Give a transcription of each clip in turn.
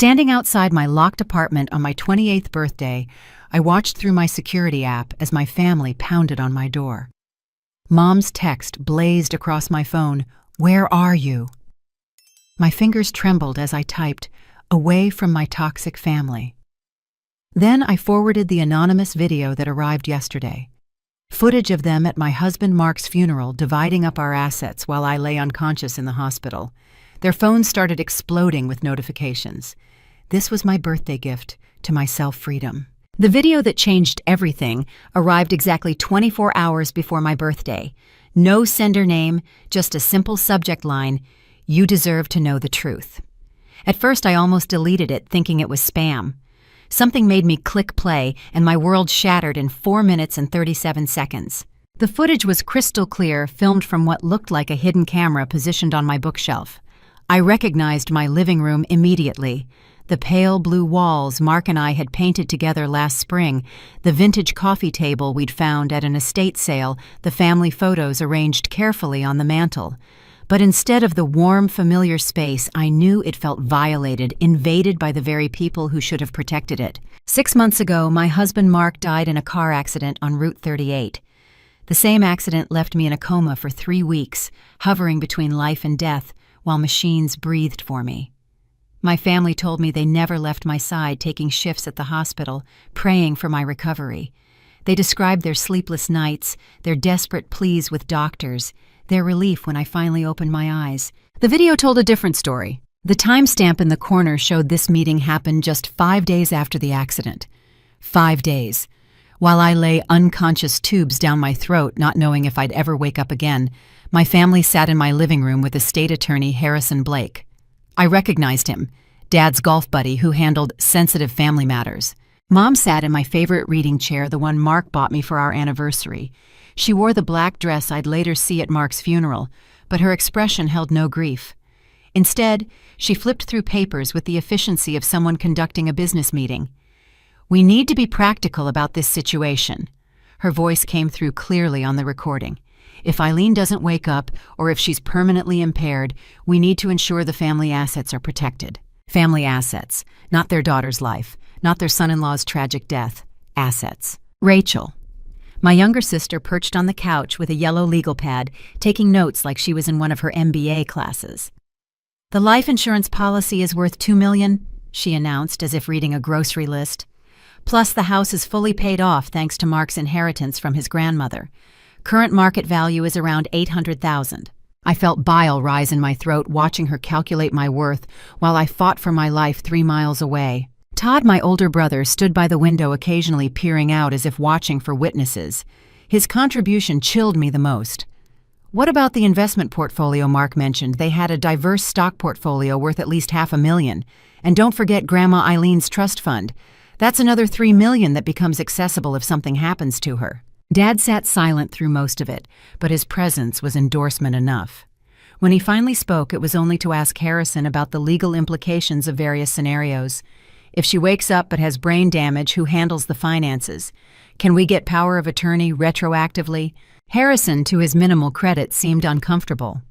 Standing outside my locked apartment on my 28th birthday, I watched through my security app as my family pounded on my door. Mom's text blazed across my phone, "Where are you?" My fingers trembled as I typed, "Away from my toxic family." Then I forwarded the anonymous video that arrived yesterday. Footage of them at my husband Mark's funeral dividing up our assets while I lay unconscious in the hospital. Their phones started exploding with notifications. This was my birthday gift to my self-freedom. The video that changed everything arrived exactly 24 hours before my birthday. No sender name, just a simple subject line, "You deserve to know the truth." At first I almost deleted it, thinking it was spam. Something made me click play, and my world shattered in 4 minutes and 37 seconds. The footage was crystal clear, filmed from what looked like a hidden camera positioned on my bookshelf. I recognized my living room immediately. The pale blue walls Mark and I had painted together last spring, the vintage coffee table we'd found at an estate sale, the family photos arranged carefully on the mantel. But instead of the warm, familiar space, I knew it felt violated, invaded by the very people who should have protected it. 6 months ago, my husband Mark died in a car accident on Route 38. The same accident left me in a coma for 3 weeks, hovering between life and death, while machines breathed for me. My family told me they never left my side, taking shifts at the hospital, praying for my recovery. They described their sleepless nights, their desperate pleas with doctors, their relief when I finally opened my eyes. The video told a different story. The timestamp in the corner showed this meeting happened just 5 days after the accident. 5 days. While I lay unconscious tubes down my throat, not knowing if I'd ever wake up again, my family sat in my living room with estate attorney Harrison Blake. I recognized him, Dad's golf buddy who handled sensitive family matters. Mom sat in my favorite reading chair, the one Mark bought me for our anniversary. She wore the black dress I'd later see at Mark's funeral, but her expression held no grief. Instead, she flipped through papers with the efficiency of someone conducting a business meeting. "We need to be practical about this situation." Her voice came through clearly on the recording. "If Eileen doesn't wake up, or if she's permanently impaired, we need to ensure the family assets are protected." Family assets, not their daughter's life, not their son-in-law's tragic death. Assets. Rachel. My younger sister perched on the couch with a yellow legal pad, taking notes like she was in one of her MBA classes. "The life insurance policy is worth $2 million, she announced as if reading a grocery list. "Plus the house is fully paid off thanks to Mark's inheritance from his grandmother. Current market value is around $800,000. I felt bile rise in my throat watching her calculate my worth while I fought for my life 3 miles away. Todd, my older brother, stood by the window occasionally peering out as if watching for witnesses. His contribution chilled me the most. "What about the investment portfolio Mark mentioned? They had a diverse stock portfolio worth at least $500,000. And don't forget Grandma Eileen's trust fund. That's another $3 million that becomes accessible if something happens to her." Dad sat silent through most of it, but his presence was endorsement enough. When he finally spoke, it was only to ask Harrison about the legal implications of various scenarios. If she wakes up but has brain damage, who handles the finances? Can we get power of attorney retroactively? Harrison, to his minimal credit, seemed uncomfortable.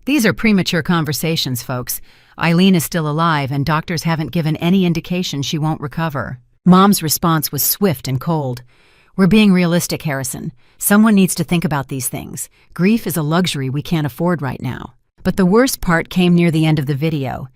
"These are premature conversations, folks. Eileen is still alive, and doctors haven't given any indication she won't recover." Mom's response was swift and cold. "We're being realistic, Harrison. Someone needs to think about these things. Grief is a luxury we can't afford right now." But the worst part came near the end of the video.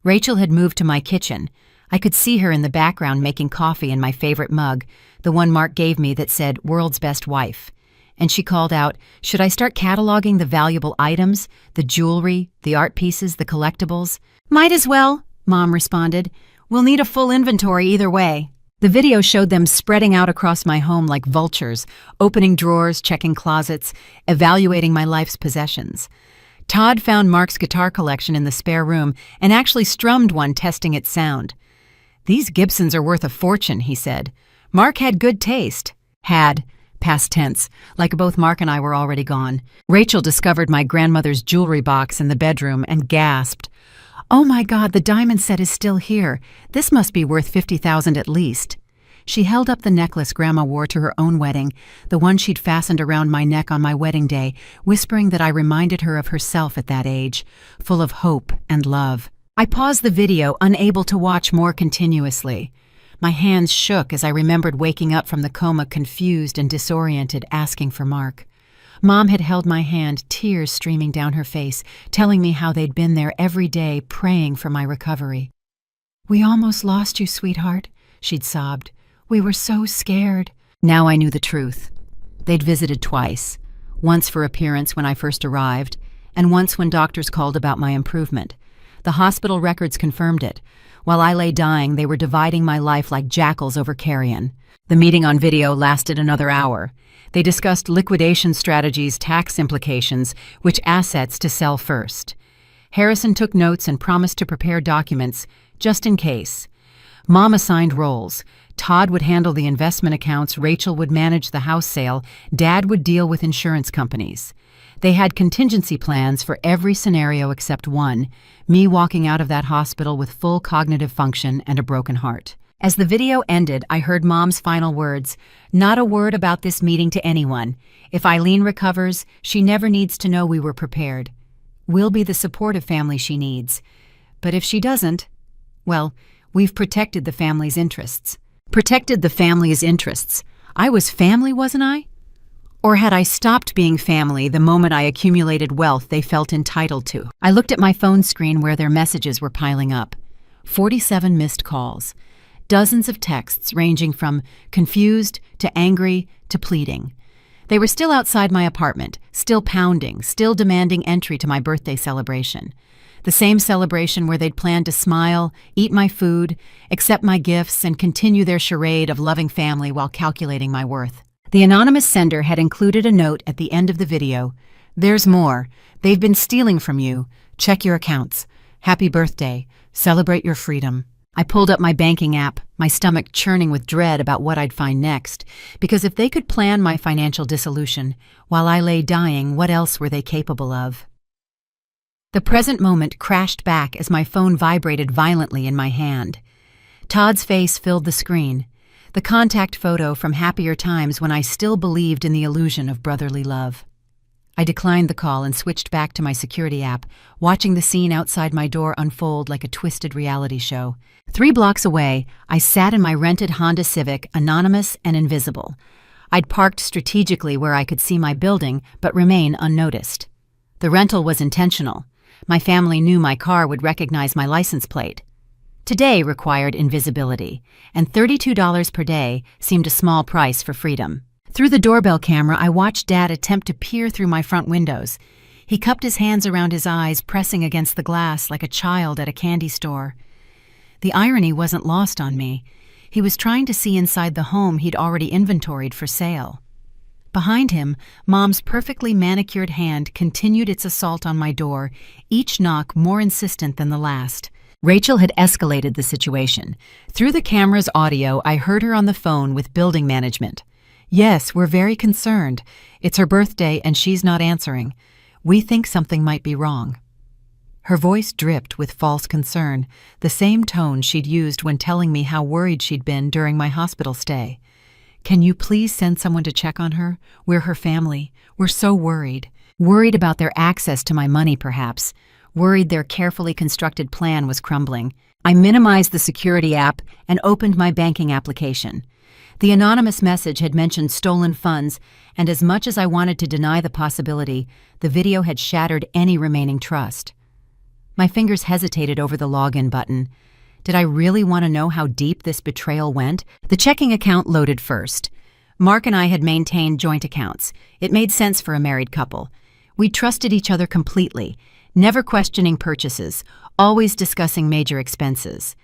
Rachel had moved to my kitchen. I could see her in the background making coffee in my favorite mug, the one Mark gave me that said "World's Best Wife." And she called out, "Should I start cataloging the valuable items, the jewelry, the art pieces, the collectibles?" "Might as well," Mom responded. "We'll need a full inventory either way." The video showed them spreading out across my home like vultures, opening drawers, checking closets, evaluating my life's possessions. Todd found Mark's guitar collection in the spare room and actually strummed one, testing its sound. "These Gibsons are worth a fortune," he said. "Mark had good taste." Had. Past tense, like both Mark and I were already gone. Rachel discovered my grandmother's jewelry box in the bedroom and gasped. "Oh my God, the diamond set is still here. This must be worth $50,000 at least." She held up the necklace Grandma wore to her own wedding, the one she'd fastened around my neck on my wedding day, whispering that I reminded her of herself at that age, full of hope and love. I paused the video, unable to watch more continuously. My hands shook as I remembered waking up from the coma confused and disoriented, asking for Mark. Mom had held my hand, tears streaming down her face, telling me how they'd been there every day praying for my recovery. "We almost lost you, sweetheart," she'd sobbed. "We were so scared." Now I knew the truth. They'd visited twice, once for appearance when I first arrived, and once when doctors called about my improvement. The hospital records confirmed it. While I lay dying, they were dividing my life like jackals over carrion. The meeting on video lasted another hour. They discussed liquidation strategies, tax implications, which assets to sell first. Harrison took notes and promised to prepare documents, just in case. Mom assigned roles. Todd would handle the investment accounts, Rachel would manage the house sale, Dad would deal with insurance companies. They had contingency plans for every scenario except one, me walking out of that hospital with full cognitive function and a broken heart. As the video ended, I heard Mom's final words, "Not a word about this meeting to anyone. If Eileen recovers, she never needs to know we were prepared. We'll be the supportive family she needs. But if she doesn't, well, we've protected the family's interests." Protected the family's interests. I was family, wasn't I? Or had I stopped being family the moment I accumulated wealth they felt entitled to? I looked at my phone screen where their messages were piling up. 47 missed calls. Dozens of texts ranging from confused to angry to pleading. They were still outside my apartment, still pounding, still demanding entry to my birthday celebration. The same celebration where they'd planned to smile, eat my food, accept my gifts, and continue their charade of loving family while calculating my worth. The anonymous sender had included a note at the end of the video. "There's more. They've been stealing from you. Check your accounts. Happy birthday. Celebrate your freedom." I pulled up my banking app, my stomach churning with dread about what I'd find next, because if they could plan my financial dissolution while I lay dying, what else were they capable of? The present moment crashed back as my phone vibrated violently in my hand. Todd's face filled the screen. The contact photo from happier times when I still believed in the illusion of brotherly love. I declined the call and switched back to my security app, watching the scene outside my door unfold like a twisted reality show. 3 blocks away, I sat in my rented Honda Civic, anonymous and invisible. I'd parked strategically where I could see my building but remain unnoticed. The rental was intentional. My family knew my car would recognize my license plate. Today required invisibility, and $32 per day seemed a small price for freedom. Through the doorbell camera, I watched Dad attempt to peer through my front windows. He cupped his hands around his eyes, pressing against the glass like a child at a candy store. The irony wasn't lost on me. He was trying to see inside the home he'd already inventoried for sale. Behind him, Mom's perfectly manicured hand continued its assault on my door, each knock more insistent than the last. Rachel had escalated the situation. Through the camera's audio, I heard her on the phone with building management. "Yes, we're very concerned. It's her birthday and she's not answering. We think something might be wrong." Her voice dripped with false concern, the same tone she'd used when telling me how worried she'd been during my hospital stay. "Can you please send someone to check on her? We're her family. We're so worried." Worried about their access to my money, perhaps. Worried their carefully constructed plan was crumbling. I minimized the security app and opened my banking application. The anonymous message had mentioned stolen funds, and as much as I wanted to deny the possibility, the video had shattered any remaining trust. My fingers hesitated over the login button. Did I really want to know how deep this betrayal went? The checking account loaded first. Mark and I had maintained joint accounts. It made sense for a married couple. We trusted each other completely, never questioning purchases, always discussing major expenses.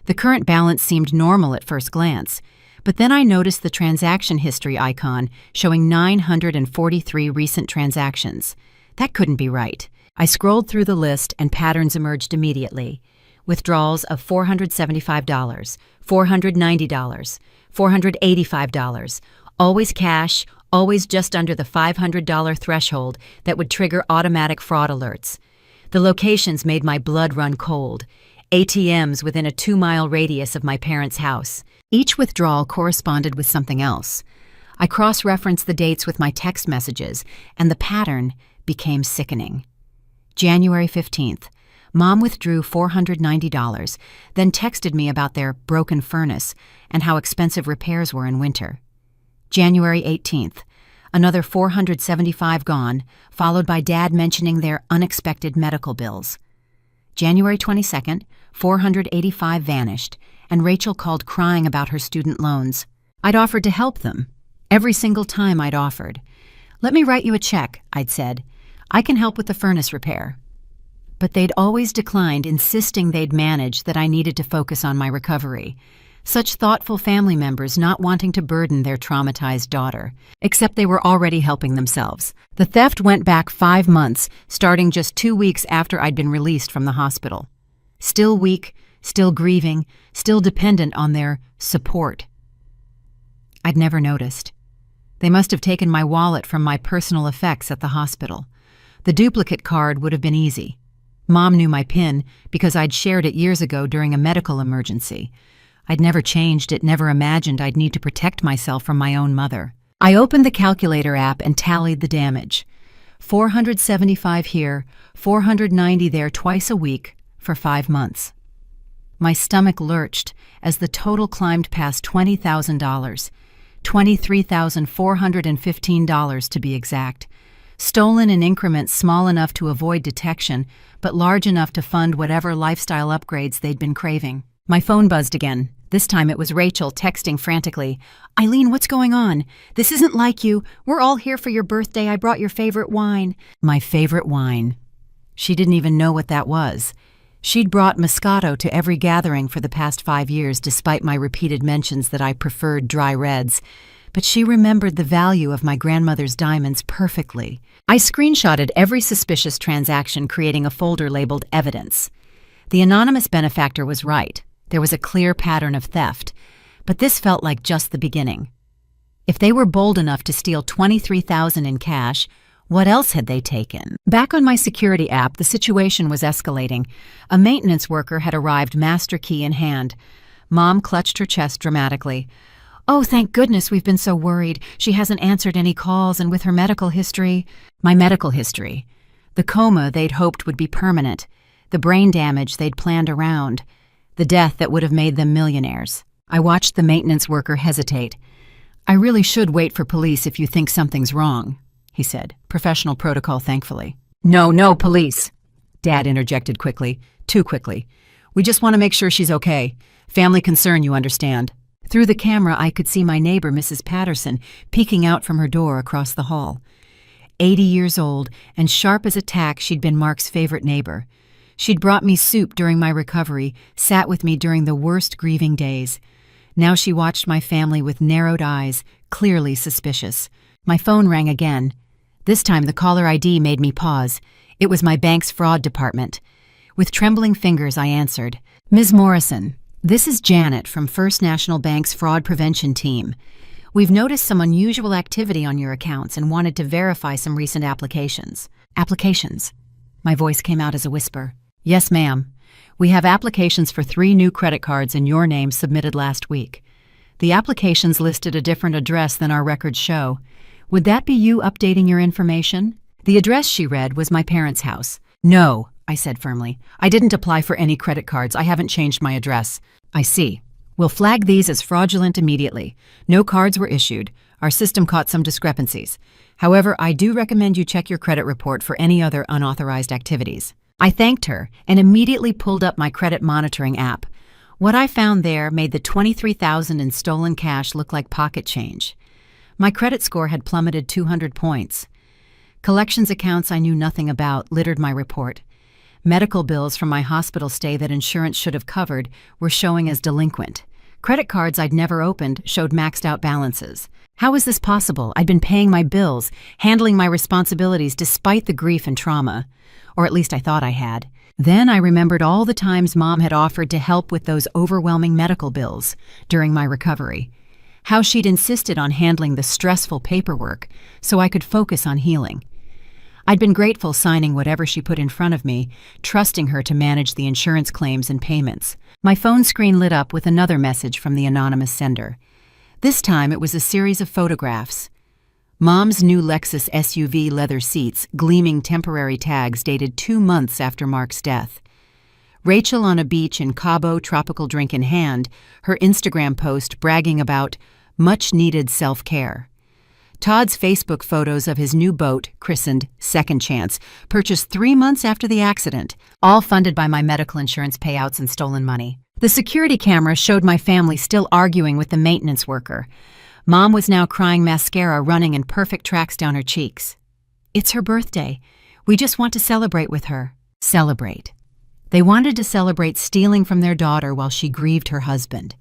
The current balance seemed normal at first glance, but then I noticed the transaction history icon showing 943 recent transactions. That couldn't be right. I scrolled through the list and patterns emerged immediately. Withdrawals of $475, $490, $485, always cash, always just under the $500 threshold that would trigger automatic fraud alerts. The locations made my blood run cold. ATMs within a 2-mile radius of my parents' house. Each withdrawal corresponded with something else. I cross-referenced the dates with my text messages, and the pattern became sickening. January 15th. Mom withdrew $490, then texted me about their broken furnace and how expensive repairs were in winter. January 18th, another $475 gone, followed by Dad mentioning their unexpected medical bills. January 22nd, $485 vanished, and Rachel called crying about her student loans. I'd offered to help them. Every single time I'd offered. "Let me write you a check," I'd said. "I can help with the furnace repair." But they'd always declined, insisting they'd manage, that I needed to focus on my recovery. Such thoughtful family members not wanting to burden their traumatized daughter. Except they were already helping themselves. The theft went back 5 months, starting just 2 weeks after I'd been released from the hospital. Still weak, still grieving, still dependent on their support. I'd never noticed. They must have taken my wallet from my personal effects at the hospital. The duplicate card would have been easy. Mom knew my PIN because I'd shared it years ago during a medical emergency. I'd never changed it, never imagined I'd need to protect myself from my own mother. I opened the calculator app and tallied the damage. $475 here, $490 there twice a week for 5 months. My stomach lurched as the total climbed past $20,000, $23,415 to be exact. Stolen in increments small enough to avoid detection, but large enough to fund whatever lifestyle upgrades they'd been craving. My phone buzzed again. This time it was Rachel texting frantically. "Eileen, what's going on? This isn't like you. We're all here for your birthday. I brought your favorite wine." My favorite wine. She didn't even know what that was. She'd brought Moscato to every gathering for the past 5 years, despite my repeated mentions that I preferred dry reds. But she remembered the value of my grandmother's diamonds perfectly. I screenshotted every suspicious transaction, creating a folder labeled Evidence. The anonymous benefactor was right. There was a clear pattern of theft. But this felt like just the beginning. If they were bold enough to steal $23,000 in cash, what else had they taken? Back on my security app, the situation was escalating. A maintenance worker had arrived, master key in hand. Mom clutched her chest dramatically. "Oh, thank goodness, we've been so worried. She hasn't answered any calls, and with her medical history..." My medical history. The coma they'd hoped would be permanent. The brain damage they'd planned around. The death that would have made them millionaires. I watched the maintenance worker hesitate. "I really should wait for police if you think something's wrong," he said. Professional protocol, thankfully. No, police," Dad interjected quickly. Too quickly. "We just want to make sure she's okay. Family concern, you understand." Through the camera, I could see my neighbor, Mrs. Patterson, peeking out from her door across the hall. 80 years old, and sharp as a tack, she'd been Mark's favorite neighbor. She'd brought me soup during my recovery, sat with me during the worst grieving days. Now she watched my family with narrowed eyes, clearly suspicious. My phone rang again. This time the caller ID made me pause. It was my bank's fraud department. With trembling fingers, I answered. "Ms. Morrison, this is Janet from First National Bank's fraud prevention team. We've noticed some unusual activity on your accounts and wanted to verify some recent applications." Applications? My voice came out as a whisper. "Yes, ma'am. We have applications for 3 new credit cards in your name submitted last week. The applications listed a different address than our records show. Would that be you updating your information?" The address she read was my parents' house. "No," I said firmly. "I didn't apply for any credit cards. I haven't changed my address." "I see. We'll flag these as fraudulent immediately. No cards were issued. Our system caught some discrepancies. However, I do recommend you check your credit report for any other unauthorized activities." I thanked her and immediately pulled up my credit monitoring app. What I found there made the $23,000 in stolen cash look like pocket change. My credit score had plummeted 200 points. Collections accounts I knew nothing about littered my report. Medical bills from my hospital stay that insurance should have covered were showing as delinquent. Credit cards I'd never opened showed maxed out balances. How was this possible? I'd been paying my bills, handling my responsibilities despite the grief and trauma. Or at least I thought I had. Then I remembered all the times Mom had offered to help with those overwhelming medical bills during my recovery. How she'd insisted on handling the stressful paperwork so I could focus on healing. I'd been grateful signing whatever she put in front of me, trusting her to manage the insurance claims and payments. My phone screen lit up with another message from the anonymous sender. This time it was a series of photographs. Mom's new Lexus SUV leather seats, gleaming temporary tags dated 2 months after Mark's death. Rachel on a beach in Cabo, tropical drink in hand, her Instagram post bragging about much-needed self-care. Todd's Facebook photos of his new boat, christened Second Chance, purchased 3 months after the accident, all funded by my medical insurance payouts and stolen money. The security camera showed my family still arguing with the maintenance worker. Mom was now crying mascara running in perfect tracks down her cheeks. It's her birthday. We just want to celebrate with her. Celebrate. They wanted to celebrate stealing from their daughter while she grieved her husband.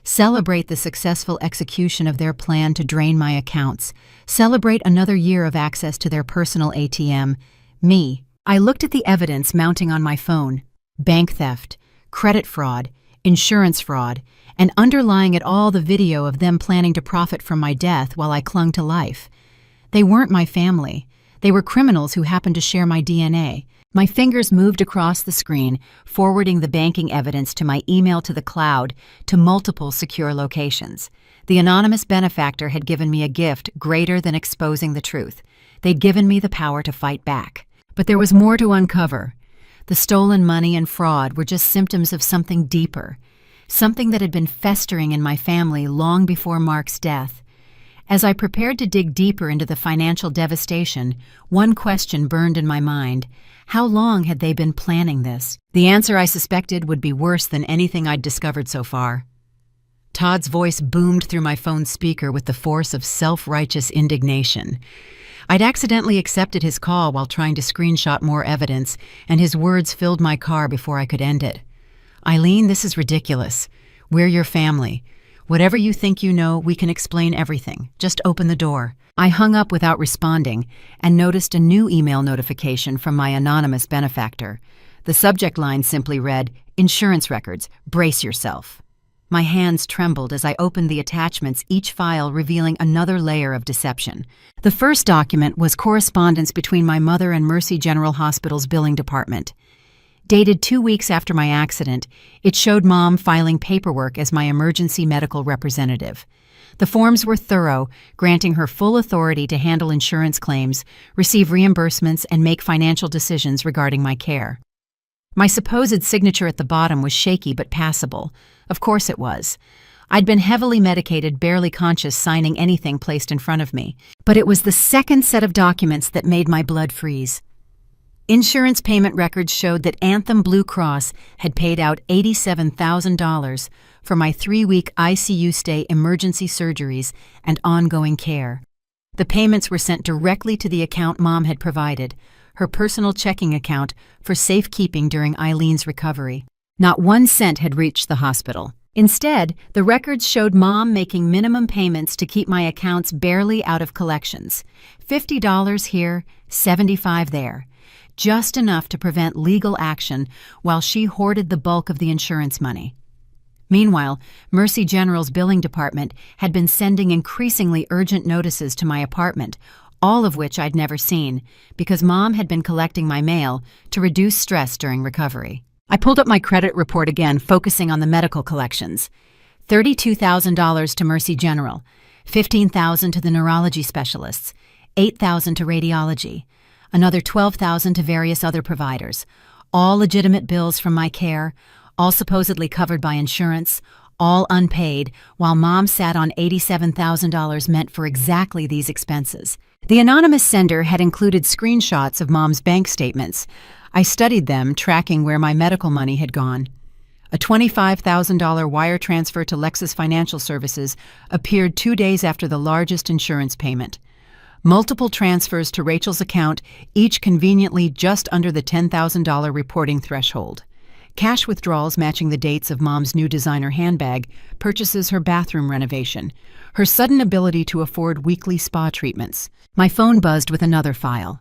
Celebrate the successful execution of their plan to drain my accounts. Celebrate another year of access to their personal ATM. Me. I looked at the evidence mounting on my phone. Bank theft, credit fraud, insurance fraud, and underlying it all the video of them planning to profit from my death while I clung to life. They weren't my family. They were criminals who happened to share my DNA. My fingers moved across the screen, forwarding the banking evidence to my email to the cloud to multiple secure locations. The anonymous benefactor had given me a gift greater than exposing the truth. They'd given me the power to fight back. But there was more to uncover. The stolen money and fraud were just symptoms of something deeper, something that had been festering in my family long before Mark's death. As I prepared to dig deeper into the financial devastation, one question burned in my mind. How long had they been planning this? The answer I suspected would be worse than anything I'd discovered so far. Todd's voice boomed through my phone's speaker with the force of self-righteous indignation. I'd accidentally accepted his call while trying to screenshot more evidence, and his words filled my car before I could end it. Eileen, this is ridiculous. We're your family. Whatever you think you know, we can explain everything. Just open the door. I hung up without responding and noticed a new email notification from my anonymous benefactor. The subject line simply read, "Insurance records, brace yourself." My hands trembled as I opened the attachments, each file revealing another layer of deception. The first document was correspondence between my mother and Mercy General Hospital's billing department. Dated 2 weeks after my accident, it showed Mom filing paperwork as my emergency medical representative. The forms were thorough, granting her full authority to handle insurance claims, receive reimbursements, and make financial decisions regarding my care. My supposed signature at the bottom was shaky but passable. Of course it was. I'd been heavily medicated, barely conscious, signing anything placed in front of me. But it was the second set of documents that made my blood freeze. Insurance payment records showed that Anthem Blue Cross had paid out $87,000 for my 3-week ICU stay, emergency surgeries, and ongoing care. The payments were sent directly to the account Mom had provided, her personal checking account for safekeeping during Eileen's recovery. Not 1 cent had reached the hospital. Instead, the records showed Mom making minimum payments to keep my accounts barely out of collections. $50 here, $75 there. Just enough to prevent legal action while she hoarded the bulk of the insurance money. Meanwhile, Mercy General's billing department had been sending increasingly urgent notices to my apartment, all of which I'd never seen, because Mom had been collecting my mail to reduce stress during recovery. I pulled up my credit report again, focusing on the medical collections. $32,000 to Mercy General, $15,000 to the neurology specialists, $8,000 to radiology, another $12,000 to various other providers, all legitimate bills from my care, all supposedly covered by insurance, all unpaid, while Mom sat on $87,000 meant for exactly these expenses. The anonymous sender had included screenshots of Mom's bank statements. I studied them, tracking where my medical money had gone. A $25,000 wire transfer to Lexus Financial Services appeared 2 days after the largest insurance payment. Multiple transfers to Rachel's account, each conveniently just under the $10,000 reporting threshold. Cash withdrawals matching the dates of Mom's new designer handbag, purchases her bathroom renovation, her sudden ability to afford weekly spa treatments. My phone buzzed with another file.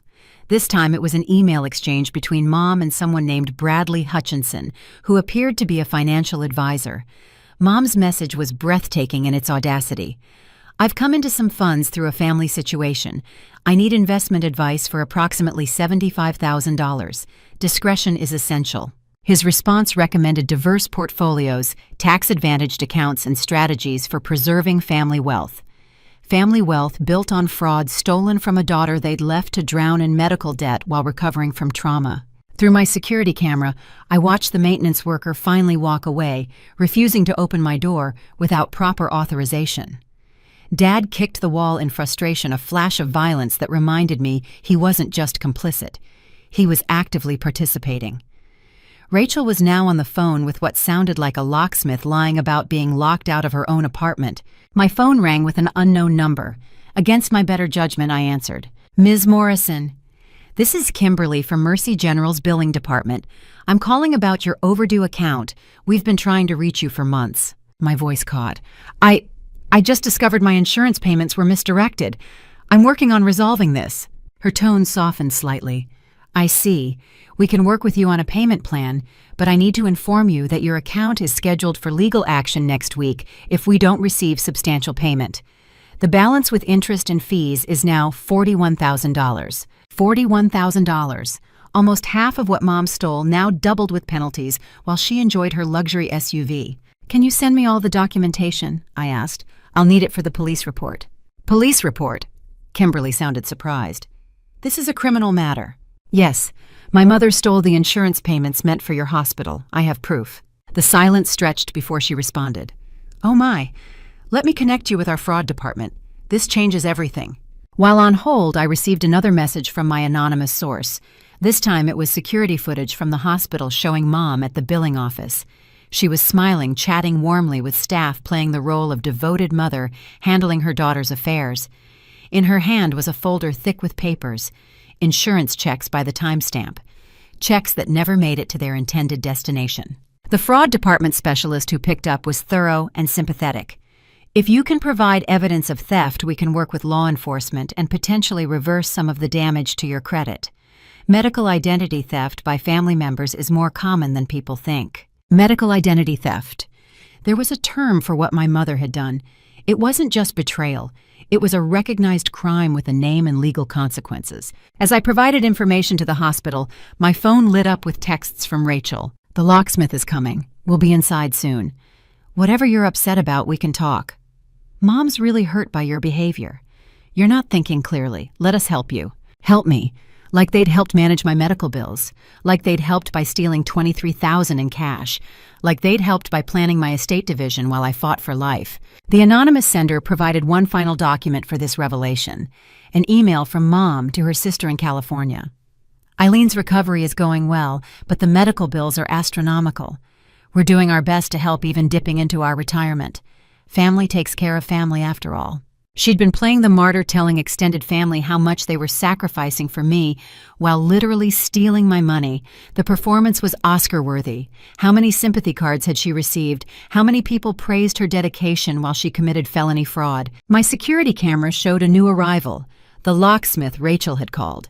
This time it was an email exchange between Mom and someone named Bradley Hutchinson, who appeared to be a financial advisor. Mom's message was breathtaking in its audacity. I've come into some funds through a family situation. I need investment advice for approximately $75,000. Discretion is essential. His response recommended diverse portfolios, tax-advantaged accounts, and strategies for preserving family wealth. Family wealth built on fraud stolen from a daughter they'd left to drown in medical debt while recovering from trauma. Through my security camera, I watched the maintenance worker finally walk away, refusing to open my door without proper authorization. Dad kicked the wall in frustration, a flash of violence that reminded me he wasn't just complicit. He was actively participating. Rachel was now on the phone with what sounded like a locksmith lying about being locked out of her own apartment. My phone rang with an unknown number. Against my better judgment, I answered. "Ms. Morrison, this is Kimberly from Mercy General's billing department. I'm calling about your overdue account. We've been trying to reach you for months." My voice caught. I just discovered my insurance payments were misdirected. I'm working on resolving this." Her tone softened slightly. "I see. We can work with you on a payment plan, but I need to inform you that your account is scheduled for legal action next week if we don't receive substantial payment. The balance with interest and fees is now $41,000. $41,000. Almost half of what Mom stole, now doubled with penalties, while she enjoyed her luxury SUV. "Can you send me all the documentation?" I asked. "I'll need it for the police report." "Police report?" Kimberly sounded surprised. "This is a criminal matter." "Yes. My mother stole the insurance payments meant for your hospital. I have proof." The silence stretched before she responded. "Oh my. Let me connect you with our fraud department. This changes everything." While on hold, I received another message from my anonymous source. This time it was security footage from the hospital showing Mom at the billing office. She was smiling, chatting warmly with staff playing the role of devoted mother, handling her daughter's affairs. In her hand was a folder thick with papers, insurance checks by the timestamp, checks that never made it to their intended destination. The fraud department specialist who picked up was thorough and sympathetic. "If you can provide evidence of theft, we can work with law enforcement and potentially reverse some of the damage to your credit. Medical identity theft by family members is more common than people think." Medical identity theft. There was a term for what my mother had done. It wasn't just betrayal. It was a recognized crime with a name and legal consequences. As I provided information to the hospital, my phone lit up with texts from Rachel. "The locksmith is coming. We'll be inside soon. Whatever you're upset about, we can talk. Mom's really hurt by your behavior. You're not thinking clearly. Let us help you." Help me. Like they'd helped manage my medical bills. Like they'd helped by stealing $23,000 in cash. Like they'd helped by planning my estate division while I fought for life. The anonymous sender provided one final document for this revelation. An email from Mom to her sister in California. "Eileen's recovery is going well, but the medical bills are astronomical. We're doing our best to help, even dipping into our retirement. Family takes care of family after all." She'd been playing the martyr, telling extended family how much they were sacrificing for me while literally stealing my money. The performance was Oscar-worthy. How many sympathy cards had she received? How many people praised her dedication while she committed felony fraud? My security camera showed a new arrival, the locksmith Rachel had called.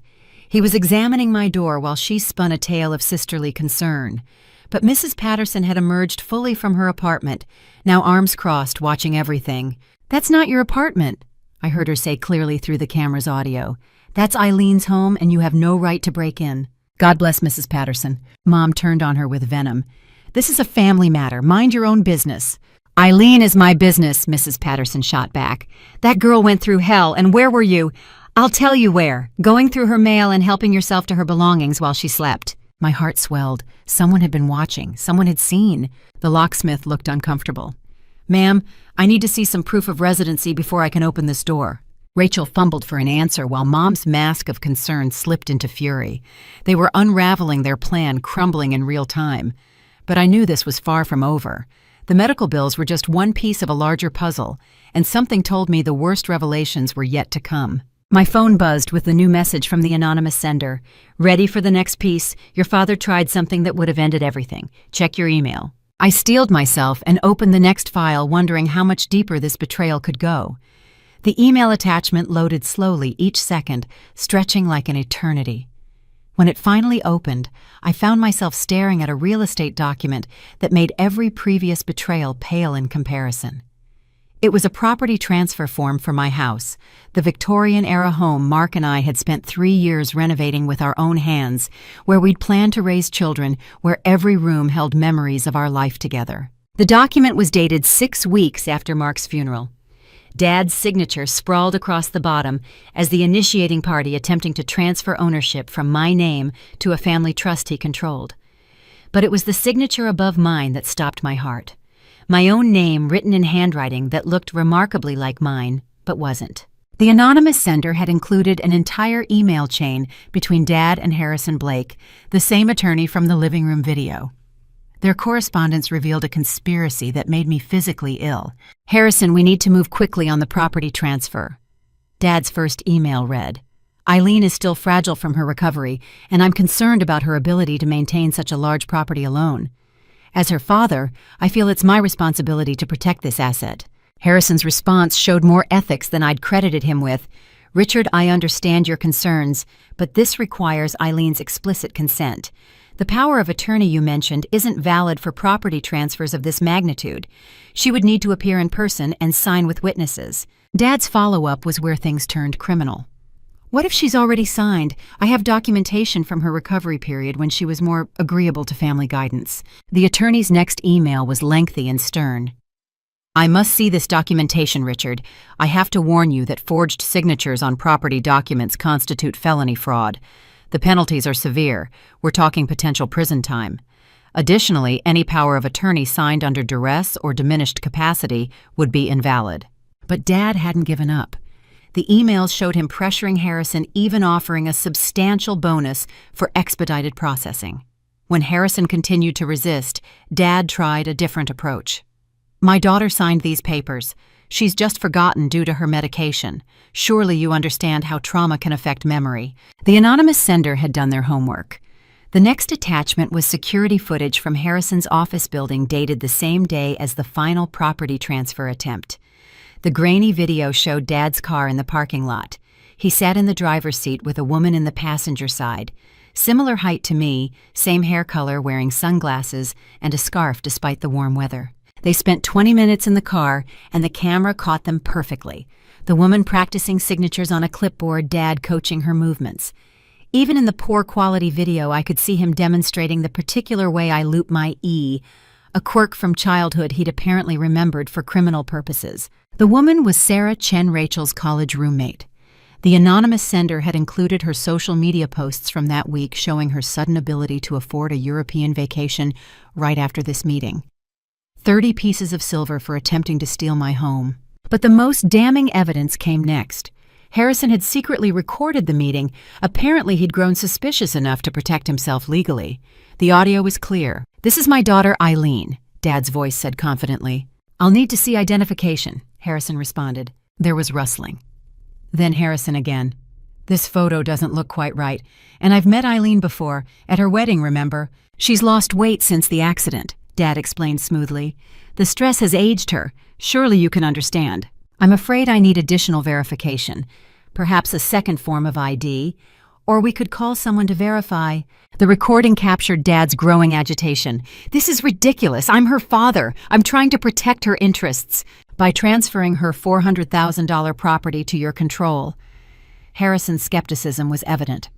He was examining my door while she spun a tale of sisterly concern. But Mrs. Patterson had emerged fully from her apartment, now arms crossed, watching everything. "That's not your apartment," I heard her say clearly through the camera's audio. "That's Eileen's home, and you have no right to break in." "God bless Mrs. Patterson." Mom turned on her with venom. "This is a family matter. Mind your own business." "Eileen is my business," Mrs. Patterson shot back. "That girl went through hell, and where were you? I'll tell you where. Going through her mail and helping yourself to her belongings while she slept." My heart swelled. Someone had been watching. Someone had seen. The locksmith looked uncomfortable. "Ma'am, I need to see some proof of residency before I can open this door." Rachel fumbled for an answer while Mom's mask of concern slipped into fury. They were unraveling their plan, crumbling in real time. But I knew this was far from over. The medical bills were just one piece of a larger puzzle, and something told me the worst revelations were yet to come. My phone buzzed with the new message from the anonymous sender. "Ready for the next piece? Your father tried something that would have ended everything. Check your email." I steeled myself and opened the next file, wondering how much deeper this betrayal could go. The email attachment loaded slowly each second, stretching like an eternity. When it finally opened, I found myself staring at a real estate document that made every previous betrayal pale in comparison. It was a property transfer form for my house, the Victorian-era home Mark and I had spent 3 years renovating with our own hands, where we'd planned to raise children, where every room held memories of our life together. The document was dated 6 weeks after Mark's funeral. Dad's signature sprawled across the bottom as the initiating party attempting to transfer ownership from my name to a family trust he controlled. But it was the signature above mine that stopped my heart. My own name written in handwriting that looked remarkably like mine, but wasn't. The anonymous sender had included an entire email chain between Dad and Harrison Blake, the same attorney from the living room video. Their correspondence revealed a conspiracy that made me physically ill. "Harrison, we need to move quickly on the property transfer." Dad's first email read, "Eileen is still fragile from her recovery, and I'm concerned about her ability to maintain such a large property alone. As her father, I feel it's my responsibility to protect this asset." Harrison's response showed more ethics than I'd credited him with. "Richard, I understand your concerns, but this requires Eileen's explicit consent. The power of attorney you mentioned isn't valid for property transfers of this magnitude. She would need to appear in person and sign with witnesses." Dad's follow-up was where things turned criminal. "What if she's already signed? I have documentation from her recovery period when she was more agreeable to family guidance." The attorney's next email was lengthy and stern. "I must see this documentation, Richard. I have to warn you that forged signatures on property documents constitute felony fraud. The penalties are severe. We're talking potential prison time. Additionally, any power of attorney signed under duress or diminished capacity would be invalid." But Dad hadn't given up. The emails showed him pressuring Harrison, even offering a substantial bonus for expedited processing. When Harrison continued to resist, Dad tried a different approach. "My daughter signed these papers. She's just forgotten due to her medication. Surely you understand how trauma can affect memory." The anonymous sender had done their homework. The next attachment was security footage from Harrison's office building dated the same day as the final property transfer attempt. The grainy video showed Dad's car in the parking lot. He sat in the driver's seat with a woman in the passenger side. Similar height to me, same hair color, wearing sunglasses and a scarf despite the warm weather. They spent 20 minutes in the car, and the camera caught them perfectly. The woman practicing signatures on a clipboard, Dad coaching her movements. Even in the poor quality video, I could see him demonstrating the particular way I loop my E, a quirk from childhood he'd apparently remembered for criminal purposes. The woman was Sarah Chen Rachel's college roommate. The anonymous sender had included her social media posts from that week showing her sudden ability to afford a European vacation right after this meeting. 30 pieces of silver for attempting to steal my home. But the most damning evidence came next. Harrison had secretly recorded the meeting. Apparently he'd grown suspicious enough to protect himself legally. The audio was clear. "This is my daughter Eileen," Dad's voice said confidently. "I'll need to see identification," Harrison responded. There was rustling. Then Harrison again. "This photo doesn't look quite right. And I've met Eileen before, at her wedding, remember? She's lost weight since the accident," Dad explained smoothly. "The stress has aged her. Surely you can understand. I'm afraid I need additional verification. Perhaps a second form of ID. Or we could call someone to verify." The recording captured Dad's growing agitation. "This is ridiculous. I'm her father. I'm trying to protect her interests by transferring her $400,000 property to your control." Harrison's skepticism was evident.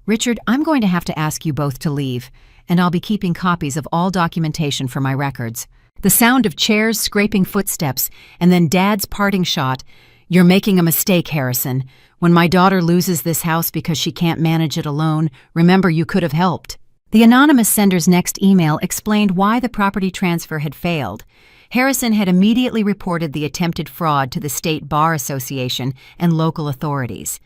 "Richard, I'm going to have to ask you both to leave, and I'll be keeping copies of all documentation for my records." The sound of chairs scraping footsteps, and then Dad's parting shot. "You're making a mistake, Harrison. When my daughter loses this house because she can't manage it alone, remember you could have helped." The anonymous sender's next email explained why the property transfer had failed. Harrison had immediately reported the attempted fraud to the State Bar Association and local authorities.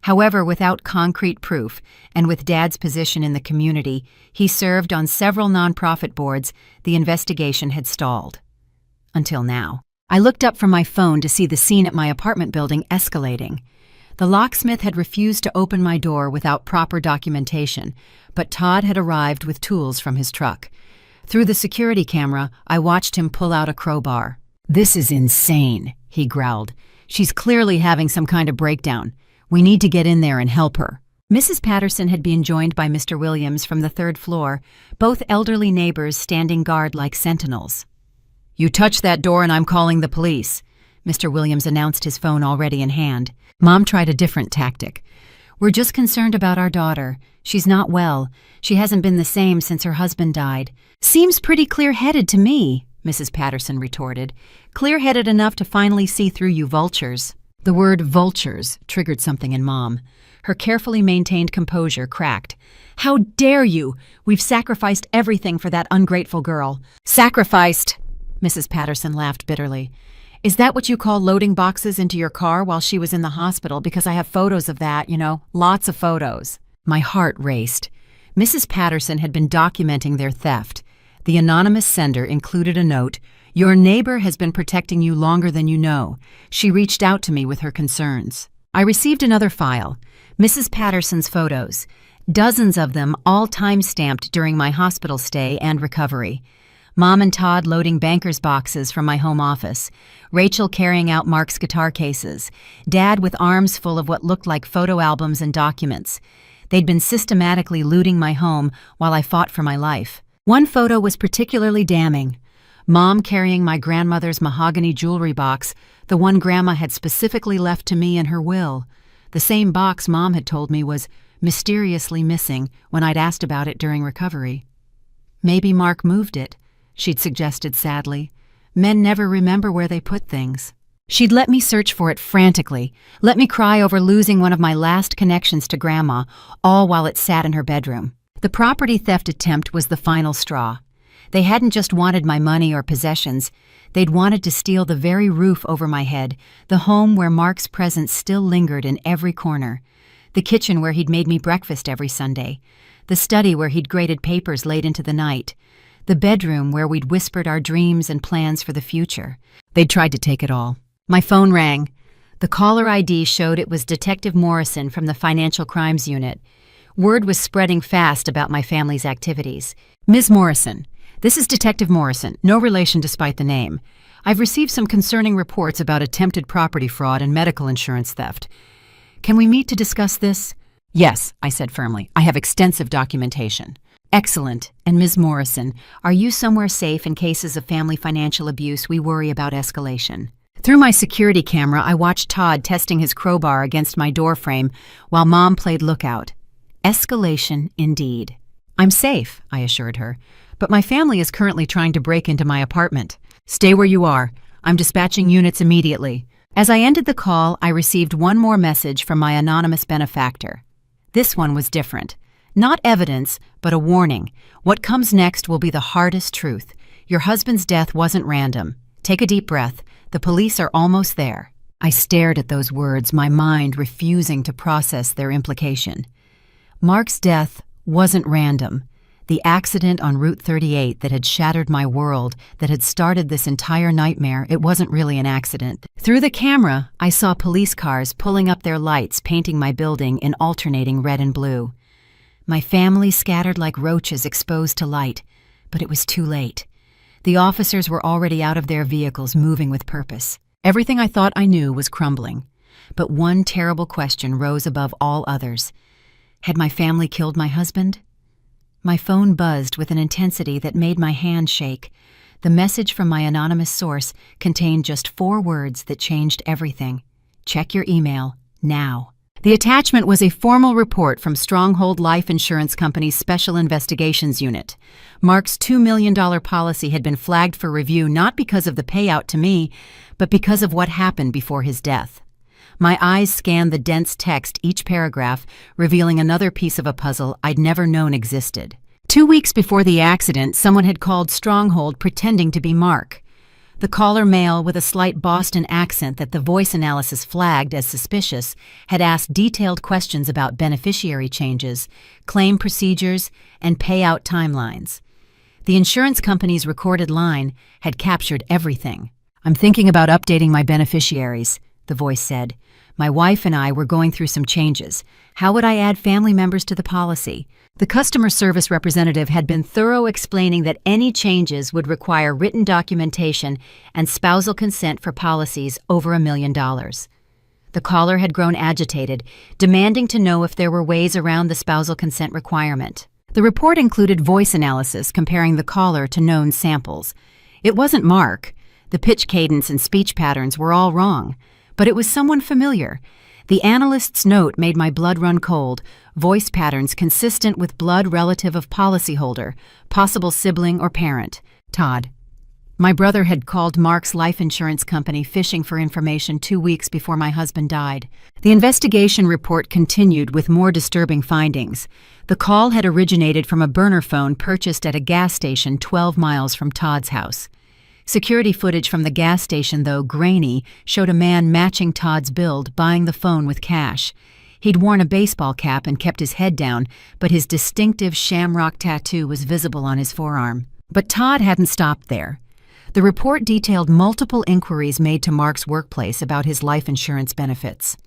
However, without concrete proof, and with Dad's position in the community, he served on several nonprofit boards, the investigation had stalled. Until now. I looked up from my phone to see the scene at my apartment building escalating. The locksmith had refused to open my door without proper documentation, but Todd had arrived with tools from his truck. Through the security camera, I watched him pull out a crowbar. "This is insane," he growled. "She's clearly having some kind of breakdown. We need to get in there and help her." Mrs. Patterson had been joined by Mr. Williams from the third floor, both elderly neighbors standing guard like sentinels. "You touch that door and I'm calling the police," Mr. Williams announced, his phone already in hand. Mom tried a different tactic. "We're just concerned about our daughter. She's not well. She hasn't been the same since her husband died." "Seems pretty clear-headed to me," Mrs. Patterson retorted, clear-headed enough to finally see through you vultures. The word vultures triggered something in Mom. Her carefully maintained composure cracked. How dare you? We've sacrificed everything for that ungrateful girl. Sacrificed? Mrs. Patterson laughed bitterly. Is that what you call loading boxes into your car while she was in the hospital? Because I have photos of that, lots of photos. My heart raced. Mrs. Patterson had been documenting their theft. The anonymous sender included a note, "Your neighbor has been protecting you longer than you know. She reached out to me with her concerns." I received another file, Mrs. Patterson's photos, dozens of them all time-stamped during my hospital stay and recovery. Mom and Todd loading banker's boxes from my home office, Rachel carrying out Mark's guitar cases, Dad with arms full of what looked like photo albums and documents. They'd been systematically looting my home while I fought for my life. One photo was particularly damning. Mom carrying my grandmother's mahogany jewelry box, the one Grandma had specifically left to me in her will. The same box Mom had told me was mysteriously missing when I'd asked about it during recovery. Maybe Mark moved it, she'd suggested sadly. Men never remember where they put things. She'd let me search for it frantically, let me cry over losing one of my last connections to Grandma, all while it sat in her bedroom. The property theft attempt was the final straw. They hadn't just wanted my money or possessions. They'd wanted to steal the very roof over my head, the home where Mark's presence still lingered in every corner, the kitchen where he'd made me breakfast every Sunday, the study where he'd graded papers late into the night, the bedroom where we'd whispered our dreams and plans for the future. They'd tried to take it all. My phone rang. The caller ID showed it was Detective Morrison from the Financial Crimes Unit. Word was spreading fast about my family's activities. "Ms. Morrison, this is Detective Morrison, no relation despite the name. I've received some concerning reports about attempted property fraud and medical insurance theft. Can we meet to discuss this?" "Yes," I said firmly. "I have extensive documentation." "Excellent. And Ms. Morrison, are you somewhere safe in cases of family financial abuse we worry about escalation?" Through my security camera, I watched Todd testing his crowbar against my doorframe while Mom played lookout. Escalation, indeed. "I'm safe," I assured her, "but my family is currently trying to break into my apartment." "Stay where you are. I'm dispatching units immediately." As I ended the call, I received one more message from my anonymous benefactor. This one was different. Not evidence, but a warning. What comes next will be the hardest truth. Your husband's death wasn't random. Take a deep breath. The police are almost there. I stared at those words, my mind refusing to process their implication. Mark's death wasn't random. The accident on Route 38 that had shattered my world, that had started this entire nightmare, it wasn't really an accident. Through the camera, I saw police cars pulling up their lights, painting my building in alternating red and blue. My family scattered like roaches exposed to light, but it was too late. The officers were already out of their vehicles, moving with purpose. Everything I thought I knew was crumbling. But one terrible question rose above all others. Had my family killed my husband? My phone buzzed with an intensity that made my hand shake. The message from my anonymous source contained just 4 words that changed everything. Check your email, now. The attachment was a formal report from Stronghold Life Insurance Company's Special Investigations Unit. Mark's $2 million policy had been flagged for review not because of the payout to me, but because of what happened before his death. My eyes scanned the dense text, each paragraph revealing another piece of a puzzle I'd never known existed. 2 weeks before the accident, someone had called Stronghold pretending to be Mark. The caller, male with a slight Boston accent that the voice analysis flagged as suspicious, had asked detailed questions about beneficiary changes, claim procedures, and payout timelines. The insurance company's recorded line had captured everything. "I'm thinking about updating my beneficiaries," the voice said. "My wife and I were going through some changes. How would I add family members to the policy?" The customer service representative had been thorough, explaining that any changes would require written documentation and spousal consent for policies over $1 million. The caller had grown agitated, demanding to know if there were ways around the spousal consent requirement. The report included voice analysis comparing the caller to known samples. It wasn't Mark. The pitch cadence and speech patterns were all wrong. But it was someone familiar. The analyst's note made my blood run cold, voice patterns consistent with blood relative of policyholder, possible sibling or parent, Todd. My brother had called Mark's life insurance company fishing for information 2 weeks before my husband died. The investigation report continued with more disturbing findings. The call had originated from a burner phone purchased at a gas station 12 miles from Todd's house. Security footage from the gas station, though grainy, showed a man matching Todd's build buying the phone with cash. He'd worn a baseball cap and kept his head down, but his distinctive shamrock tattoo was visible on his forearm. But Todd hadn't stopped there. The report detailed multiple inquiries made to Mark's workplace about his life insurance benefits.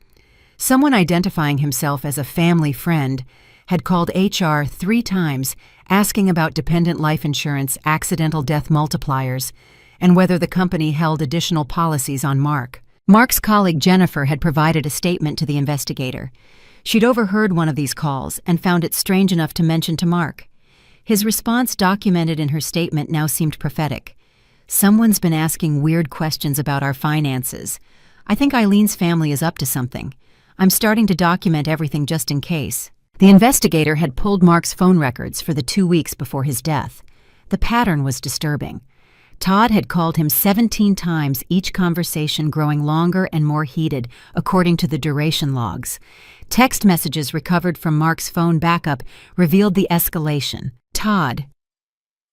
Someone identifying himself as a family friend had called HR 3 times asking about dependent life insurance accidental death multipliers and whether the company held additional policies on Mark. Mark's colleague Jennifer had provided a statement to the investigator. She'd overheard one of these calls and found it strange enough to mention to Mark. His response, documented in her statement, now seemed prophetic. "Someone's been asking weird questions about our finances. I think Eileen's family is up to something. I'm starting to document everything just in case." The investigator had pulled Mark's phone records for the 2 weeks before his death. The pattern was disturbing. Todd had called him 17 times, each conversation growing longer and more heated, according to the duration logs. Text messages recovered from Mark's phone backup revealed the escalation. Todd: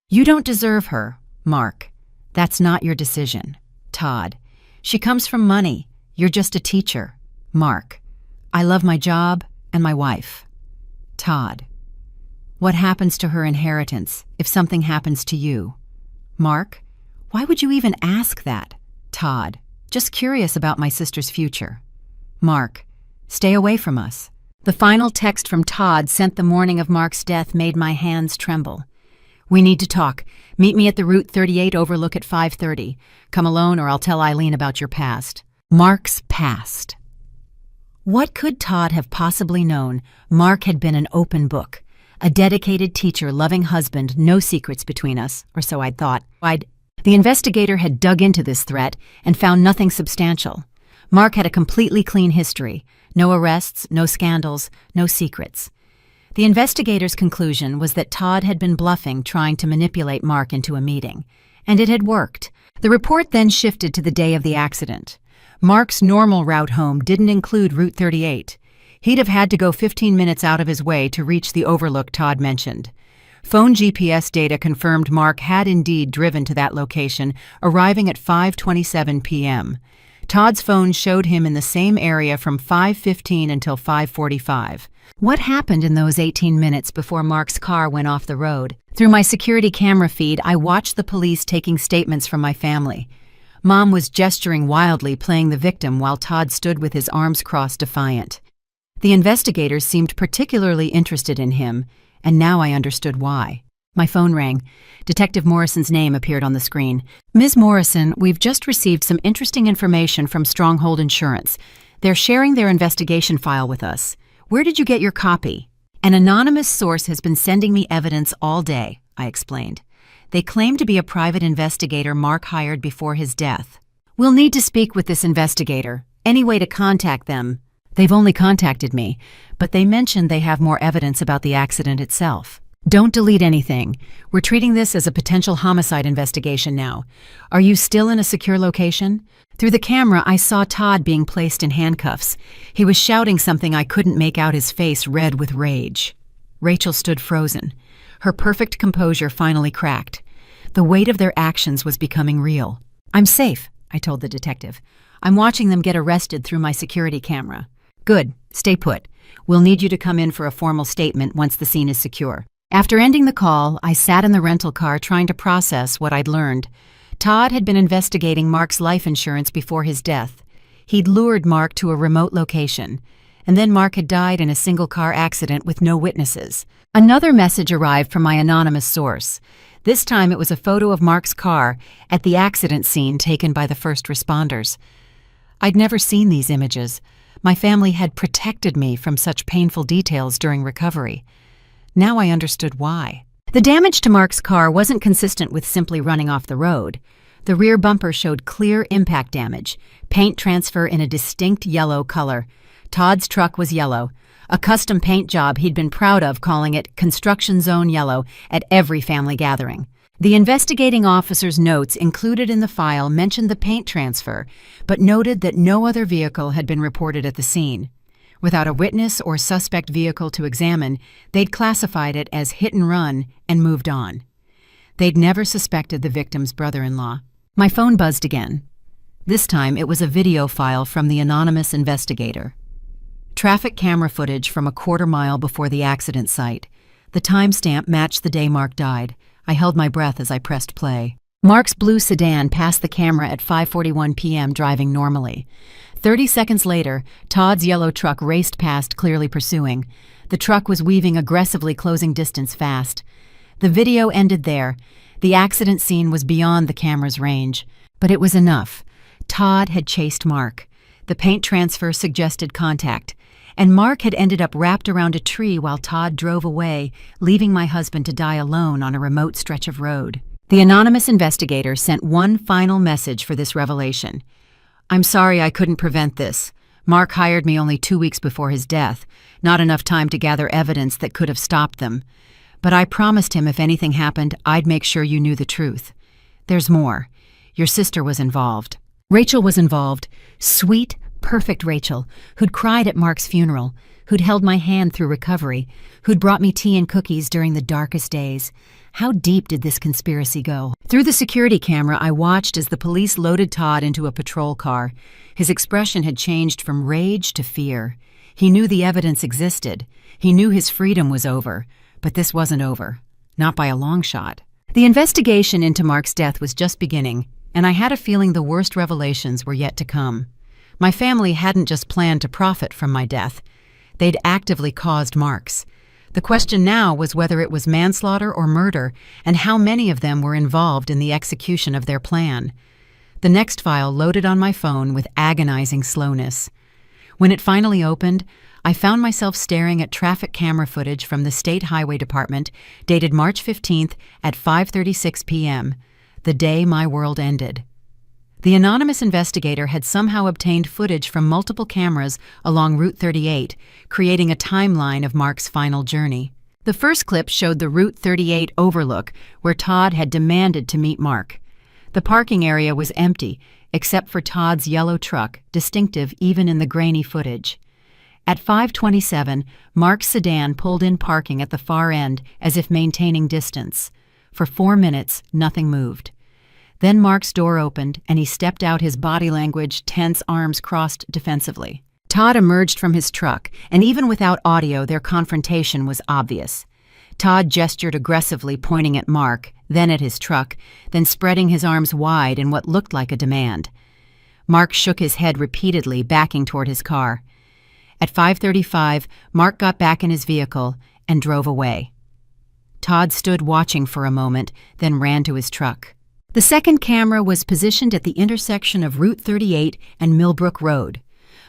"You don't deserve her." Mark: "That's not your decision." Todd: "She comes from money. You're just a teacher." Mark: "I love my job and my wife." Todd: "What happens to her inheritance if something happens to you?" Mark: "Why would you even ask that?" Todd: "Just curious about my sister's future." Mark: "Stay away from us." The final text from Todd, sent the morning of Mark's death, made my hands tremble. "We need to talk. Meet me at the Route 38 overlook at 5:30. Come alone or I'll tell Eileen about your past." Mark's past. What could Todd have possibly known? Mark had been an open book. A dedicated teacher, loving husband, no secrets between us, or so I'd thought. The investigator had dug into this threat and found nothing substantial. Mark had a completely clean history. No arrests, no scandals, no secrets. The investigator's conclusion was that Todd had been bluffing, trying to manipulate Mark into a meeting. And it had worked. The report then shifted to the day of the accident. Mark's normal route home didn't include Route 38. He'd have had to go 15 minutes out of his way to reach the overlook Todd mentioned. Phone GPS data confirmed Mark had indeed driven to that location, arriving at 5:27 p.m. Todd's phone showed him in the same area from 5:15 until 5:45. What happened in those 18 minutes before Mark's car went off the road? Through my security camera feed, I watched the police taking statements from my family. Mom was gesturing wildly, playing the victim, while Todd stood with his arms crossed, defiant. The investigators seemed particularly interested in him, and now I understood why. My phone rang. Detective Morrison's name appeared on the screen. "Ms. Morrison, we've just received some interesting information from Stronghold Insurance. They're sharing their investigation file with us. Where did you get your copy?" "An anonymous source has been sending me evidence all day," I explained. "They claim to be a private investigator Mark hired before his death." "We'll need to speak with this investigator. Any way to contact them?" "They've only contacted me, but they mentioned they have more evidence about the accident itself." "Don't delete anything. We're treating this as a potential homicide investigation now. Are you still in a secure location?" Through the camera, I saw Todd being placed in handcuffs. He was shouting something I couldn't make out, his face red with rage. Rachel stood frozen. Her perfect composure finally cracked. The weight of their actions was becoming real. "I'm safe," I told the detective. "I'm watching them get arrested through my security camera." "Good. Stay put. We'll need you to come in for a formal statement once the scene is secure." After ending the call, I sat in the rental car trying to process what I'd learned. Todd had been investigating Mark's life insurance before his death. He'd lured Mark to a remote location, and then Mark had died in a single-car accident with no witnesses. Another message arrived from my anonymous source. This time it was a photo of Mark's car at the accident scene taken by the first responders. I'd never seen these images. My family had protected me from such painful details during recovery. Now I understood why. The damage to Mark's car wasn't consistent with simply running off the road. The rear bumper showed clear impact damage, paint transfer in a distinct yellow color. Todd's truck was yellow, a custom paint job he'd been proud of, calling it Construction Zone Yellow at every family gathering. The investigating officer's notes included in the file mentioned the paint transfer, but noted that no other vehicle had been reported at the scene. Without a witness or suspect vehicle to examine, they'd classified it as hit and run and moved on. They'd never suspected the victim's brother-in-law. My phone buzzed again. This time it was a video file from the anonymous investigator. Traffic camera footage from a quarter-mile before the accident site. The timestamp matched the day Mark died. I held my breath as I pressed play. Mark's blue sedan passed the camera at 5:41 p.m. driving normally. 30 seconds later, Todd's yellow truck raced past, clearly pursuing. The truck was weaving aggressively, closing distance fast. The video ended there. The accident scene was beyond the camera's range. But it was enough. Todd had chased Mark. The paint transfer suggested contact. And Mark had ended up wrapped around a tree while Todd drove away, leaving my husband to die alone on a remote stretch of road. The anonymous investigator sent one final message for this revelation. "I'm sorry I couldn't prevent this. Mark hired me only 2 weeks before his death, not enough time to gather evidence that could have stopped them. But I promised him if anything happened, I'd make sure you knew the truth. There's more. Your sister was involved." Rachel was involved. Sweet, perfect Rachel, who'd cried at Mark's funeral, who'd held my hand through recovery, who'd brought me tea and cookies during the darkest days. How deep did this conspiracy go? Through the security camera, I watched as the police loaded Todd into a patrol car. His expression had changed from rage to fear. He knew the evidence existed. He knew his freedom was over. But this wasn't over. Not by a long shot. The investigation into Mark's death was just beginning, and I had a feeling the worst revelations were yet to come. My family hadn't just planned to profit from my death. They'd actively caused Mark's. The question now was whether it was manslaughter or murder, and how many of them were involved in the execution of their plan. The next file loaded on my phone with agonizing slowness. When it finally opened, I found myself staring at traffic camera footage from the State Highway Department, dated March 15th at 5:36 p.m., the day my world ended. The anonymous investigator had somehow obtained footage from multiple cameras along Route 38, creating a timeline of Mark's final journey. The first clip showed the Route 38 overlook, where Todd had demanded to meet Mark. The parking area was empty, except for Todd's yellow truck, distinctive even in the grainy footage. At 5:27, Mark's sedan pulled in parking at the far end as if maintaining distance. For 4 minutes, nothing moved. Then Mark's door opened, and he stepped out, his body language tense, arms crossed defensively. Todd emerged from his truck, and even without audio, their confrontation was obvious. Todd gestured aggressively, pointing at Mark, then at his truck, then spreading his arms wide in what looked like a demand. Mark shook his head repeatedly, backing toward his car. At 5:35, Mark got back in his vehicle and drove away. Todd stood watching for a moment, then ran to his truck. The second camera was positioned at the intersection of Route 38 and Millbrook Road.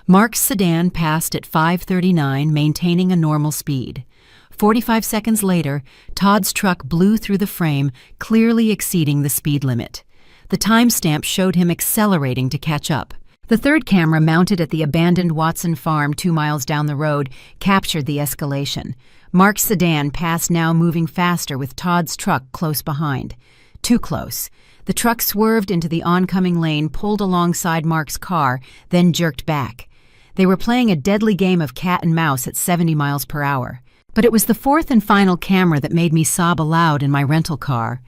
Mark's sedan passed at 5:39, maintaining a normal speed. 45 seconds later, Todd's truck blew through the frame, clearly exceeding the speed limit. The timestamp showed him accelerating to catch up. The third camera, mounted at the abandoned Watson farm 2 miles down the road, captured the escalation. Mark's sedan passed, now moving faster, with Todd's truck close behind. Too close. The truck swerved into the oncoming lane, pulled alongside Mark's car, then jerked back. They were playing a deadly game of cat and mouse at 70 miles per hour. But it was the fourth and final camera that made me sob aloud in my rental car.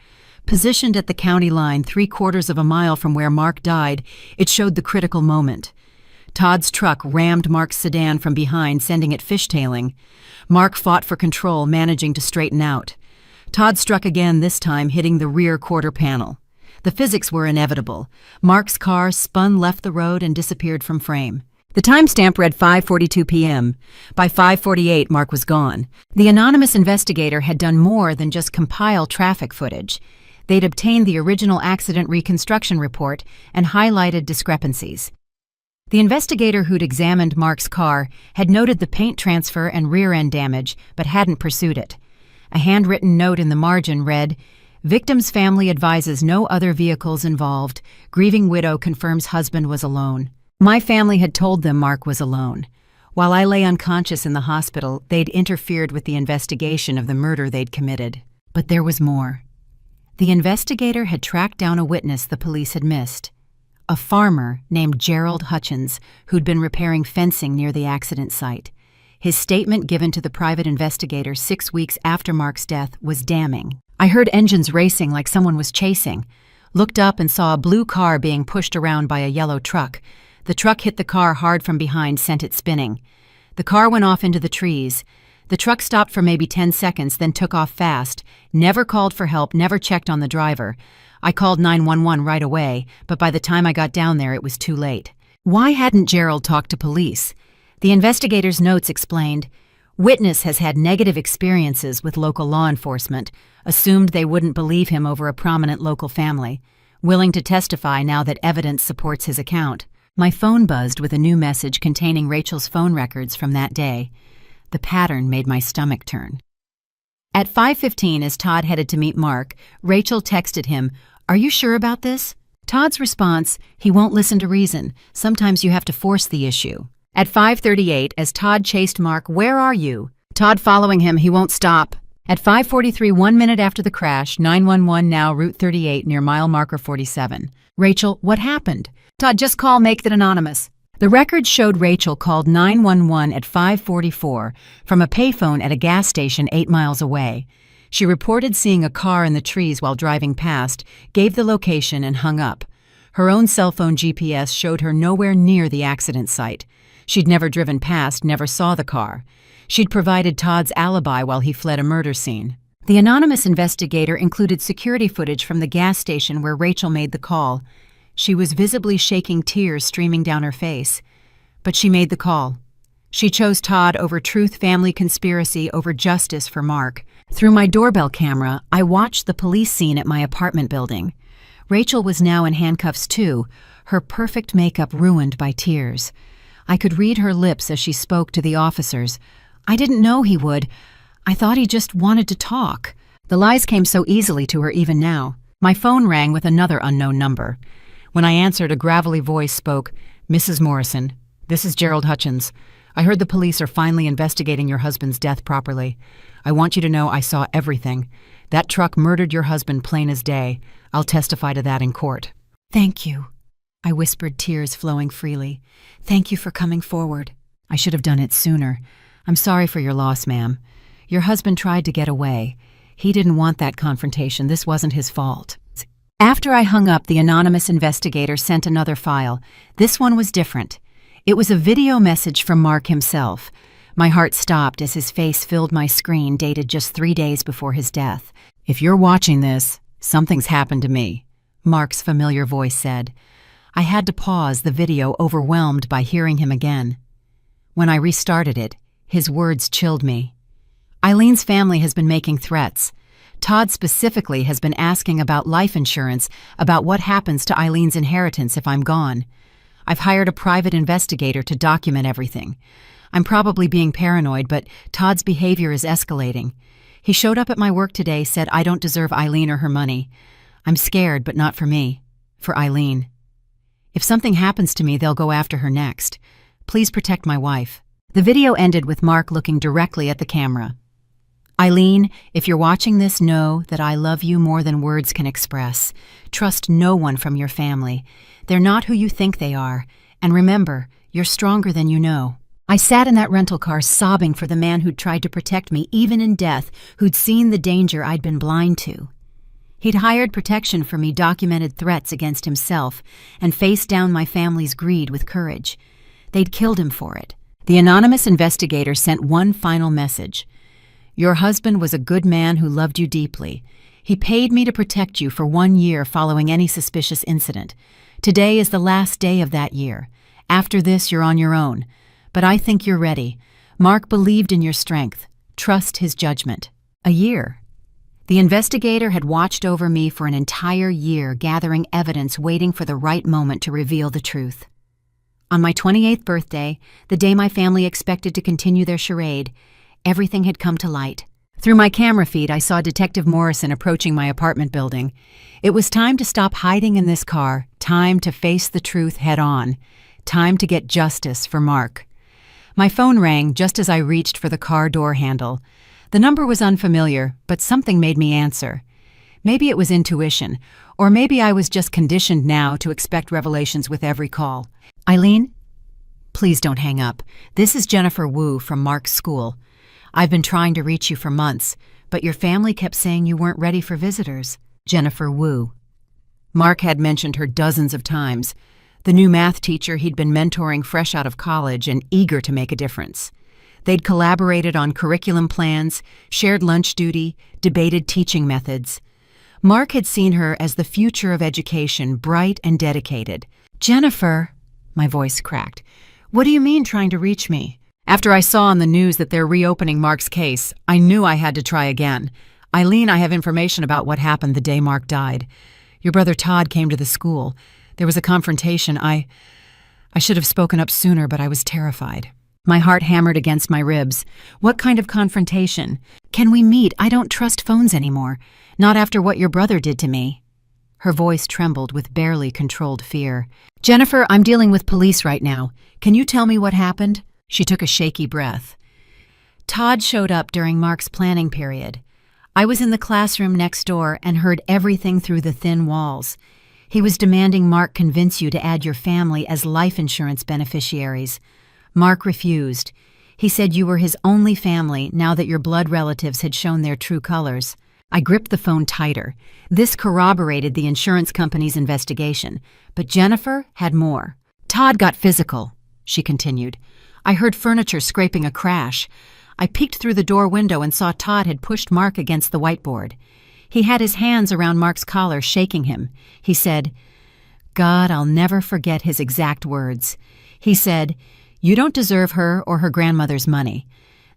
Positioned at the county line 3/4 of a mile from where Mark died, it showed the critical moment. Todd's truck rammed Mark's sedan from behind, sending it fishtailing. Mark fought for control, managing to straighten out. Todd struck again, this time hitting the rear quarter panel. The physics were inevitable. Mark's car spun left the road and disappeared from frame. The timestamp read 5:42 p.m. By 5:48, Mark was gone. The anonymous investigator had done more than just compile traffic footage. They'd obtained the original accident reconstruction report and highlighted discrepancies. The investigator who'd examined Mark's car had noted the paint transfer and rear-end damage, but hadn't pursued it. A handwritten note in the margin read, "Victim's family advises no other vehicles involved. Grieving widow confirms husband was alone." My family had told them Mark was alone. While I lay unconscious in the hospital, they'd interfered with the investigation of the murder they'd committed. But there was more. The investigator had tracked down a witness the police had missed. A farmer named Gerald Hutchins, who'd been repairing fencing near the accident site. His statement given to the private investigator 6 weeks after Mark's death was damning. I heard engines racing like someone was chasing. Looked up and saw a blue car being pushed around by a yellow truck. The truck hit the car hard from behind, sent it spinning. The car went off into the trees. The truck stopped for maybe 10 seconds, then took off fast. Never called for help, never checked on the driver. I called 911 right away, but by the time I got down there, it was too late. Why hadn't Gerald talked to police? The investigator's notes explained, witness has had negative experiences with local law enforcement, assumed they wouldn't believe him over a prominent local family, willing to testify now that evidence supports his account. My phone buzzed with a new message containing Rachel's phone records from that day. The pattern made my stomach turn. At 5:15, as Todd headed to meet Mark, Rachel texted him, "Are you sure about this?" Todd's response, "He won't listen to reason. Sometimes you have to force the issue." At 5:38, as Todd chased Mark, "Where are you?" Todd following him, "He won't stop." At 5:43, 1 minute after the crash, 911 now, Route 38 near mile marker 47. "Rachel, what happened?" Todd, "Just call, make that anonymous." The records showed Rachel called 911 at 5:44 from a payphone at a gas station 8 miles away. She reported seeing a car in the trees while driving past, gave the location, and hung up. Her own cell phone GPS showed her nowhere near the accident site. She'd never driven past, never saw the car. She'd provided Todd's alibi while he fled a murder scene. The anonymous investigator included security footage from the gas station where Rachel made the call. She was visibly shaking, tears streaming down her face. But she made the call. She chose Todd over truth, family conspiracy, over justice for Mark. Through my doorbell camera, I watched the police scene at my apartment building. Rachel was now in handcuffs too, her perfect makeup ruined by tears. I could read her lips as she spoke to the officers. I didn't know he would. I thought he just wanted to talk. The lies came so easily to her even now. My phone rang with another unknown number. When I answered, a gravelly voice spoke, "Mrs. Morrison, this is Gerald Hutchins. I heard the police are finally investigating your husband's death properly. I want you to know I saw everything. That truck murdered your husband plain as day. I'll testify to that in court." "Thank you," I whispered, tears flowing freely. "Thank you for coming forward." "I should have done it sooner. I'm sorry for your loss, ma'am. Your husband tried to get away. He didn't want that confrontation. This wasn't his fault." After I hung up, the anonymous investigator sent another file. This one was different. It was a video message from Mark himself. My heart stopped as his face filled my screen, dated just 3 days before his death. "If you're watching this, something's happened to me," Mark's familiar voice said. I had to pause the video, overwhelmed by hearing him again. When I restarted it, his words chilled me. "Eileen's family has been making threats. Todd specifically has been asking about life insurance, about what happens to Eileen's inheritance if I'm gone. I've hired a private investigator to document everything. I'm probably being paranoid, but Todd's behavior is escalating. He showed up at my work today, said I don't deserve Eileen or her money. I'm scared, but not for me. For Eileen. If something happens to me, they'll go after her next. Please protect my wife." The video ended with Mark looking directly at the camera. "Eileen, if you're watching this, know that I love you more than words can express. Trust no one from your family. They're not who you think they are. And remember, you're stronger than you know." I sat in that rental car sobbing for the man who'd tried to protect me, even in death, who'd seen the danger I'd been blind to. He'd hired protection for me, documented threats against himself, and faced down my family's greed with courage. They'd killed him for it. The anonymous investigator sent one final message. "Your husband was a good man who loved you deeply. He paid me to protect you for 1 year following any suspicious incident. Today is the last day of that year. After this, you're on your own. But I think you're ready. Mark believed in your strength. Trust his judgment." A year. The investigator had watched over me for an entire year, gathering evidence, waiting for the right moment to reveal the truth. On my 28th birthday, the day my family expected to continue their charade, everything had come to light. Through my camera feed, I saw Detective Morrison approaching my apartment building. It was time to stop hiding in this car, time to face the truth head on, time to get justice for Mark. My phone rang just as I reached for the car door handle. The number was unfamiliar, but something made me answer. Maybe it was intuition, or maybe I was just conditioned now to expect revelations with every call. Eileen? Please don't hang up. This is Jennifer Wu from Mark's school. I've been trying to reach you for months, but your family kept saying you weren't ready for visitors. Jennifer Wu. Mark had mentioned her dozens of times, the new math teacher he'd been mentoring fresh out of college and eager to make a difference. They'd collaborated on curriculum plans, shared lunch duty, debated teaching methods. Mark had seen her as the future of education, bright and dedicated. Jennifer, my voice cracked. What do you mean trying to reach me? After I saw on the news that they're reopening Mark's case, I knew I had to try again. Eileen, I have information about what happened the day Mark died. Your brother Todd came to the school. There was a confrontation. I should have spoken up sooner, but I was terrified. My heart hammered against my ribs. What kind of confrontation? Can we meet? I don't trust phones anymore. Not after what your brother did to me. Her voice trembled with barely controlled fear. Jennifer, I'm dealing with police right now. Can you tell me what happened? She took a shaky breath. Todd showed up during Mark's planning period. I was in the classroom next door and heard everything through the thin walls. He was demanding Mark convince you to add your family as life insurance beneficiaries. Mark refused. He said you were his only family now that your blood relatives had shown their true colors. I gripped the phone tighter. This corroborated the insurance company's investigation, but Jennifer had more. Todd got physical, she continued. I heard furniture scraping a crash. I peeked through the door window and saw Todd had pushed Mark against the whiteboard. He had his hands around Mark's collar, shaking him. He said, God, I'll never forget his exact words. He said, "You don't deserve her or her grandmother's money.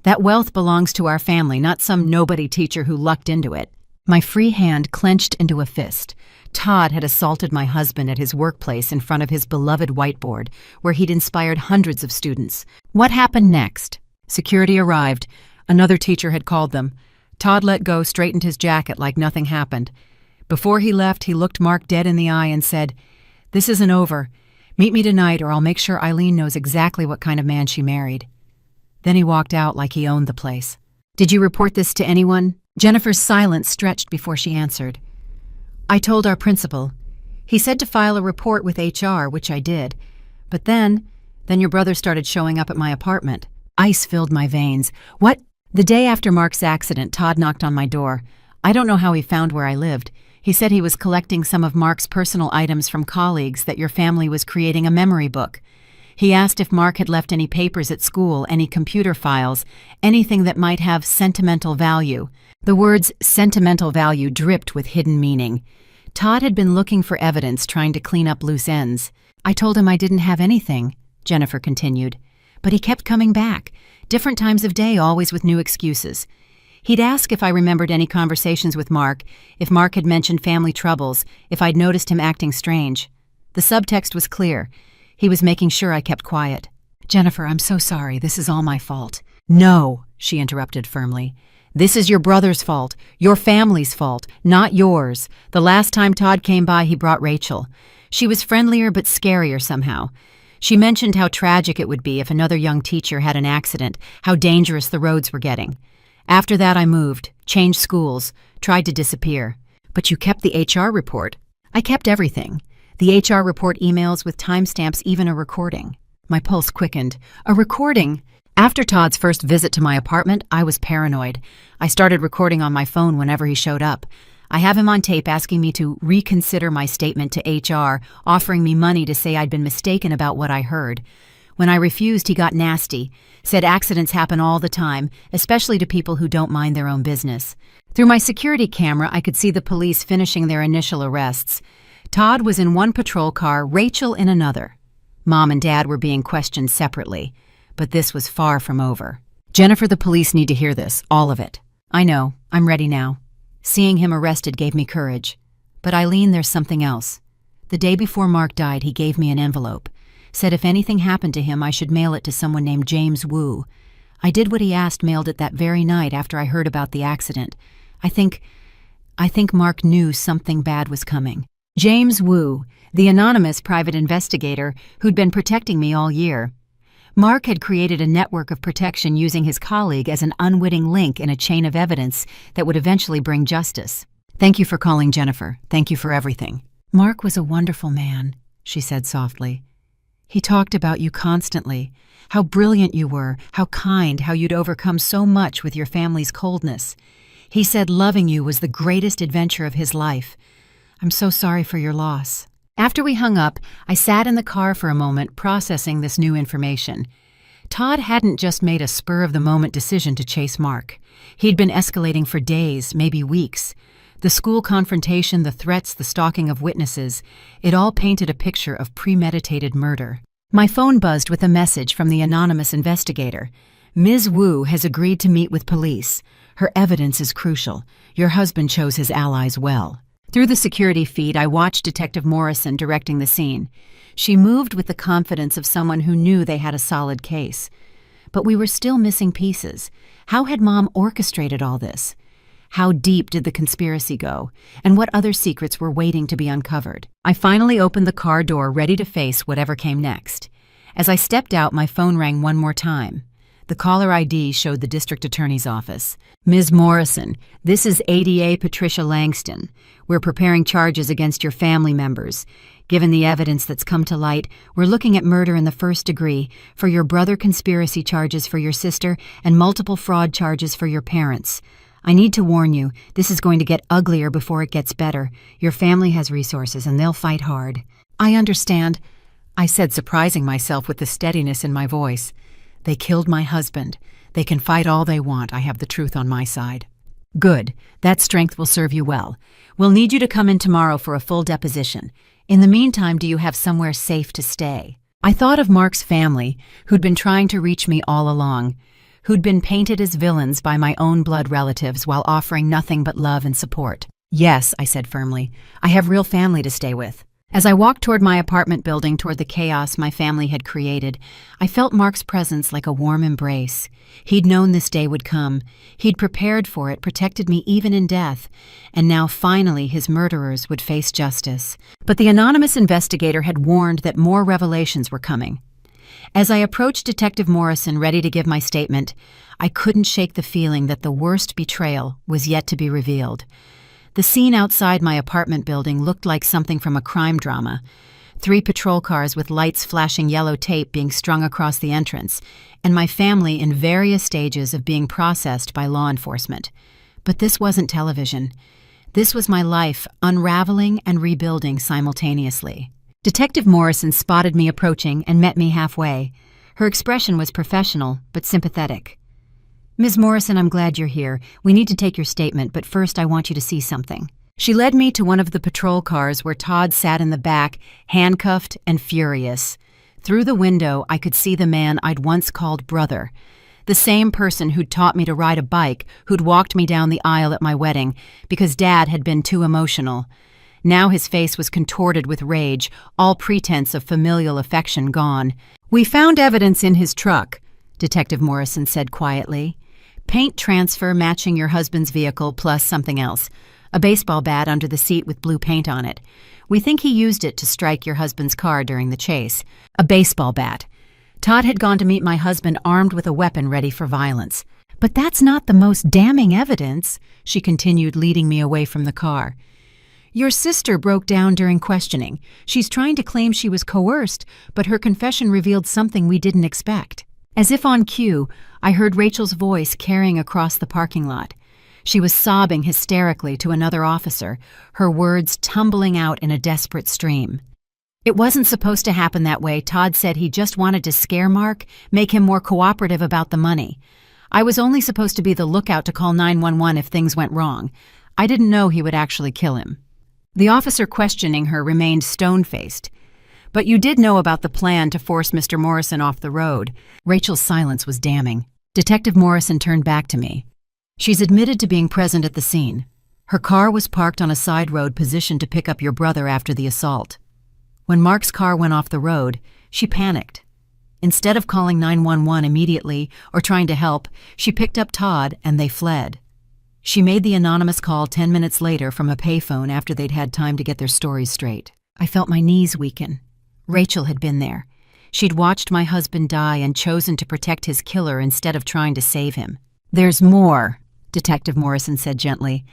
That wealth belongs to our family, not some nobody teacher who lucked into it." My free hand clenched into a fist. Todd had assaulted my husband at his workplace in front of his beloved whiteboard, where he'd inspired hundreds of students. What happened next? Security arrived. Another teacher had called them. Todd let go, straightened his jacket like nothing happened. Before he left, he looked Mark dead in the eye and said, "This isn't over. Meet me tonight or I'll make sure Eileen knows exactly what kind of man she married." Then he walked out like he owned the place. Did you report this to anyone? Jennifer's silence stretched before she answered. I told our principal. He said to file a report with HR, which I did. But then your brother started showing up at my apartment. Ice filled my veins. What? The day after Mark's accident, Todd knocked on my door. I don't know how he found where I lived. He said he was collecting some of Mark's personal items from colleagues, that your family was creating a memory book. He asked if Mark had left any papers at school, any computer files, anything that might have sentimental value. The words sentimental value dripped with hidden meaning. Todd had been looking for evidence, trying to clean up loose ends. I told him I didn't have anything, Jennifer continued. But he kept coming back, different times of day, always with new excuses. He'd ask if I remembered any conversations with Mark, if Mark had mentioned family troubles, if I'd noticed him acting strange. The subtext was clear. He was making sure I kept quiet. Jennifer, I'm so sorry. This is all my fault. No, she interrupted firmly. This is your brother's fault, your family's fault, not yours. The last time Todd came by, he brought Rachel. She was friendlier but scarier somehow. She mentioned how tragic it would be if another young teacher had an accident, how dangerous the roads were getting. After that, I moved, changed schools, tried to disappear. But you kept the HR report. I kept everything. The HR report emails with timestamps, even a recording. My pulse quickened. A recording? After Todd's first visit to my apartment, I was paranoid. I started recording on my phone whenever he showed up. I have him on tape asking me to reconsider my statement to HR, offering me money to say I'd been mistaken about what I heard. When I refused, he got nasty, said accidents happen all the time, especially to people who don't mind their own business. Through my security camera, I could see the police finishing their initial arrests. Todd was in one patrol car, Rachel in another. Mom and Dad were being questioned separately. But this was far from over. Jennifer, the police need to hear this, all of it. I know, I'm ready now. Seeing him arrested gave me courage. But Eileen, there's something else. The day before Mark died, he gave me an envelope. Said if anything happened to him, I should mail it to someone named James Wu. I did what he asked, mailed it that very night after I heard about the accident. I think Mark knew something bad was coming. James Wu, the anonymous private investigator who'd been protecting me all year. Mark had created a network of protection using his colleague as an unwitting link in a chain of evidence that would eventually bring justice. Thank you for calling, Jennifer. Thank you for everything. Mark was a wonderful man, she said softly. He talked about you constantly, how brilliant you were, how kind, how you'd overcome so much with your family's coldness. He said loving you was the greatest adventure of his life. I'm so sorry for your loss. After we hung up, I sat in the car for a moment processing this new information. Todd hadn't just made a spur-of-the-moment decision to chase Mark. He'd been escalating for days, maybe weeks. The school confrontation, the threats, the stalking of witnesses, it all painted a picture of premeditated murder. My phone buzzed with a message from the anonymous investigator. Ms. Wu has agreed to meet with police. Her evidence is crucial. Your husband chose his allies well. Through the security feed, I watched Detective Morrison directing the scene. She moved with the confidence of someone who knew they had a solid case. But we were still missing pieces. How had Mom orchestrated all this? How deep did the conspiracy go? And what other secrets were waiting to be uncovered? I finally opened the car door, ready to face whatever came next. As I stepped out, my phone rang one more time. The caller ID showed the district attorney's office. Ms. Morrison, this is ADA Patricia Langston. We're preparing charges against your family members. Given the evidence that's come to light, we're looking at murder in the first degree, for your brother, conspiracy charges for your sister, and multiple fraud charges for your parents. I need to warn you, this is going to get uglier before it gets better. Your family has resources and they'll fight hard. I understand, I said, surprising myself with the steadiness in my voice. They killed my husband. They can fight all they want. I have the truth on my side. Good. That strength will serve you well. We'll need you to come in tomorrow for a full deposition. In the meantime, do you have somewhere safe to stay? I thought of Mark's family, who'd been trying to reach me all along, who'd been painted as villains by my own blood relatives while offering nothing but love and support. Yes, I said firmly. I have real family to stay with. As I walked toward my apartment building, toward the chaos my family had created, I felt Mark's presence like a warm embrace. He'd known this day would come. He'd prepared for it, protected me even in death. And now, finally, his murderers would face justice. But the anonymous investigator had warned that more revelations were coming. As I approached Detective Morrison, ready to give my statement, I couldn't shake the feeling that the worst betrayal was yet to be revealed. The scene outside my apartment building looked like something from a crime drama. 3 patrol cars with lights flashing yellow tape being strung across the entrance, and my family in various stages of being processed by law enforcement. But this wasn't television. This was my life, unraveling and rebuilding simultaneously. Detective Morrison spotted me approaching and met me halfway. Her expression was professional, but sympathetic. Ms. Morrison, I'm glad you're here. We need to take your statement, but first I want you to see something. She led me to one of the patrol cars where Todd sat in the back, handcuffed and furious. Through the window, I could see the man I'd once called brother. The same person who'd taught me to ride a bike, who'd walked me down the aisle at my wedding, because Dad had been too emotional. Now his face was contorted with rage, all pretense of familial affection gone. We found evidence in his truck, Detective Morrison said quietly. Paint transfer matching your husband's vehicle plus something else. A baseball bat under the seat with blue paint on it. We think he used it to strike your husband's car during the chase. A baseball bat. Todd had gone to meet my husband armed with a weapon ready for violence. But that's not the most damning evidence, she continued, leading me away from the car. Your sister broke down during questioning. She's trying to claim she was coerced, but her confession revealed something we didn't expect. As if on cue, I heard Rachel's voice carrying across the parking lot. She was sobbing hysterically to another officer, her words tumbling out in a desperate stream. It wasn't supposed to happen that way. Todd said he just wanted to scare Mark, make him more cooperative about the money. I was only supposed to be the lookout to call 911 if things went wrong. I didn't know he would actually kill him. The officer questioning her remained stone-faced. But you did know about the plan to force Mr. Morrison off the road. Rachel's silence was damning. Detective Morrison turned back to me. She's admitted to being present at the scene. Her car was parked on a side road positioned to pick up your brother after the assault. When Mark's car went off the road, she panicked. Instead of calling 911 immediately or trying to help, she picked up Todd and they fled. She made the anonymous call 10 minutes later from a payphone after they'd had time to get their stories straight. I felt my knees weaken. Rachel had been there. She'd watched my husband die and chosen to protect his killer instead of trying to save him. There's more, Detective Morrison said gently.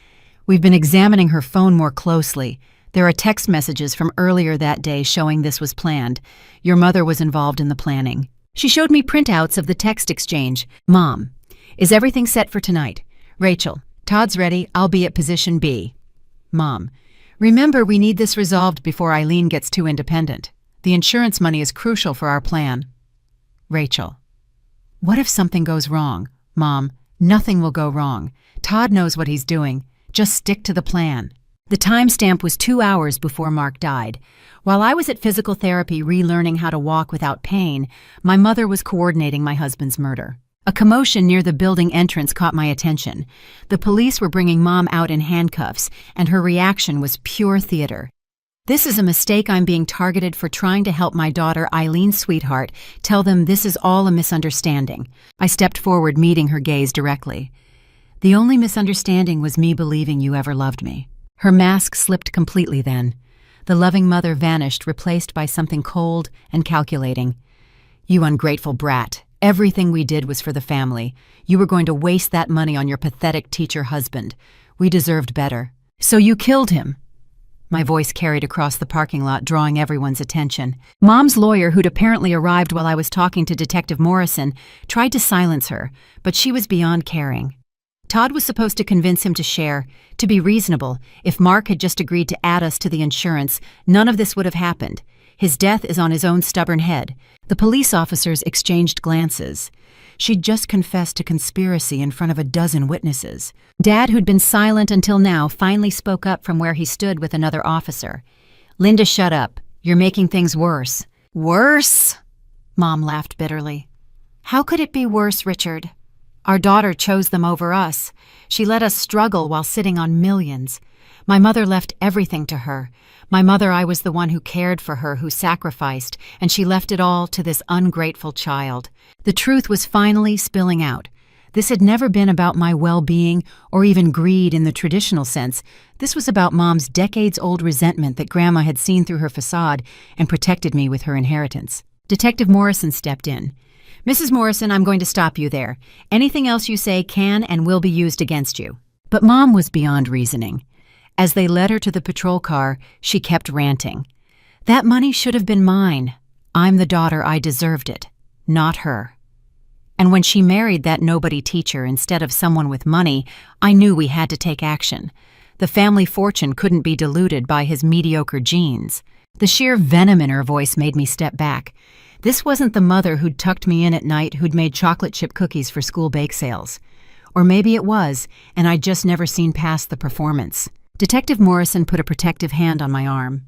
We've been examining her phone more closely. There are text messages from earlier that day showing this was planned. Your mother was involved in the planning. She showed me printouts of the text exchange. Mom, is everything set for tonight? Rachel, Todd's ready. I'll be at position B. Mom, remember we need this resolved before Eileen gets too independent. The insurance money is crucial for our plan. Rachel, what if something goes wrong? Mom, nothing will go wrong. Todd knows what he's doing. Just stick to the plan. The timestamp was 2 hours before Mark died. While I was at physical therapy relearning how to walk without pain, my mother was coordinating my husband's murder. A commotion near the building entrance caught my attention. The police were bringing Mom out in handcuffs, and her reaction was pure theater. This is a mistake. I'm being targeted for trying to help my daughter, Eileen Sweetheart, tell them this is all a misunderstanding. I stepped forward, meeting her gaze directly. The only misunderstanding was me believing you ever loved me. Her mask slipped completely then. The loving mother vanished, replaced by something cold and calculating. You ungrateful brat. Everything we did was for the family. You were going to waste that money on your pathetic teacher husband. We deserved better. So you killed him. My voice carried across the parking lot, drawing everyone's attention. Mom's lawyer, who'd apparently arrived while I was talking to Detective Morrison, tried to silence her, but she was beyond caring. Todd was supposed to convince him to share, to be reasonable. If Mark had just agreed to add us to the insurance, none of this would have happened. His death is on his own stubborn head. The police officers exchanged glances. She'd just confessed to conspiracy in front of a dozen witnesses. Dad, who'd been silent until now, finally spoke up from where he stood with another officer. Linda, shut up. You're making things worse. Worse? Mom laughed bitterly. How could it be worse, Richard? Our daughter chose them over us. She let us struggle while sitting on millions. My mother left everything to her. My mother, I was the one who cared for her, who sacrificed, and she left it all to this ungrateful child. The truth was finally spilling out. This had never been about my well-being or even greed in the traditional sense. This was about Mom's decades-old resentment that Grandma had seen through her facade and protected me with her inheritance. Detective Morrison stepped in. Mrs. Morrison, I'm going to stop you there. Anything else you say can and will be used against you. But Mom was beyond reasoning. As they led her to the patrol car, she kept ranting. That money should have been mine. I'm the daughter. I deserved it, not her. And when she married that nobody teacher instead of someone with money, I knew we had to take action. The family fortune couldn't be diluted by his mediocre genes. The sheer venom in her voice made me step back. This wasn't the mother who'd tucked me in at night, who'd made chocolate chip cookies for school bake sales. Or maybe it was, and I'd just never seen past the performance. Detective Morrison put a protective hand on my arm.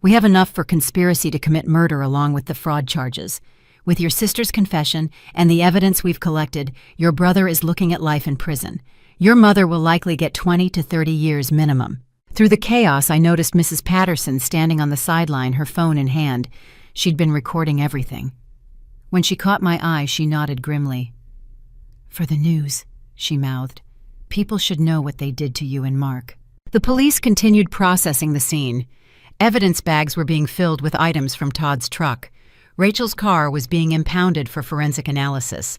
We have enough for conspiracy to commit murder along with the fraud charges. With your sister's confession and the evidence we've collected, your brother is looking at life in prison. Your mother will likely get 20 to 30 years minimum. Through the chaos, I noticed Mrs. Patterson standing on the sideline, her phone in hand. She'd been recording everything. When she caught my eye, she nodded grimly. For the news, she mouthed. People should know what they did to you and Mark. The police continued processing the scene. Evidence bags were being filled with items from Todd's truck. Rachel's car was being impounded for forensic analysis.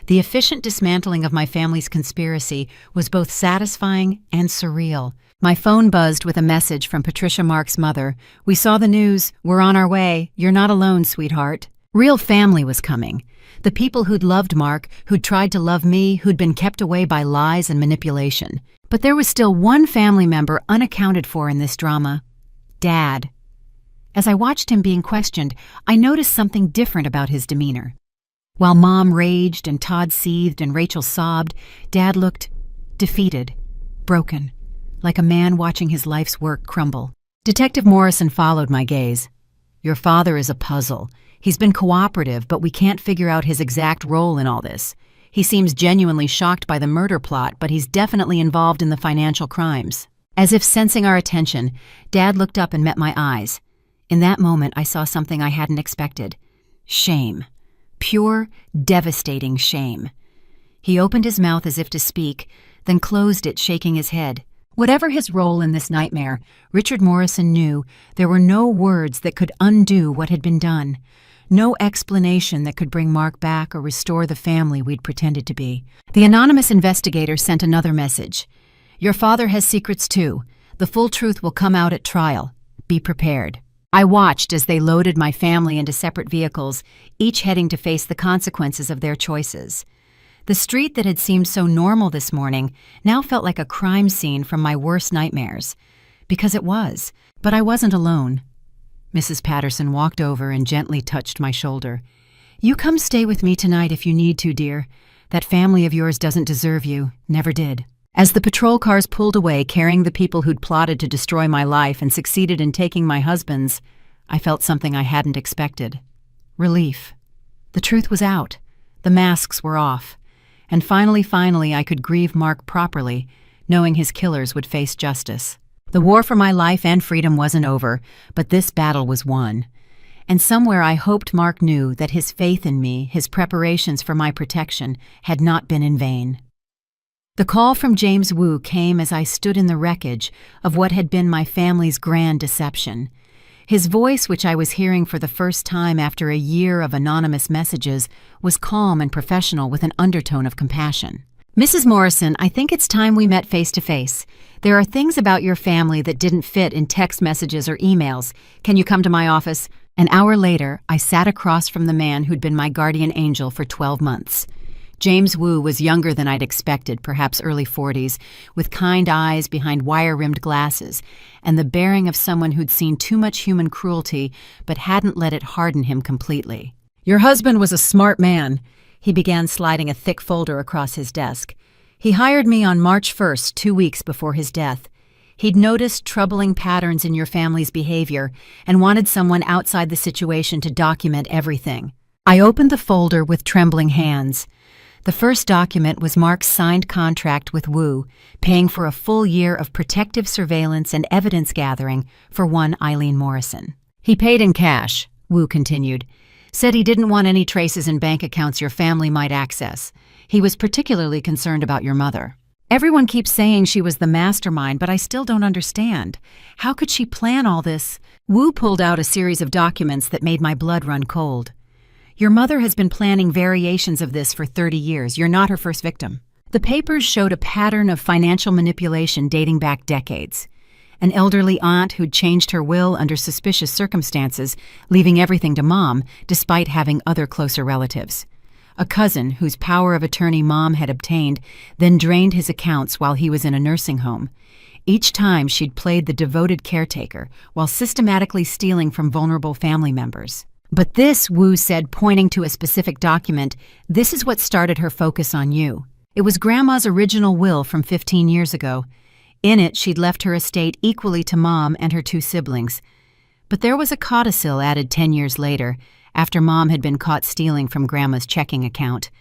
The efficient dismantling of my family's conspiracy was both satisfying and surreal. My phone buzzed with a message from Patricia Mark's mother. We saw the news. We're on our way. You're not alone, sweetheart. Real family was coming. The people who'd loved Mark, who'd tried to love me, who'd been kept away by lies and manipulation. But there was still one family member unaccounted for in this drama. Dad. As I watched him being questioned, I noticed something different about his demeanor. While Mom raged and Todd seethed and Rachel sobbed, Dad looked defeated, broken, like a man watching his life's work crumble. Detective Morrison followed my gaze. Your father is a puzzle. He's been cooperative, but we can't figure out his exact role in all this. He seems genuinely shocked by the murder plot, but he's definitely involved in the financial crimes. As if sensing our attention, Dad looked up and met my eyes. In that moment, I saw something I hadn't expected. Shame. Pure, devastating shame. He opened his mouth as if to speak, then closed it, shaking his head. Whatever his role in this nightmare, Richard Morrison knew there were no words that could undo what had been done. No explanation that could bring Mark back or restore the family we'd pretended to be. The anonymous investigator sent another message. Your father has secrets too. The full truth will come out at trial. Be prepared. I watched as they loaded my family into separate vehicles, each heading to face the consequences of their choices. The street that had seemed so normal this morning now felt like a crime scene from my worst nightmares. Because it was, but I wasn't alone. Mrs. Patterson walked over and gently touched my shoulder. You come stay with me tonight if you need to, dear. That family of yours doesn't deserve you, never did. As the patrol cars pulled away carrying the people who'd plotted to destroy my life and succeeded in taking my husband's, I felt something I hadn't expected. Relief. The truth was out. The masks were off. And finally, I could grieve Mark properly, knowing his killers would face justice. The war for my life and freedom wasn't over, but this battle was won. And somewhere I hoped Mark knew that his faith in me, his preparations for my protection, had not been in vain. The call from James Wu came as I stood in the wreckage of what had been my family's grand deception. His voice, which I was hearing for the first time after a year of anonymous messages, was calm and professional with an undertone of compassion. Mrs. Morrison, I think it's time we met face to face. There are things about your family that didn't fit in text messages or emails. Can you come to my office? An hour later, I sat across from the man who'd been my guardian angel for 12 months. James Wu was younger than I'd expected, perhaps early 40s, with kind eyes behind wire-rimmed glasses, and the bearing of someone who'd seen too much human cruelty but hadn't let it harden him completely. Your husband was a smart man. He began sliding a thick folder across his desk. He hired me on March 1st, 2 weeks before his death. He'd noticed troubling patterns in your family's behavior and wanted someone outside the situation to document everything. I opened the folder with trembling hands. The first document was Mark's signed contract with Wu, paying for a full year of protective surveillance and evidence gathering for one Eileen Morrison. He paid in cash, Wu continued. Said he didn't want any traces in bank accounts your family might access. He was particularly concerned about your mother. Everyone keeps saying she was the mastermind, but I still don't understand. How could she plan all this? Wu pulled out a series of documents that made my blood run cold. Your mother has been planning variations of this for 30 years. You're not her first victim. The papers showed a pattern of financial manipulation dating back decades. An elderly aunt who'd changed her will under suspicious circumstances, leaving everything to Mom, despite having other closer relatives. A cousin whose power of attorney Mom had obtained, then drained his accounts while he was in a nursing home. Each time she'd played the devoted caretaker, while systematically stealing from vulnerable family members. But this, Wu said, pointing to a specific document, this is what started her focus on you. It was Grandma's original will from 15 years ago. In it, she'd left her estate equally to Mom and her 2 siblings. But there was a codicil added 10 years later, after Mom had been caught stealing from Grandma's checking account.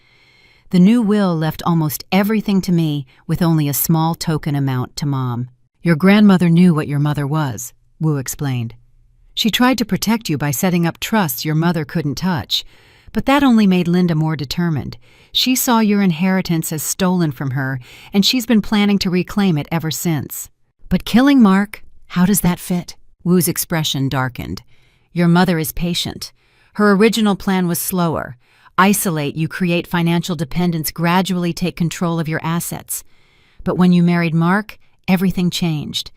The new will left almost everything to me, with only a small token amount to Mom. Your grandmother knew what your mother was, Wu explained. She tried to protect you by setting up trusts your mother couldn't touch, but that only made Linda more determined. She saw your inheritance as stolen from her, and she's been planning to reclaim it ever since. But killing Mark, how does that fit? Wu's expression darkened. Your mother is patient. Her original plan was slower. Isolate you, create financial dependence, gradually take control of your assets. But when you married Mark, everything changed.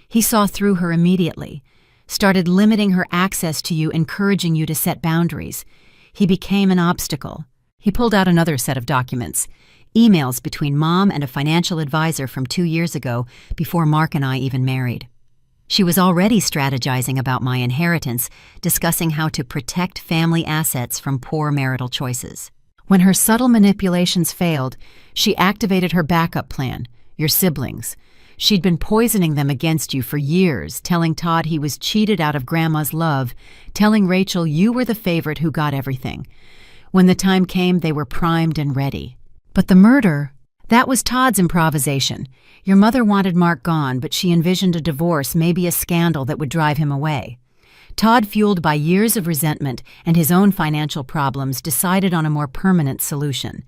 He saw through her immediately. Started limiting her access to you, encouraging you to set boundaries. He became an obstacle. He pulled out another set of documents, emails between Mom and a financial advisor from 2 years ago, before Mark and I even married. She was already strategizing about my inheritance, discussing how to protect family assets from poor marital choices. When her subtle manipulations failed, she activated her backup plan, your siblings. She'd been poisoning them against you for years, telling Todd he was cheated out of Grandma's love, telling Rachel you were the favorite who got everything. When the time came, they were primed and ready. But the murder, that was Todd's improvisation. Your mother wanted Mark gone, but she envisioned a divorce, maybe a scandal that would drive him away. Todd, fueled by years of resentment and his own financial problems, decided on a more permanent solution.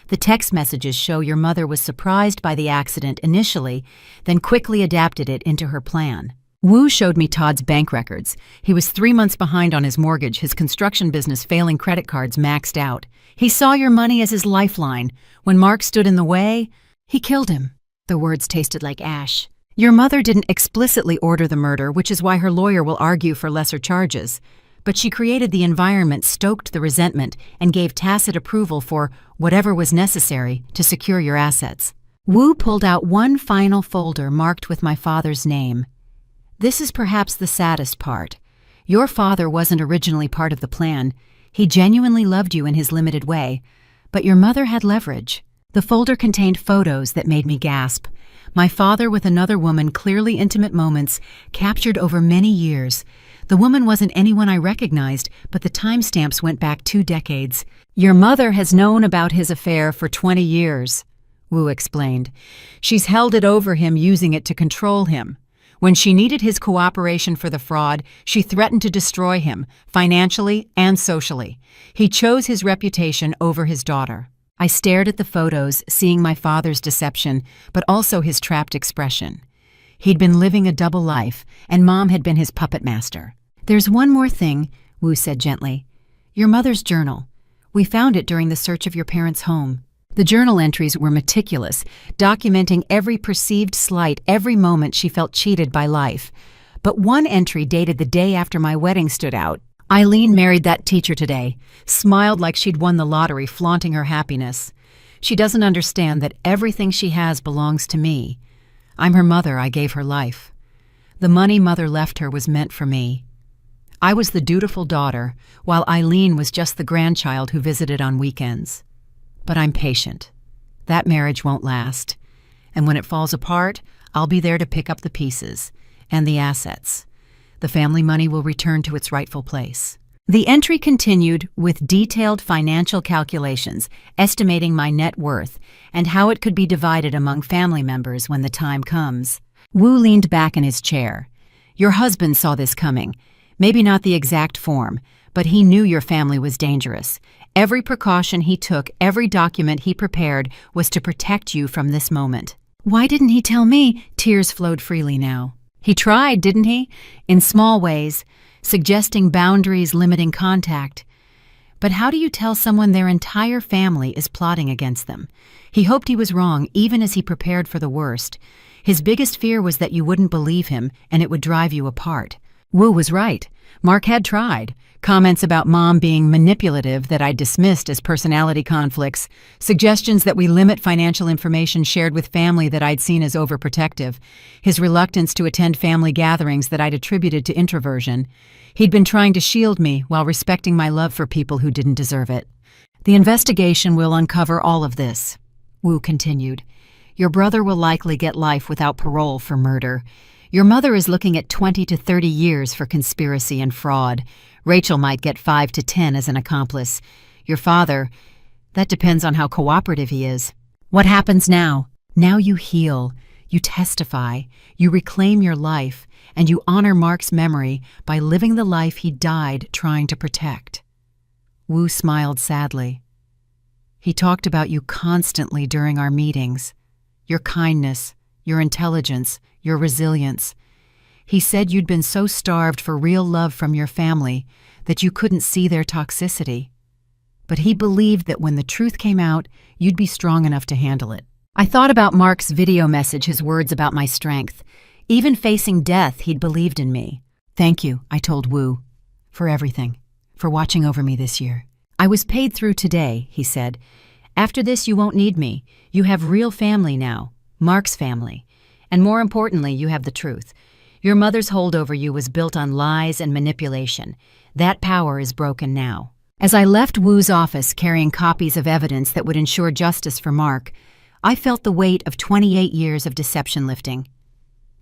The text messages show your mother was surprised by the accident initially, then quickly adapted it into her plan. Wu showed me Todd's bank records. He was 3 months behind on his mortgage, his construction business failing, credit cards maxed out. He saw your money as his lifeline. When Mark stood in the way, he killed him. The words tasted like ash. Your mother didn't explicitly order the murder, which is why her lawyer will argue for lesser charges. But she created the environment, stoked the resentment, and gave tacit approval for whatever was necessary to secure your assets. Wu pulled out one final folder marked with my father's name. This is perhaps the saddest part. Your father wasn't originally part of the plan. He genuinely loved you in his limited way. But your mother had leverage. The folder contained photos that made me gasp. My father with another woman, clearly intimate moments, captured over many years. The woman wasn't anyone I recognized, but the timestamps went back 2 decades. Your mother has known about his affair for 20 years, Wu explained. She's held it over him, using it to control him. When she needed his cooperation for the fraud, she threatened to destroy him, financially and socially. He chose his reputation over his daughter. I stared at the photos, seeing my father's deception, but also his trapped expression. He'd been living a double life, and Mom had been his puppet master. There's one more thing, Wu said gently. Your mother's journal. We found it during the search of your parents' home. The journal entries were meticulous, documenting every perceived slight, every moment she felt cheated by life. But one entry dated the day after my wedding stood out. Eileen married that teacher today, smiled like she'd won the lottery, flaunting her happiness. She doesn't understand that everything she has belongs to me. I'm her mother, I gave her life. The money Mother left her was meant for me. I was the dutiful daughter, while Eileen was just the grandchild who visited on weekends. But I'm patient. That marriage won't last. And when it falls apart, I'll be there to pick up the pieces and the assets. The family money will return to its rightful place. The entry continued with detailed financial calculations, estimating my net worth and how it could be divided among family members when the time comes. Wu leaned back in his chair. Your husband saw this coming. Maybe not the exact form, but he knew your family was dangerous. Every precaution he took, every document he prepared was to protect you from this moment. Why didn't he tell me? Tears flowed freely now. He tried, didn't he? In small ways, suggesting boundaries, limiting contact. But how do you tell someone their entire family is plotting against them? He hoped he was wrong, even as he prepared for the worst. His biggest fear was that you wouldn't believe him, and it would drive you apart. Wu was right. Mark had tried. Comments about Mom being manipulative that I dismissed as personality conflicts, suggestions that we limit financial information shared with family that I'd seen as overprotective, his reluctance to attend family gatherings that I'd attributed to introversion. He'd been trying to shield me while respecting my love for people who didn't deserve it. The investigation will uncover all of this, Wu continued. Your brother will likely get life without parole for murder. Your mother is looking at 20 to 30 years for conspiracy and fraud. Rachel might get 5 to 10 as an accomplice. Your father, that depends on how cooperative he is. What happens now? Now you heal, you testify, you reclaim your life, and you honor Mark's memory by living the life he died trying to protect. Wu smiled sadly. He talked about you constantly during our meetings. Your kindness, your intelligence, your resilience. He said you'd been so starved for real love from your family that you couldn't see their toxicity. But he believed that when the truth came out, you'd be strong enough to handle it. I thought about Mark's video message, his words about my strength. Even facing death, he'd believed in me. Thank you, I told Wu, for everything, for watching over me this year. I was paid through today, he said. After this, you won't need me. You have real family now, Mark's family. And more importantly, you have the truth. Your mother's hold over you was built on lies and manipulation. That power is broken now. As I left Wu's office carrying copies of evidence that would ensure justice for Mark, I felt the weight of 28 years of deception lifting.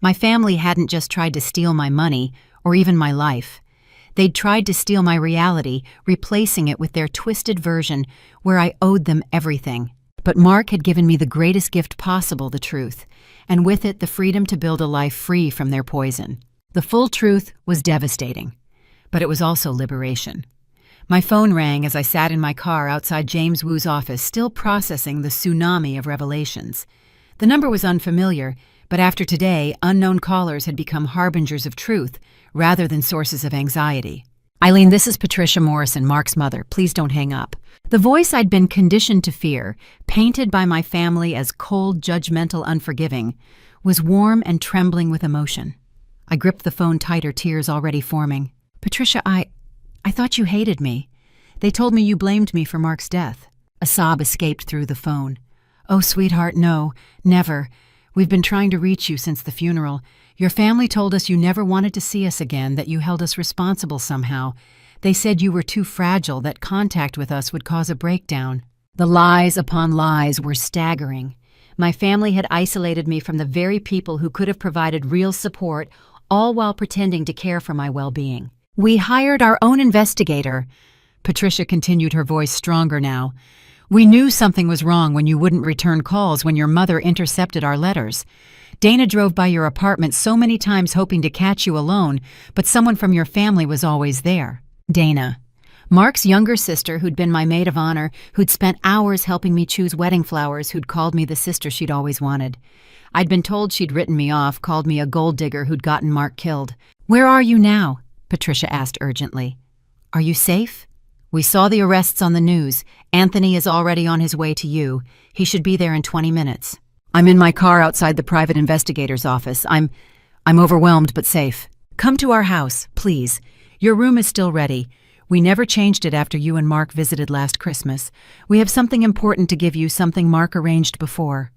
My family hadn't just tried to steal my money or even my life. They'd tried to steal my reality, replacing it with their twisted version where I owed them everything. But Mark had given me the greatest gift possible, the truth, and with it the freedom to build a life free from their poison. The full truth was devastating, but it was also liberation. My phone rang as I sat in my car outside James Wu's office, still processing the tsunami of revelations. The number was unfamiliar, but after today, unknown callers had become harbingers of truth rather than sources of anxiety. Eileen, this is Patricia Morrison, Mark's mother. Please don't hang up. The voice I'd been conditioned to fear, painted by my family as cold, judgmental, unforgiving, was warm and trembling with emotion. I gripped the phone tighter, tears already forming. Patricia, I thought you hated me. They told me you blamed me for Mark's death. A sob escaped through the phone. Oh, sweetheart, no, never. We've been trying to reach you since the funeral. Your family told us you never wanted to see us again, that you held us responsible somehow. They said you were too fragile, that contact with us would cause a breakdown. The lies upon lies were staggering. My family had isolated me from the very people who could have provided real support, all while pretending to care for my well-being. We hired our own investigator. Patricia continued, her voice stronger now. We knew something was wrong when you wouldn't return calls when your mother intercepted our letters. Dana drove by your apartment so many times hoping to catch you alone, but someone from your family was always there. Dana, Mark's younger sister, who'd been my maid of honor, who'd spent hours helping me choose wedding flowers, who'd called me the sister she'd always wanted. I'd been told she'd written me off, called me a gold digger who'd gotten Mark killed. Where are you now? Patricia asked urgently. Are you safe? We saw the arrests on the news. Anthony is already on his way to you. He should be there in 20 minutes. I'm in my car outside the private investigator's office. I'm overwhelmed but safe. Come to our house, please. Your room is still ready. We never changed it after you and Mark visited last Christmas. We have something important to give you, something Mark arranged before.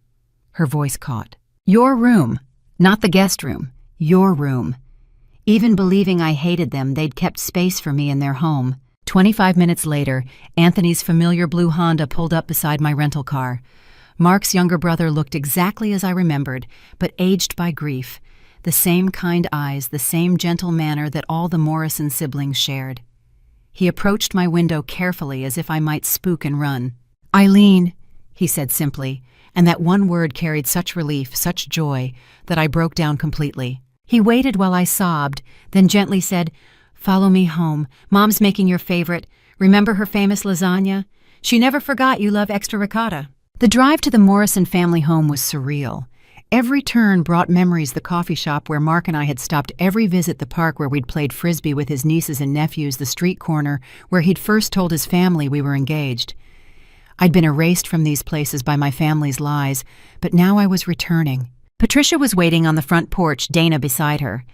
Her voice caught. Your room, not the guest room. Your room. Even believing I hated them, they'd kept space for me in their home. 25 minutes later, Anthony's familiar blue Honda pulled up beside my rental car. Mark's younger brother looked exactly as I remembered, but aged by grief. The same kind eyes, the same gentle manner that all the Morrison siblings shared. He approached my window carefully as if I might spook and run. Eileen, he said simply, and that one word carried such relief, such joy, that I broke down completely. He waited while I sobbed, then gently said, Follow me home. Mom's making your favorite. Remember her famous lasagna? She never forgot you love extra ricotta. The drive to the Morrison family home was surreal. Every turn brought memories, the coffee shop where Mark and I had stopped, every visit, the park where we'd played frisbee with his nieces and nephews, the street corner where he'd first told his family we were engaged. I'd been erased from these places by my family's lies, but now I was returning. Patricia was waiting on the front porch, Dana beside her.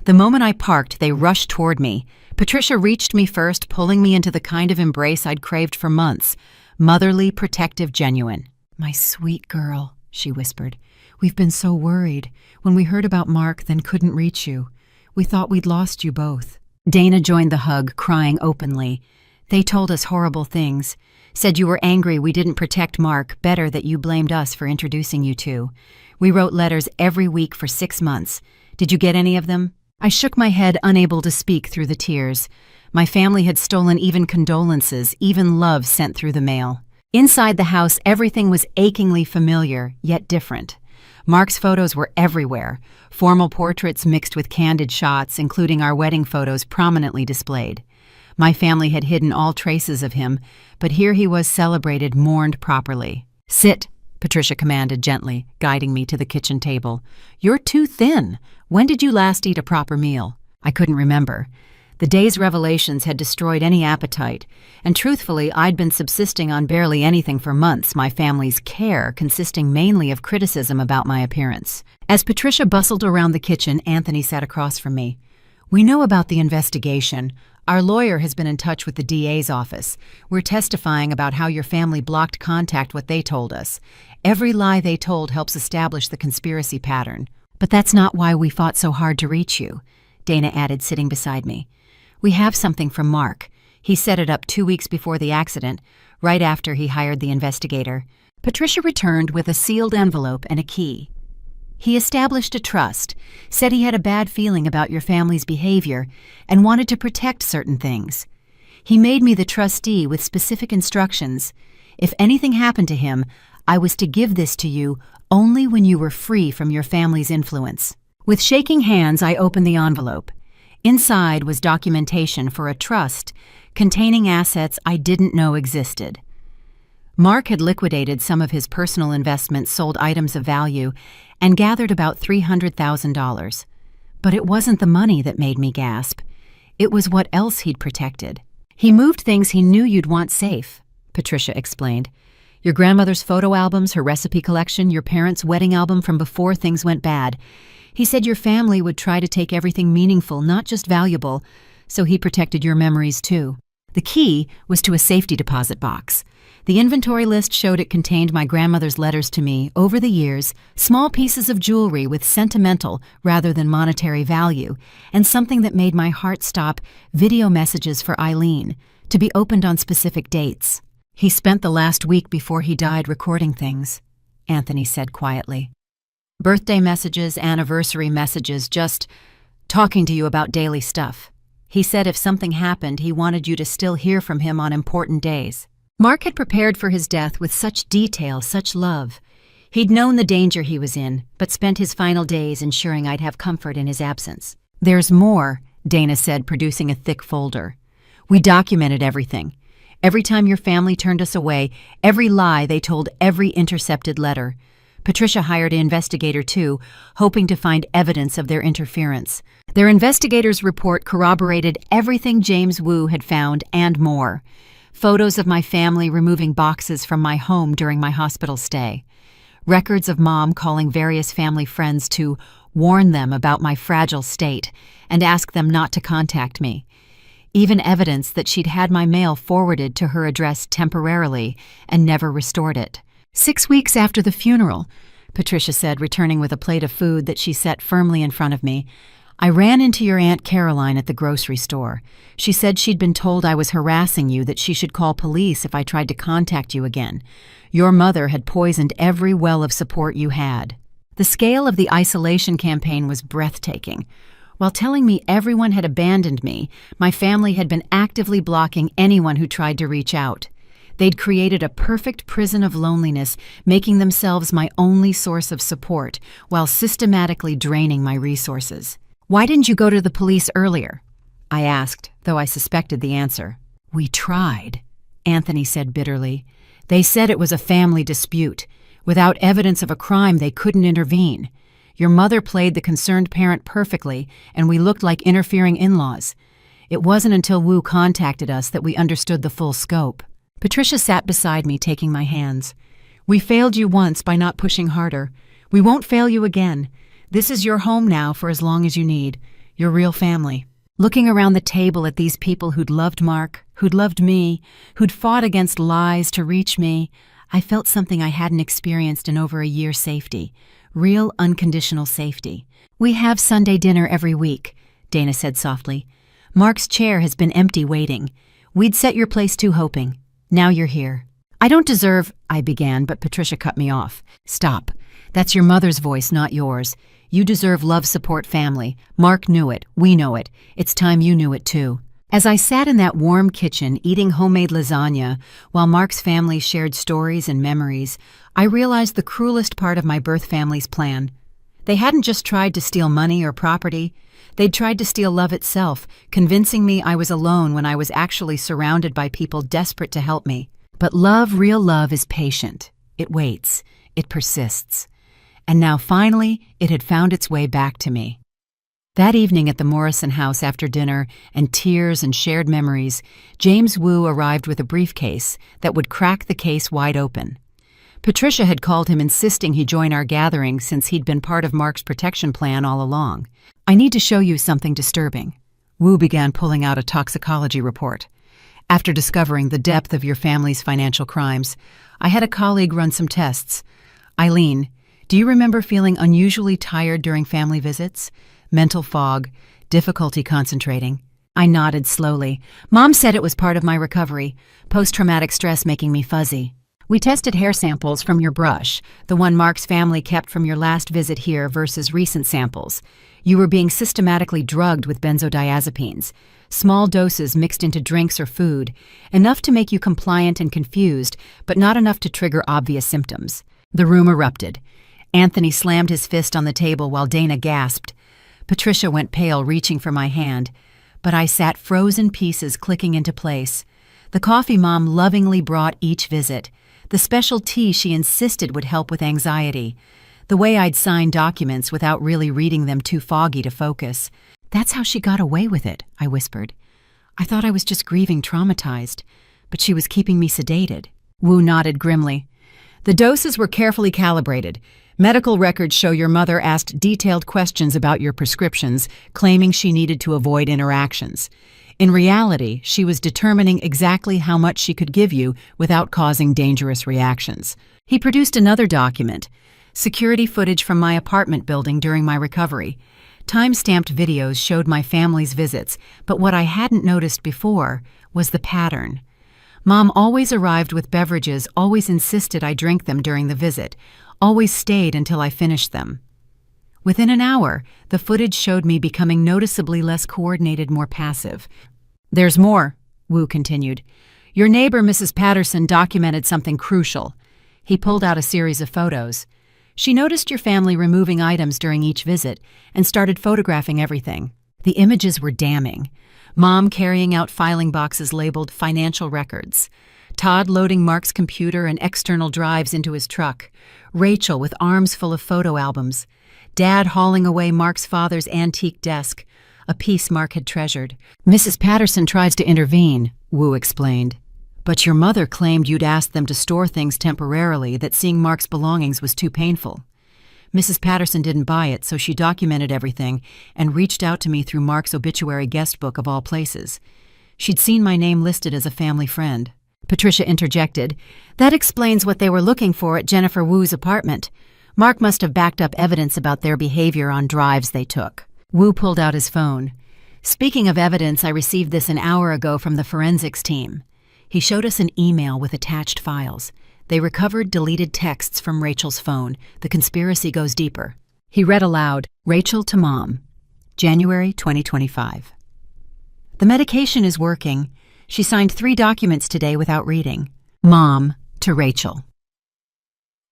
The moment I parked, they rushed toward me. Patricia reached me first, pulling me into the kind of embrace I'd craved for months. Motherly, protective, genuine. My sweet girl, she whispered. We've been so worried. When we heard about Mark, then couldn't reach you. We thought we'd lost you both. Dana joined the hug, crying openly. They told us horrible things. Said you were angry we didn't protect Mark, better that you blamed us for introducing you two. We wrote letters every week for 6 months. Did you get any of them? I shook my head, unable to speak through the tears. My family had stolen even condolences, even love sent through the mail. Inside the house, everything was achingly familiar, yet different. Mark's photos were everywhere, formal portraits mixed with candid shots, including our wedding photos prominently displayed. My family had hidden all traces of him, but here he was celebrated, mourned properly. Sit, Patricia commanded gently, guiding me to the kitchen table. You're too thin. When did you last eat a proper meal? I couldn't remember. The day's revelations had destroyed any appetite, and truthfully, I'd been subsisting on barely anything for months, my family's care consisting mainly of criticism about my appearance. As Patricia bustled around the kitchen, Anthony sat across from me. We know about the investigation. Our lawyer has been in touch with the DA's office. We're testifying about how your family blocked contact, what they told us. Every lie they told helps establish the conspiracy pattern. But that's not why we fought so hard to reach you, Dana added, sitting beside me. We have something from Mark. He set it up 2 weeks before the accident, right after he hired the investigator. Patricia returned with a sealed envelope and a key. He established a trust, said he had a bad feeling about your family's behavior, and wanted to protect certain things. He made me the trustee with specific instructions. If anything happened to him, I was to give this to you only when you were free from your family's influence. With shaking hands, I opened the envelope. Inside was documentation for a trust containing assets I didn't know existed. Mark had liquidated some of his personal investments, sold items of value, and gathered about $300,000. But it wasn't the money that made me gasp. It was what else he'd protected. He moved things he knew you'd want safe, Patricia explained. Your grandmother's photo albums, her recipe collection, your parents' wedding album from before things went bad. He said your family would try to take everything meaningful, not just valuable, so he protected your memories too. The key was to a safety deposit box. The inventory list showed it contained my grandmother's letters to me over the years, small pieces of jewelry with sentimental rather than monetary value, and something that made my heart stop, video messages for Eileen, to be opened on specific dates. He spent the last week before he died recording things, Anthony said quietly. Birthday messages, anniversary messages, just talking to you about daily stuff. He said if something happened, he wanted you to still hear from him on important days. Mark had prepared for his death with such detail, such love. He'd known the danger he was in, but spent his final days ensuring I'd have comfort in his absence. There's more, Dana said, producing a thick folder. We documented everything. Every time your family turned us away, every lie they told, every intercepted letter. Patricia hired an investigator too, hoping to find evidence of their interference. Their investigator's report corroborated everything James Wu had found and more. Photos of my family removing boxes from my home during my hospital stay. Records of Mom calling various family friends to warn them about my fragile state and ask them not to contact me. Even evidence that she'd had my mail forwarded to her address temporarily and never restored it. 6 weeks after the funeral, Patricia said, returning with a plate of food that she set firmly in front of me, I ran into your Aunt Caroline at the grocery store. She said she'd been told I was harassing you, that she should call police if I tried to contact you again. Your mother had poisoned every well of support you had. The scale of the isolation campaign was breathtaking. While telling me everyone had abandoned me, my family had been actively blocking anyone who tried to reach out. They'd created a perfect prison of loneliness, making themselves my only source of support, while systematically draining my resources. Why didn't you go to the police earlier? I asked, though I suspected the answer. We tried, Anthony said bitterly. They said it was a family dispute. Without evidence of a crime, they couldn't intervene. Your mother played the concerned parent perfectly, and we looked like interfering in-laws. It wasn't until Wu contacted us that we understood the full scope. Patricia sat beside me, taking my hands. We failed you once by not pushing harder. We won't fail you again. This is your home now for as long as you need, your real family. Looking around the table at these people who'd loved Mark, who'd loved me, who'd fought against lies to reach me, I felt something I hadn't experienced in over a year: safety. Real, unconditional safety. We have Sunday dinner every week, Dana said softly. Mark's chair has been empty waiting. We'd set your place too, hoping. Now you're here. I don't deserve, I began, but Patricia cut me off. Stop. That's your mother's voice, not yours. You deserve love, support, family. Mark knew it. We know it. It's time you knew it too. As I sat in that warm kitchen eating homemade lasagna while Mark's family shared stories and memories, I realized the cruelest part of my birth family's plan. They hadn't just tried to steal money or property. They'd tried to steal love itself, convincing me I was alone when I was actually surrounded by people desperate to help me. But love, real love, is patient. It waits. It persists. And now finally, it had found its way back to me. That evening at the Morrison house after dinner and tears and shared memories, James Wu arrived with a briefcase that would crack the case wide open. Patricia had called him, insisting he join our gathering since he'd been part of Mark's protection plan all along. I need to show you something disturbing. Wu began pulling out a toxicology report. After discovering the depth of your family's financial crimes, I had a colleague run some tests. Eileen, do you remember feeling unusually tired during family visits? Mental fog, difficulty concentrating? I nodded slowly. Mom said it was part of my recovery, post-traumatic stress making me fuzzy. We tested hair samples from your brush, the one Mark's family kept from your last visit here versus recent samples. You were being systematically drugged with benzodiazepines, small doses mixed into drinks or food, enough to make you compliant and confused, but not enough to trigger obvious symptoms. The room erupted. Anthony slammed his fist on the table while Dana gasped. Patricia went pale, reaching for my hand, but I sat frozen pieces clicking into place. The coffee Mom lovingly brought each visit, the special tea she insisted would help with anxiety, the way I'd sign documents without really reading them, too foggy to focus. That's how she got away with it, I whispered. I thought I was just grieving traumatized, but she was keeping me sedated. Wu nodded grimly. The doses were carefully calibrated. Medical records show your mother asked detailed questions about your prescriptions, claiming she needed to avoid interactions. In reality, she was determining exactly how much she could give you without causing dangerous reactions. He produced another document, security footage from my apartment building during my recovery. Time-stamped videos showed my family's visits, but what I hadn't noticed before was the pattern. Mom always arrived with beverages, always insisted I drink them during the visit, always stayed until I finished them. Within an hour, the footage showed me becoming noticeably less coordinated, more passive. There's more, Wu continued. Your neighbor, Mrs. Patterson, documented something crucial. He pulled out a series of photos. She noticed your family removing items during each visit and started photographing everything. The images were damning. Mom carrying out filing boxes labeled financial records. Todd loading Mark's computer and external drives into his truck. Rachel with arms full of photo albums. Dad hauling away Mark's father's antique desk, a piece Mark had treasured. Mrs. Patterson tries to intervene, Wu explained. But your mother claimed you'd asked them to store things temporarily, that seeing Mark's belongings was too painful. Mrs. Patterson didn't buy it, so she documented everything and reached out to me through Mark's obituary guest book of all places. She'd seen my name listed as a family friend. Patricia interjected. That explains what they were looking for at Jennifer Wu's apartment. Mark must have backed up evidence about their behavior on drives they took. Wu pulled out his phone. Speaking of evidence, I received this an hour ago from the forensics team. He showed us an email with attached files. They recovered deleted texts from Rachel's phone. The conspiracy goes deeper. He read aloud, Rachel to Mom, January 2025. The medication is working. She signed 3 documents today without reading. Mom to Rachel.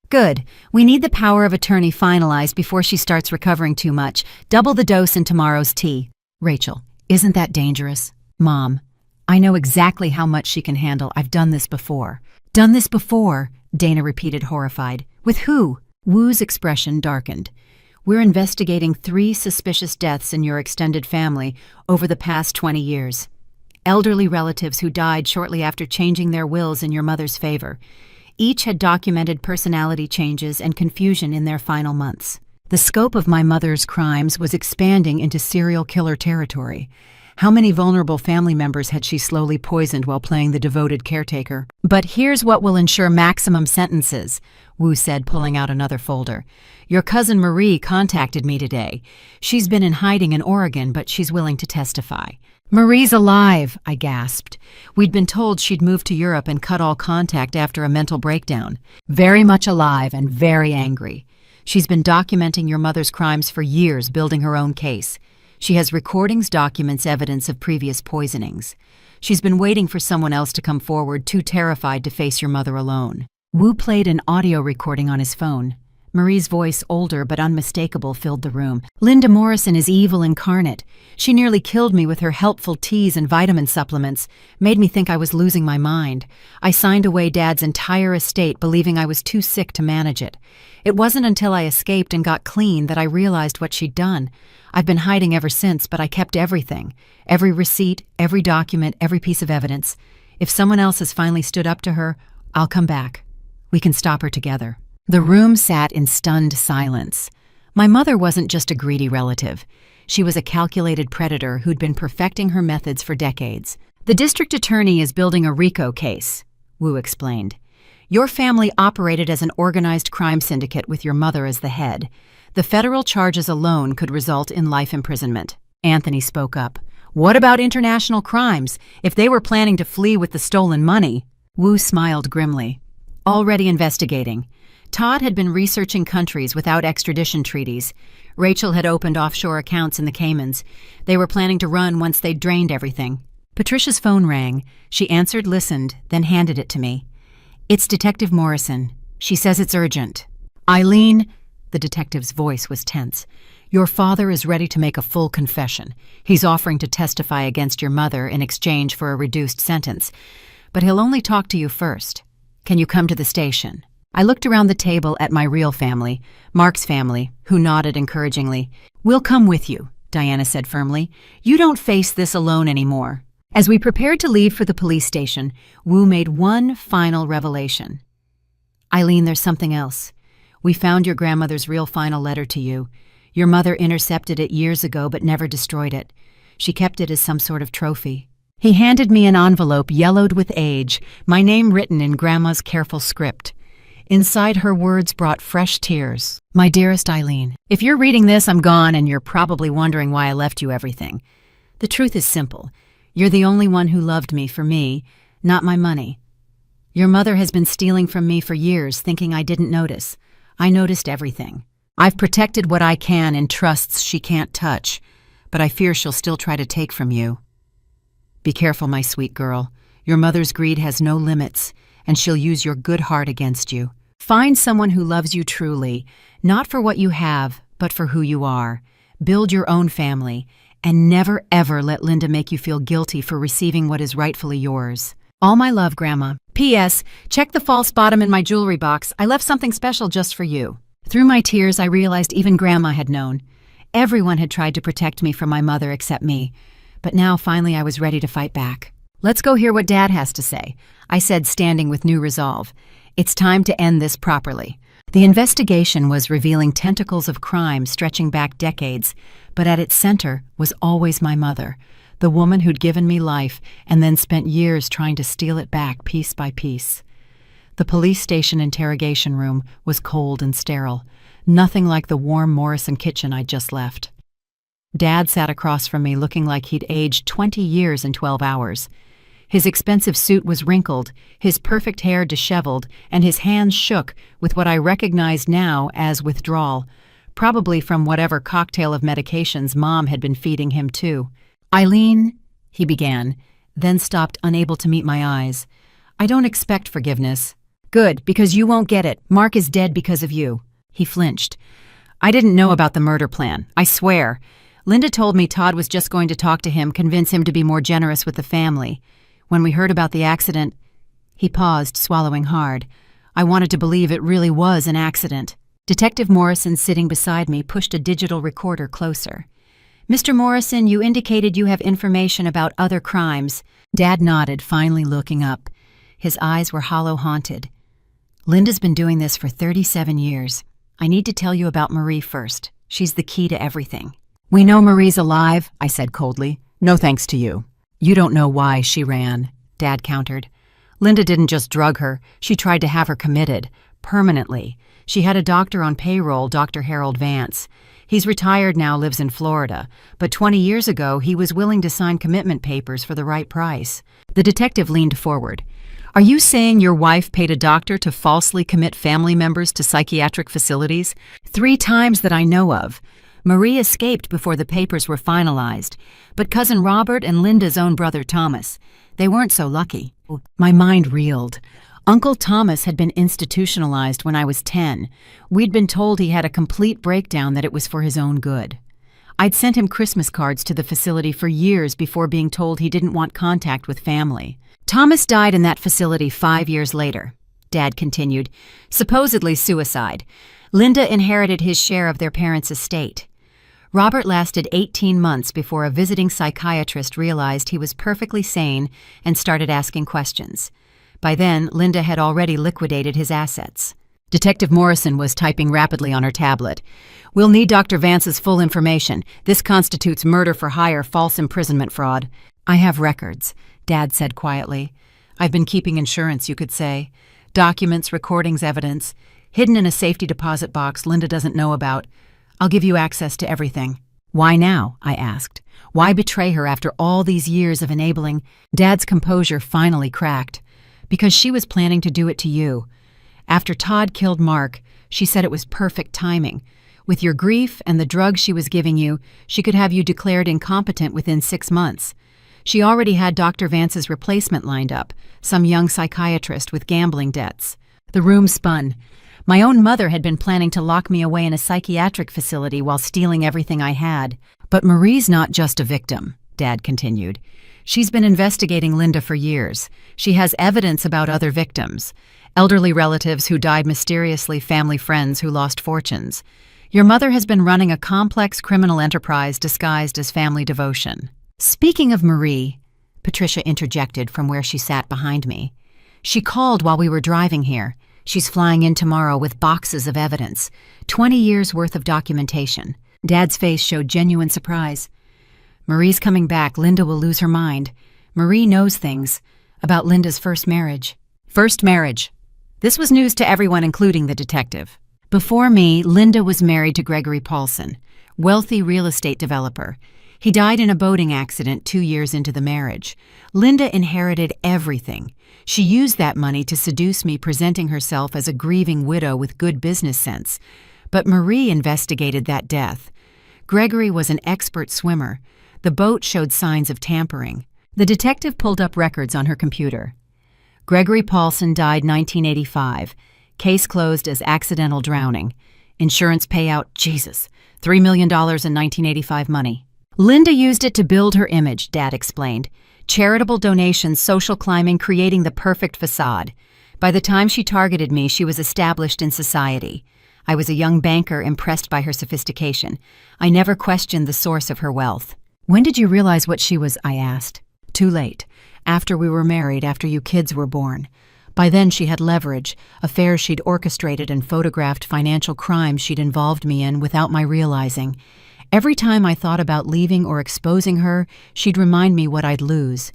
Good. We need the power of attorney finalized before she starts recovering too much. Double the dose in tomorrow's tea. Rachel, isn't that dangerous? Mom, I know exactly how much she can handle. I've done this before. Done this before, Dana repeated, horrified. With who? Wu's expression darkened. We're investigating 3 suspicious deaths in your extended family over the past 20 years. Elderly relatives who died shortly after changing their wills in your mother's favor. Each had documented personality changes and confusion in their final months. The scope of my mother's crimes was expanding into serial killer territory. How many vulnerable family members had she slowly poisoned while playing the devoted caretaker? But here's what will ensure maximum sentences, Wu said, pulling out another folder. Your cousin Marie contacted me today. She's been in hiding in Oregon, but she's willing to testify. Marie's alive, I gasped. We'd been told she'd moved to Europe and cut all contact after a mental breakdown. Very much alive and very angry. She's been documenting your mother's crimes for years, building her own case. She has recordings, documents, evidence of previous poisonings. She's been waiting for someone else to come forward, too terrified to face your mother alone. Wu played an audio recording on his phone. Marie's voice, older but unmistakable, filled the room. Linda Morrison is evil incarnate. She nearly killed me with her helpful teas and vitamin supplements, made me think I was losing my mind. I signed away Dad's entire estate, believing I was too sick to manage it. It wasn't until I escaped and got clean that I realized what she'd done. I've been hiding ever since, but I kept everything. Every receipt, every document, every piece of evidence. If someone else has finally stood up to her, I'll come back. We can stop her together. The room sat in stunned silence. My mother wasn't just a greedy relative. She was a calculated predator who'd been perfecting her methods for decades. The district attorney is building a RICO case, Wu explained. Your family operated as an organized crime syndicate with your mother as the head. The federal charges alone could result in life imprisonment. Anthony spoke up. What about international crimes? If they were planning to flee with the stolen money? Wu smiled grimly. Already investigating. Todd had been researching countries without extradition treaties. Rachel had opened offshore accounts in the Caymans. They were planning to run once they'd drained everything. Patricia's phone rang. She answered, listened, then handed it to me. It's Detective Morrison. She says it's urgent. Eileen, the detective's voice was tense. Your father is ready to make a full confession. He's offering to testify against your mother in exchange for a reduced sentence. But he'll only talk to you first. Can you come to the station? I looked around the table at my real family, Mark's family, who nodded encouragingly. We'll come with you, Diana said firmly. "You don't face this alone anymore." As we prepared to leave for the police station, Wu made one final revelation. "Eileen, there's something else. We found your grandmother's real final letter to you. Your mother intercepted it years ago but never destroyed it. She kept it as some sort of trophy." He handed me an envelope yellowed with age, my name written in Grandma's careful script. Inside, her words brought fresh tears. "My dearest Eileen, if you're reading this, I'm gone, and you're probably wondering why I left you everything. The truth is simple. You're the only one who loved me for me, not my money. Your mother has been stealing from me for years, thinking I didn't notice. I noticed everything. I've protected what I can in trusts she can't touch, but I fear she'll still try to take from you. Be careful, my sweet girl. Your mother's greed has no limits, and she'll use your good heart against you. Find someone who loves you truly, not for what you have, but for who you are. Build your own family, and never ever let Linda make you feel guilty for receiving what is rightfully yours. All my love, Grandma. P.S. Check the false bottom in my jewelry box. I left something special just for you." Through my tears, I realized even Grandma had known. Everyone had tried to protect me from my mother except me. But now, finally, I was ready to fight back. "Let's go hear what Dad has to say," I said, standing with new resolve. "It's time to end this properly." The investigation was revealing tentacles of crime stretching back decades, but at its center was always my mother, the woman who'd given me life and then spent years trying to steal it back piece by piece. The police station interrogation room was cold and sterile, nothing like the warm Morrison kitchen I'd just left. Dad sat across from me looking like he'd aged 20 years in 12 hours. His expensive suit was wrinkled, his perfect hair disheveled, and his hands shook with what I recognized now as withdrawal, probably from whatever cocktail of medications Mom had been feeding him too. "Eileen," he began, then stopped, unable to meet my eyes. "I don't expect forgiveness." "Good, because you won't get it. Mark is dead because of you." He flinched. "I didn't know about the murder plan, I swear. Linda told me Todd was just going to talk to him, convince him to be more generous with the family. When we heard about the accident—" He paused, swallowing hard. I wanted to believe it really was an accident. Detective Morrison, sitting beside me, pushed a digital recorder closer. "Mr. Morrison, you indicated you have information about other crimes." Dad nodded, finally looking up. His eyes were hollow-haunted. "Linda's been doing this for 37 years. I need to tell you about Marie first. She's the key to everything." "We know Marie's alive," I said coldly. "No thanks to you." "You don't know why she ran," Dad countered. "Linda didn't just drug her. She tried to have her committed. Permanently. She had a doctor on payroll, Dr. Harold Vance. He's retired now, lives in Florida. But 20 years ago, he was willing to sign commitment papers for the right price." The detective leaned forward. "Are you saying your wife paid a doctor to falsely commit family members to psychiatric facilities? 3 times that I know of. Marie escaped before the papers were finalized, but Cousin Robert and Linda's own brother Thomas, they weren't so lucky." My mind reeled. Uncle Thomas had been institutionalized when I was 10. We'd been told he had a complete breakdown, that it was for his own good. I'd sent him Christmas cards to the facility for years before being told he didn't want contact with family. "Thomas died in that facility 5 years later," Dad continued. "Supposedly suicide. Linda inherited his share of their parents' estate. Robert lasted 18 months before a visiting psychiatrist realized he was perfectly sane and started asking questions. By then, Linda had already liquidated his assets." Detective Morrison was typing rapidly on her tablet. "We'll need Dr. Vance's full information. This constitutes murder for hire, false imprisonment fraud." "I have records," Dad said quietly. "I've been keeping insurance, you could say. Documents, recordings, evidence. Hidden in a safety deposit box Linda doesn't know about. I'll give you access to everything." "Why now?" I asked. "Why betray her after all these years of enabling—" Dad's composure finally cracked. "Because she was planning to do it to you. After Todd killed Mark, she said it was perfect timing. With your grief and the drugs she was giving you, she could have you declared incompetent within 6 months. She already had Dr. Vance's replacement lined up, some young psychiatrist with gambling debts." The room spun. My own mother had been planning to lock me away in a psychiatric facility while stealing everything I had. "But Marie's not just a victim," Dad continued. "She's been investigating Linda for years. She has evidence about other victims. Elderly relatives who died mysteriously, family friends who lost fortunes. Your mother has been running a complex criminal enterprise disguised as family devotion. Speaking of Marie, Patricia interjected from where she sat behind me. She called while we were driving here. She's flying in tomorrow with boxes of evidence, 20 years worth of documentation. Dad's face showed genuine surprise. Marie's coming back. Linda will lose her mind. Marie knows things about Linda's first marriage. First marriage. This was news to everyone, including the detective. Before me, Linda was married to Gregory Paulson, wealthy real estate developer. He died in a boating accident 2 years into the marriage. Linda inherited everything. She used that money to seduce me, presenting herself as a grieving widow with good business sense. But Marie investigated that death. Gregory was an expert swimmer. The boat showed signs of tampering. The detective pulled up records on her computer. Gregory Paulson died 1985. Case closed as accidental drowning. Insurance payout, Jesus, $3 million in 1985 money. Linda used it to build her image, Dad explained. Charitable donations, social climbing, creating the perfect facade. By the time she targeted me, she was established in society. I was a young banker impressed by her sophistication. I never questioned the source of her wealth. When did you realize what she was? I asked. Too late. After we were married, after you kids were born. By then she had leverage, affairs she'd orchestrated and photographed, financial crimes she'd involved me in without my realizing. Every time I thought about leaving or exposing her, she'd remind me what I'd lose.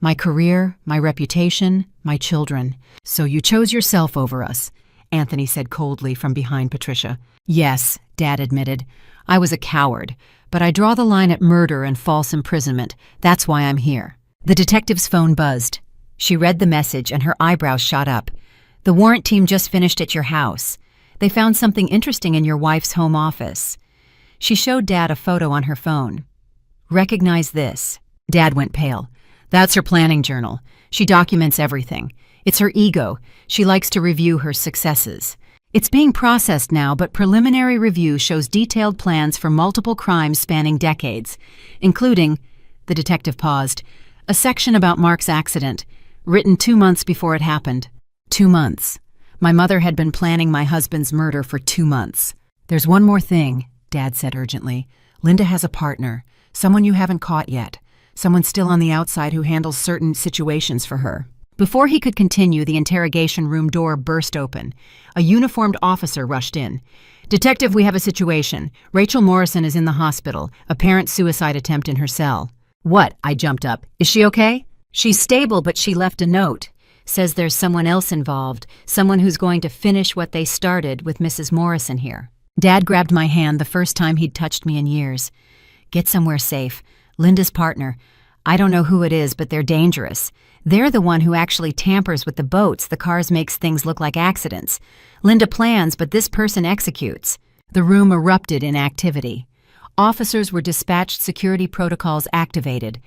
My career, my reputation, my children. So you chose yourself over us, Anthony said coldly from behind Patricia. Yes, Dad admitted. I was a coward, but I draw the line at murder and false imprisonment. That's why I'm here. The detective's phone buzzed. She read the message and her eyebrows shot up. The warrant team just finished at your house. They found something interesting in your wife's home office. She showed Dad a photo on her phone. Recognize this. Dad went pale. That's her planning journal. She documents everything. It's her ego. She likes to review her successes. It's being processed now, but preliminary review shows detailed plans for multiple crimes spanning decades, including, the detective paused, a section about Mark's accident, written 2 months before it happened. 2 months. My mother had been planning my husband's murder for 2 months. There's one more thing, Dad said urgently. Linda has a partner, someone you haven't caught yet, someone still on the outside who handles certain situations for her. Before he could continue, the interrogation room door burst open. A uniformed officer rushed in. Detective, we have a situation. Rachel Morrison is in the hospital, apparent suicide attempt in her cell. What? I jumped up. Is she okay? She's stable, but she left a note. Says there's someone else involved, someone who's going to finish what they started with Mrs. Morrison here. Dad grabbed my hand the first time he'd touched me in years. Get somewhere safe. Linda's partner. I don't know who it is, but they're dangerous. They're the one who actually tampers with the boats. The cars makes things look like accidents. Linda plans, but this person executes. The room erupted in activity. Officers were dispatched, security protocols activated.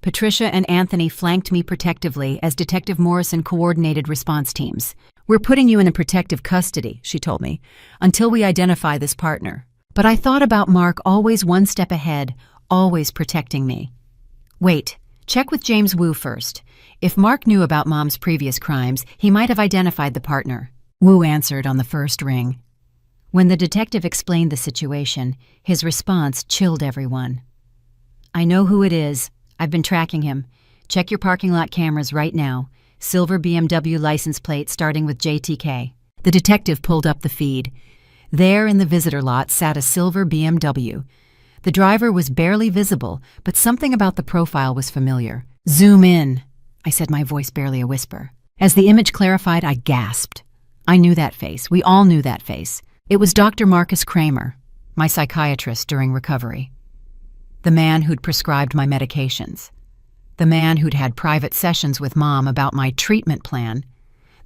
Patricia and Anthony flanked me protectively as Detective Morrison coordinated response teams. We're putting you in protective custody, she told me, until we identify this partner. But I thought about Mark, always one step ahead, always protecting me. Wait, check with James Wu first. If Mark knew about Mom's previous crimes, he might have identified the partner. Wu answered on the first ring. When the detective explained the situation, his response chilled everyone. I know who it is. I've been tracking him. Check your parking lot cameras right now. Silver BMW license plate starting with JTK. The detective pulled up the feed. There in the visitor lot sat a silver BMW. The driver was barely visible, but something about the profile was familiar. Zoom in, I said, my voice barely a whisper. As the image clarified, I gasped. I knew that face. We all knew that face. It was Dr. Marcus Kramer, my psychiatrist during recovery. The man who'd prescribed my medications. The man who'd had private sessions with Mom about my treatment plan.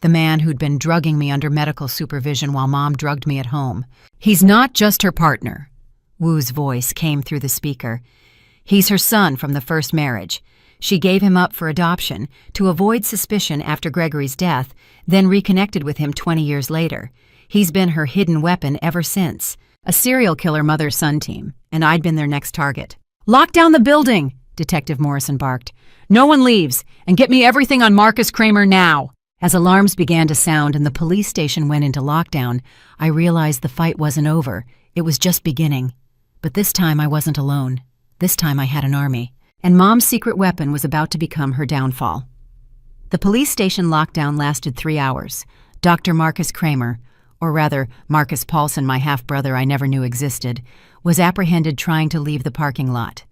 The man who'd been drugging me under medical supervision while Mom drugged me at home. He's not just her partner. Wu's voice came through the speaker. He's her son from the first marriage. She gave him up for adoption to avoid suspicion after Gregory's death, then reconnected with him 20 years later. He's been her hidden weapon ever since. A serial killer mother-son team, and I'd been their next target. Lock down the building, Detective Morrison barked. No one leaves, and get me everything on Marcus Kramer now. As alarms began to sound and the police station went into lockdown, I realized the fight wasn't over. It was just beginning. But this time I wasn't alone. This time I had an army. And Mom's secret weapon was about to become her downfall. The police station lockdown lasted 3 hours. Dr. Marcus Kramer, or rather Marcus Paulson, my half-brother I never knew existed, was apprehended trying to leave the parking lot.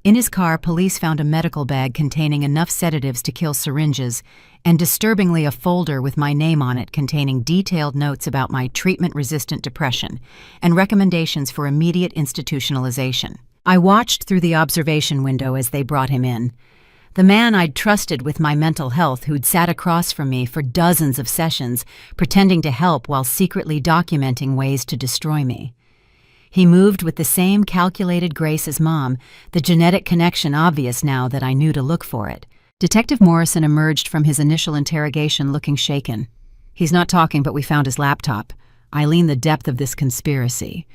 In his car, police found a medical bag containing enough sedatives to kill syringes, and disturbingly a folder with my name on it containing detailed notes about my treatment-resistant depression and recommendations for immediate institutionalization. I watched through the observation window as they brought him in. The man I'd trusted with my mental health, who'd sat across from me for dozens of sessions, pretending to help while secretly documenting ways to destroy me. He moved with the same calculated grace as Mom, the genetic connection obvious now that I knew to look for it. Detective Morrison emerged from his initial interrogation looking shaken. He's not talking, but we found his laptop. Eileen, the depth of this conspiracy.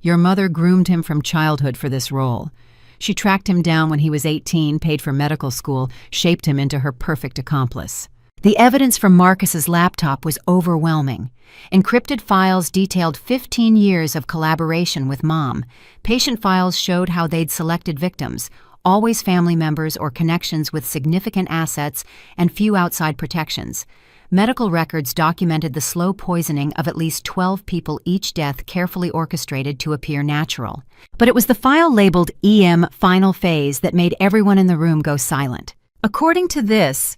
Your mother groomed him from childhood for this role. She tracked him down when he was 18, paid for medical school, shaped him into her perfect accomplice. The evidence from Marcus's laptop was overwhelming. Encrypted files detailed 15 years of collaboration with Mom. Patient files showed how they'd selected victims, always family members or connections with significant assets and few outside protections. Medical records documented the slow poisoning of at least 12 people, each death carefully orchestrated to appear natural. But it was the file labeled EM Final Phase that made everyone in the room go silent. According to this,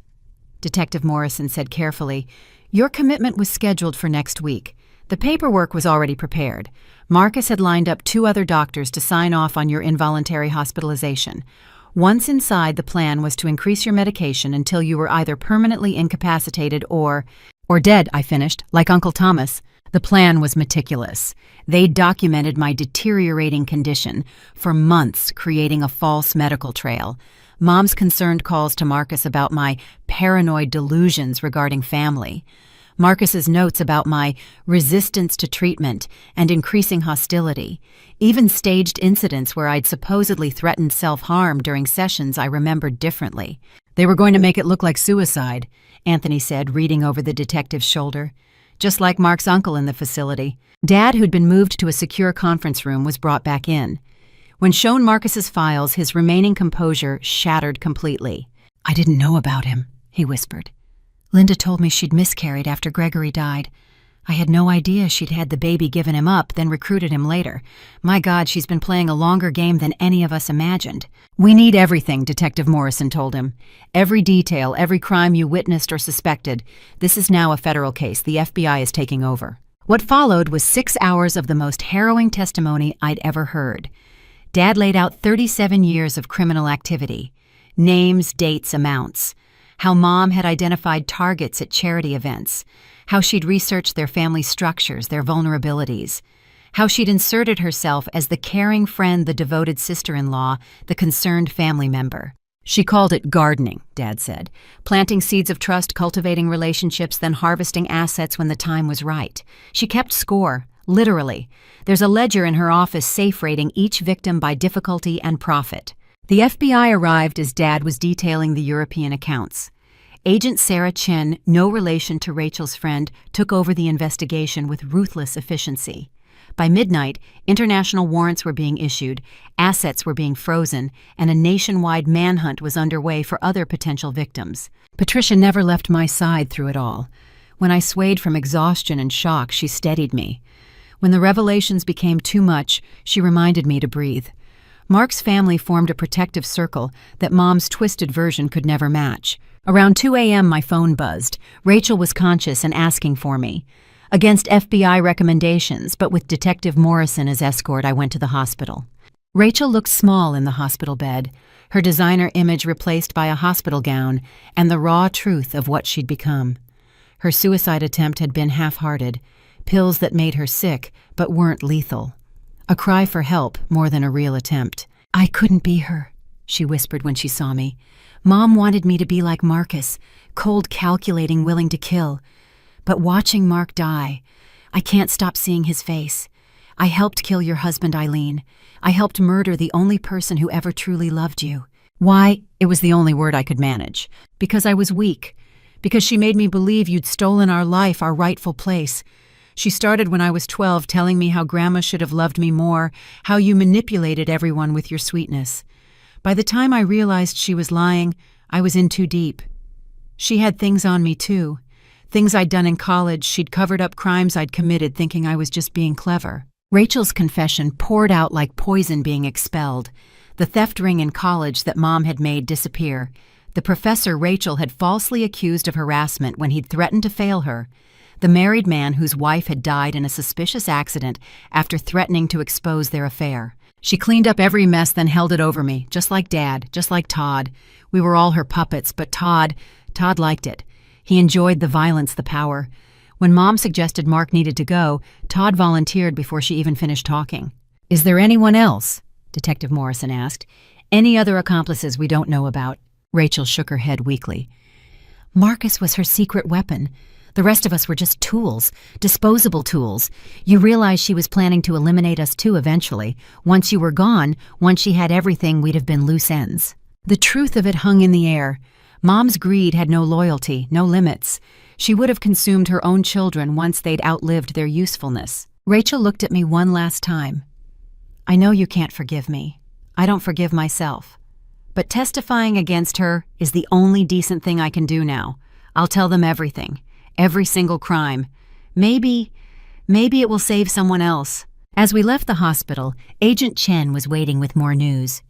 Detective Morrison said carefully, your commitment was scheduled for next week. The paperwork was already prepared. Marcus had lined up 2 other doctors to sign off on your involuntary hospitalization. Once inside, the plan was to increase your medication until you were either permanently incapacitated or dead, I finished, like Uncle Thomas. The plan was meticulous. They documented my deteriorating condition for months, creating a false medical trail. Mom's concerned calls to Marcus about my paranoid delusions regarding family. Marcus's notes about my resistance to treatment and increasing hostility. Even staged incidents where I'd supposedly threatened self-harm during sessions I remembered differently. They were going to make it look like suicide, Anthony said, reading over the detective's shoulder. Just like Mark's uncle in the facility. Dad, who'd been moved to a secure conference room, was brought back in. When shown Marcus's files, his remaining composure shattered completely. I didn't know about him, he whispered. Linda told me she'd miscarried after Gregory died. I had no idea she'd had the baby given him up, then recruited him later. My God, she's been playing a longer game than any of us imagined. We need everything, Detective Morrison told him. Every detail, every crime you witnessed or suspected. This is now a federal case. The FBI is taking over. What followed was 6 hours of the most harrowing testimony I'd ever heard. Dad laid out 37 years of criminal activity. Names, dates, amounts. How Mom had identified targets at charity events. How she'd researched their family structures, their vulnerabilities. How she'd inserted herself as the caring friend, the devoted sister-in-law, the concerned family member. She called it gardening, Dad said. Planting seeds of trust, cultivating relationships, then harvesting assets when the time was right. She kept score. Literally. There's a ledger in her office safe rating each victim by difficulty and profit. The FBI arrived as Dad was detailing the European accounts. Agent Sarah Chin, no relation to Rachel's friend, took over the investigation with ruthless efficiency. By midnight, international warrants were being issued, assets were being frozen, and a nationwide manhunt was underway for other potential victims. Patricia never left my side through it all. When I swayed from exhaustion and shock, she steadied me. When the revelations became too much, she reminded me to breathe. Mark's family formed a protective circle that Mom's twisted version could never match. Around 2 a.m. my phone buzzed. Rachel was conscious and asking for me. Against FBI recommendations, but with Detective Morrison as escort, I went to the hospital. Rachel looked small in the hospital bed, her designer image replaced by a hospital gown and the raw truth of what she'd become. Her suicide attempt had been half-hearted. Pills that made her sick, but weren't lethal. A cry for help more than a real attempt. I couldn't be her, she whispered when she saw me. Mom wanted me to be like Marcus, cold, calculating, willing to kill. But watching Mark die, I can't stop seeing his face. I helped kill your husband, Eileen. I helped murder the only person who ever truly loved you. Why? It was the only word I could manage. Because I was weak. Because she made me believe you'd stolen our life, our rightful place. She started when I was 12, telling me how Grandma should have loved me more, how you manipulated everyone with your sweetness. By the time I realized she was lying, I was in too deep. She had things on me, too. Things I'd done in college. She'd covered up crimes I'd committed, thinking I was just being clever. Rachel's confession poured out like poison being expelled. The theft ring in college that Mom had made disappear. The professor Rachel had falsely accused of harassment when he'd threatened to fail her. The married man whose wife had died in a suspicious accident after threatening to expose their affair. She cleaned up every mess, then held it over me, just like Dad, just like Todd. We were all her puppets, but Todd liked it. He enjoyed the violence, the power. When Mom suggested Mark needed to go, Todd volunteered before she even finished talking. "Is there anyone else?" Detective Morrison asked. "Any other accomplices we don't know about?" Rachel shook her head weakly. "Marcus was her secret weapon. The rest of us were just tools, disposable tools. You realize she was planning to eliminate us too eventually. Once you were gone, once she had everything, we'd have been loose ends." The truth of it hung in the air. Mom's greed had no loyalty, no limits. She would have consumed her own children once they'd outlived their usefulness. Rachel looked at me one last time. "I know you can't forgive me. I don't forgive myself. But testifying against her is the only decent thing I can do now. I'll tell them everything. Every single crime. Maybe it will save someone else." As we left the hospital, Agent Chen was waiting with more news.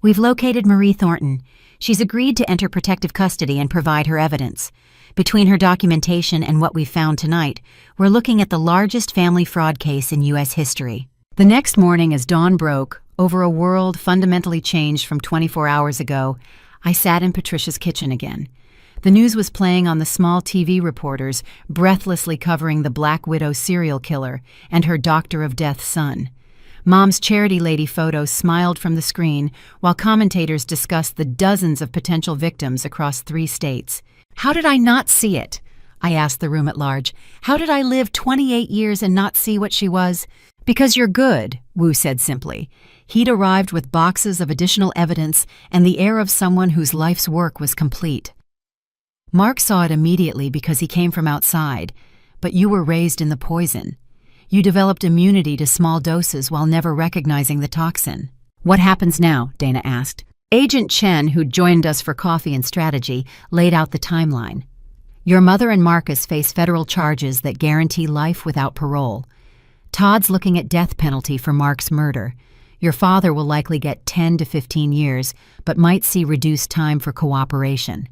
"We've located Marie Thornton. She's agreed to enter protective custody and provide her evidence. Between her documentation and what we've found tonight, we're looking at the largest family fraud case in U.S. history." The next morning, as dawn broke, over a world fundamentally changed from 24 hours ago, I sat in Patricia's kitchen again. The news was playing on the small TV reporters, breathlessly covering the Black Widow serial killer and her Doctor of Death son. Mom's charity lady photo smiled from the screen while commentators discussed the dozens of potential victims across 3 states. How did I not see it? I asked the room at large. How did I live 28 years and not see what she was? "Because you're good," Wu said simply. He'd arrived with boxes of additional evidence and the air of someone whose life's work was complete. "Mark saw it immediately because he came from outside, but you were raised in the poison. You developed immunity to small doses while never recognizing the toxin." "What happens now?" Dana asked. Agent Chen, who'd joined us for coffee and strategy, laid out the timeline. "Your mother and Marcus face federal charges that guarantee life without parole. Todd's looking at death penalty for Mark's murder. Your father will likely get 10 to 15 years, but might see reduced time for cooperation.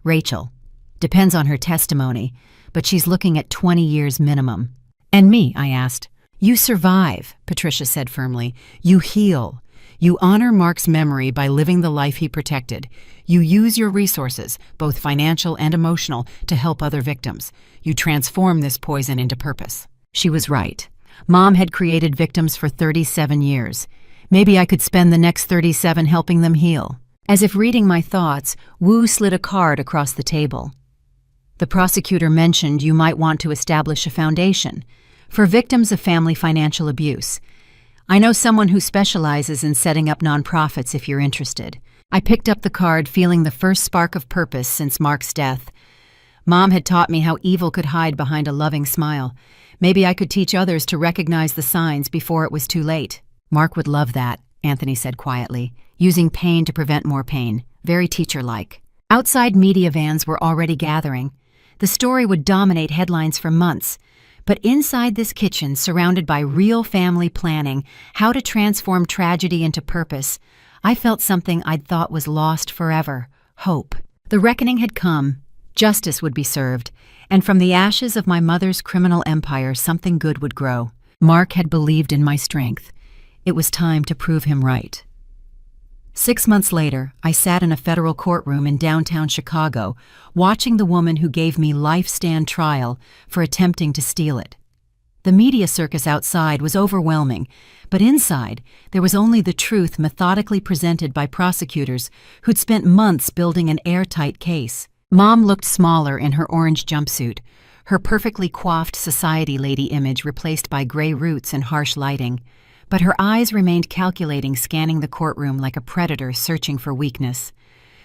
Rachel. Depends on her testimony, but she's looking at 20 years minimum." "And me?" I asked. "You survive," Patricia said firmly. "You heal. You honor Mark's memory by living the life he protected. You use your resources, both financial and emotional, to help other victims. You transform this poison into purpose." She was right. Mom had created victims for 37 years. Maybe I could spend the next 37 helping them heal. As if reading my thoughts, Wu slid a card across the table. "The prosecutor mentioned you might want to establish a foundation for victims of family financial abuse. I know someone who specializes in setting up nonprofits if you're interested." I picked up the card, feeling the first spark of purpose since Mark's death. Mom had taught me how evil could hide behind a loving smile. Maybe I could teach others to recognize the signs before it was too late. "Mark would love that," Anthony said quietly, "using pain to prevent more pain. Very teacher-like." Outside media vans were already gathering. The story would dominate headlines for months. But inside this kitchen, surrounded by real family planning, how to transform tragedy into purpose, I felt something I'd thought was lost forever: hope. The reckoning had come. Justice would be served. And from the ashes of my mother's criminal empire, something good would grow. Mark had believed in my strength. It was time to prove him right. 6 months later, I sat in a federal courtroom in downtown Chicago, watching the woman who gave me life-stand trial for attempting to steal it. The media circus outside was overwhelming, but inside, there was only the truth methodically presented by prosecutors who'd spent months building an airtight case. Mom looked smaller in her orange jumpsuit, her perfectly coiffed society lady image replaced by gray roots and harsh lighting. But her eyes remained calculating, scanning the courtroom like a predator searching for weakness.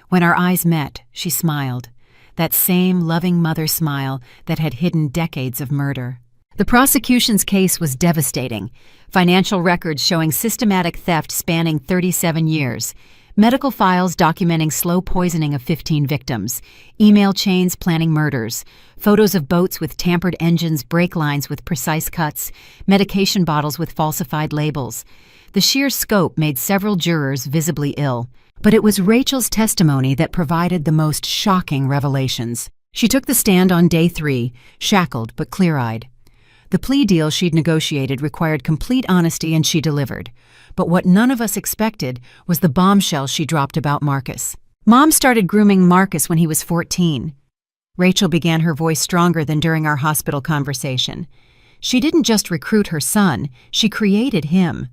When our eyes met, she smiled, that same loving mother smile that had hidden decades of murder. The prosecution's case was devastating. Financial records showing systematic theft spanning 37 years. Medical files documenting slow poisoning of 15 victims. Email chains planning murders. Photos of boats with tampered engines, brake lines with precise cuts. Medication bottles with falsified labels. The sheer scope made several jurors visibly ill. But it was Rachel's testimony that provided the most shocking revelations. She took the stand on day 3, shackled but clear-eyed. The plea deal she'd negotiated required complete honesty, and she delivered. But what none of us expected was the bombshell she dropped about Marcus. Mom started grooming Marcus when he was 14. Rachel began, her voice stronger than during our hospital conversation. She didn't just recruit her son, she created him.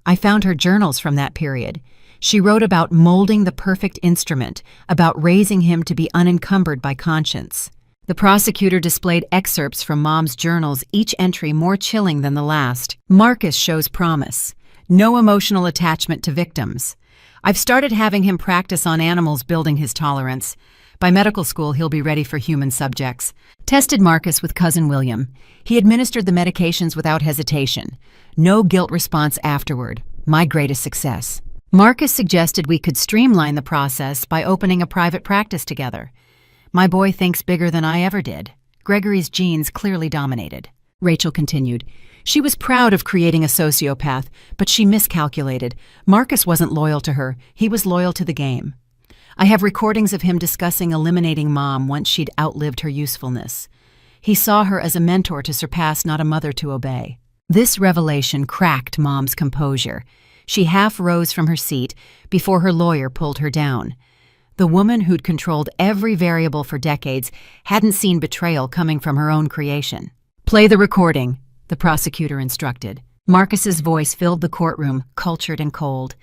I found her journals from that period. She wrote about molding the perfect instrument, about raising him to be unencumbered by conscience. The prosecutor displayed excerpts from Mom's journals, each entry more chilling than the last. Marcus shows promise. No emotional attachment to victims. I've started having him practice on animals, building his tolerance. By medical school, he'll be ready for human subjects. Tested Marcus with cousin William. He administered the medications without hesitation. No guilt response afterward. My greatest success. Marcus suggested we could streamline the process by opening a private practice together. My boy thinks bigger than I ever did. Gregory's genes clearly dominated. Rachel continued. She was proud of creating a sociopath, but she miscalculated. Marcus wasn't loyal to her. He was loyal to the game. I have recordings of him discussing eliminating Mom once she'd outlived her usefulness. He saw her as a mentor to surpass, not a mother to obey. This revelation cracked Mom's composure. She half rose from her seat before her lawyer pulled her down. The woman who'd controlled every variable for decades hadn't seen betrayal coming from her own creation. "Play the recording," the prosecutor instructed. Marcus's voice filled the courtroom, cultured and cold.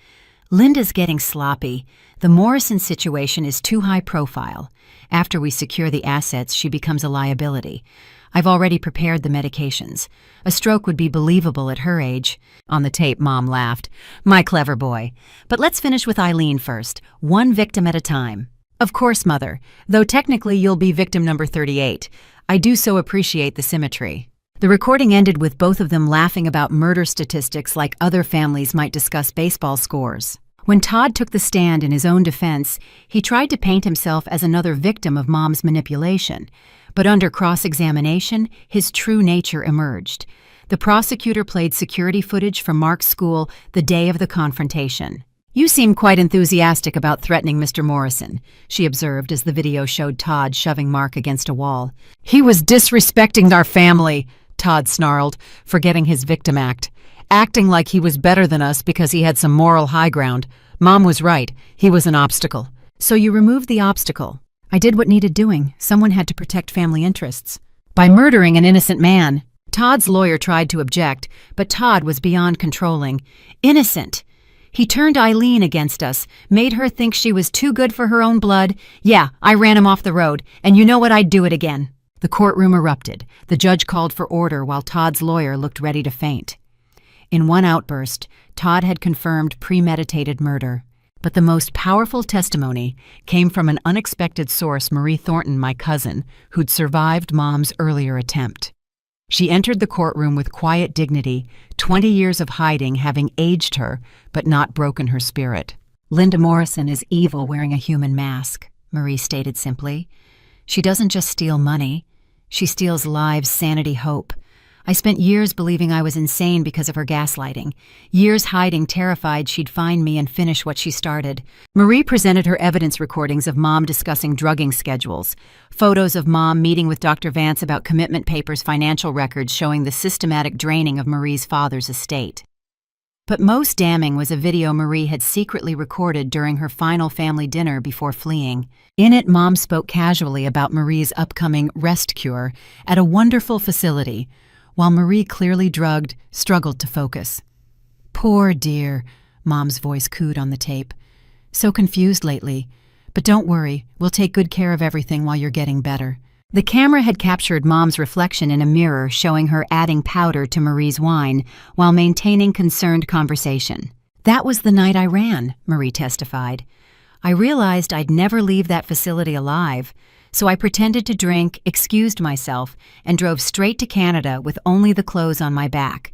"Linda's getting sloppy. The Morrison situation is too high profile. After we secure the assets, she becomes a liability. I've already prepared the medications. A stroke would be believable at her age." On the tape, Mom laughed. "My clever boy. But let's finish with Eileen first, one victim at a time." "Of course, Mother, though technically you'll be victim number 38. I do so appreciate the symmetry." The recording ended with both of them laughing about murder statistics like other families might discuss baseball scores. When Todd took the stand in his own defense, he tried to paint himself as another victim of Mom's manipulation. But under cross-examination, his true nature emerged. The prosecutor played security footage from Mark's school the day of the confrontation. "You seem quite enthusiastic about threatening Mr. Morrison," she observed as the video showed Todd shoving Mark against a wall. "He was disrespecting our family," Todd snarled, forgetting his victim act. "Acting like he was better than us because he had some moral high ground. Mom was right. He was an obstacle." "So you removed the obstacle." "I did what needed doing. Someone had to protect family interests." "By murdering an innocent man." Todd's lawyer tried to object, but Todd was beyond controlling. "Innocent. He turned Eileen against us, made her think she was too good for her own blood. Yeah, I ran him off the road, and you know what? I'd do it again." The courtroom erupted. The judge called for order while Todd's lawyer looked ready to faint. In one outburst, Todd had confirmed premeditated murder. But the most powerful testimony came from an unexpected source, Marie Thornton, my cousin, who'd survived Mom's earlier attempt. She entered the courtroom with quiet dignity, 20 years of hiding having aged her, but not broken her spirit. "Linda Morrison is evil wearing a human mask," Marie stated simply. "She doesn't just steal money. She steals lives, sanity, hope. I spent years believing I was insane because of her gaslighting, years hiding, terrified she'd find me and finish what she started." Marie presented her evidence recordings of Mom discussing drugging schedules, photos of Mom meeting with Dr. Vance about commitment papers, financial records showing the systematic draining of Marie's father's estate. But most damning was a video Marie had secretly recorded during her final family dinner before fleeing. In it, Mom spoke casually about Marie's upcoming rest cure at a wonderful facility, while Marie, clearly drugged, struggled to focus. "Poor dear," Mom's voice cooed on the tape. "So confused lately. But don't worry, we'll take good care of everything while you're getting better." The camera had captured Mom's reflection in a mirror, showing her adding powder to Marie's wine while maintaining concerned conversation. "That was the night I ran," Marie testified. "I realized I'd never leave that facility alive, So I pretended to drink, excused myself, and drove straight to Canada with only the clothes on my back.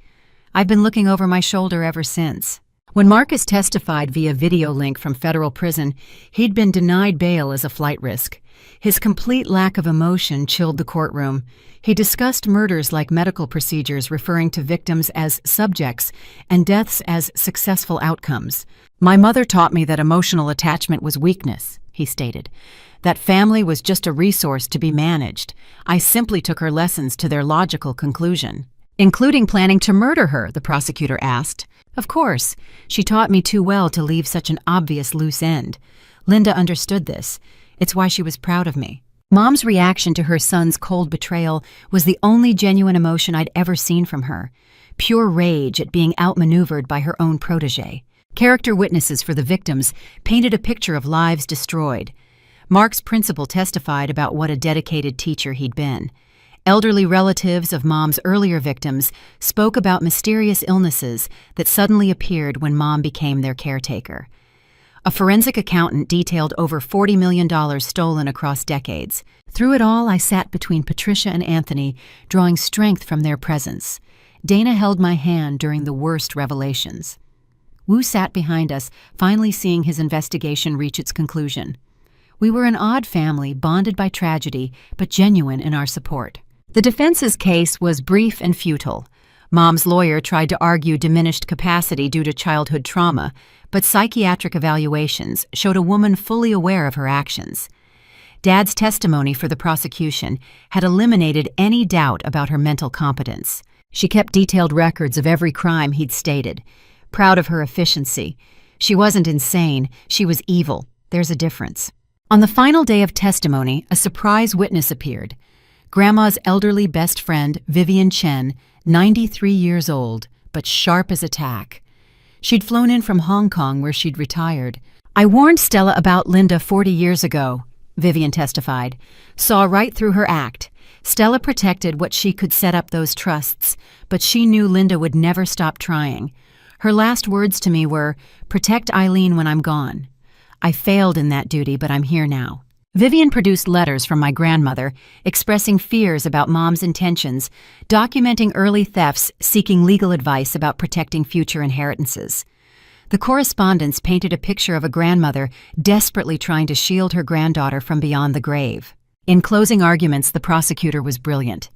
I've been looking over my shoulder ever since. When Marcus testified via video link from federal prison, he'd been denied bail as a flight risk. His complete lack of emotion chilled the courtroom. He discussed murders like medical procedures, referring to victims as subjects and deaths as successful outcomes. "My mother taught me that emotional attachment was weakness," he stated. "That family was just a resource to be managed. I simply took her lessons to their logical conclusion." "Including planning to murder her?" the prosecutor asked. "Of course. She taught me too well to leave such an obvious loose end. Linda understood this. It's why she was proud of me." Mom's reaction to her son's cold betrayal was the only genuine emotion I'd ever seen from her. Pure rage at being outmaneuvered by her own protege. Character witnesses for the victims painted a picture of lives destroyed. Mark's principal testified about what a dedicated teacher he'd been. Elderly relatives of Mom's earlier victims spoke about mysterious illnesses that suddenly appeared when Mom became their caretaker. A forensic accountant detailed over $40 million stolen across decades. Through it all, I sat between Patricia and Anthony, drawing strength from their presence. Dana held my hand during the worst revelations. Wu sat behind us, finally seeing his investigation reach its conclusion. We were an odd family, bonded by tragedy, but genuine in our support. The defense's case was brief and futile. Mom's lawyer tried to argue diminished capacity due to childhood trauma, but psychiatric evaluations showed a woman fully aware of her actions. Dad's testimony for the prosecution had eliminated any doubt about her mental competence. She kept detailed records of every crime he'd stated. Proud of her efficiency. She wasn't insane, she was evil. There's a difference. On the final day of testimony, a surprise witness appeared. Grandma's elderly best friend, Vivian Chen, 93 years old, but sharp as a tack. She'd flown in from Hong Kong where she'd retired. "I warned Stella about Linda 40 years ago," Vivian testified. "Saw right through her act. Stella protected what she could set up those trusts, but she knew Linda would never stop trying. Her last words to me were, 'Protect Eileen when I'm gone.' I failed in that duty, but I'm here now." Vivian produced letters from my grandmother expressing fears about Mom's intentions, documenting early thefts, seeking legal advice about protecting future inheritances. The correspondence painted a picture of a grandmother desperately trying to shield her granddaughter from beyond the grave. In closing arguments, the prosecutor was brilliant.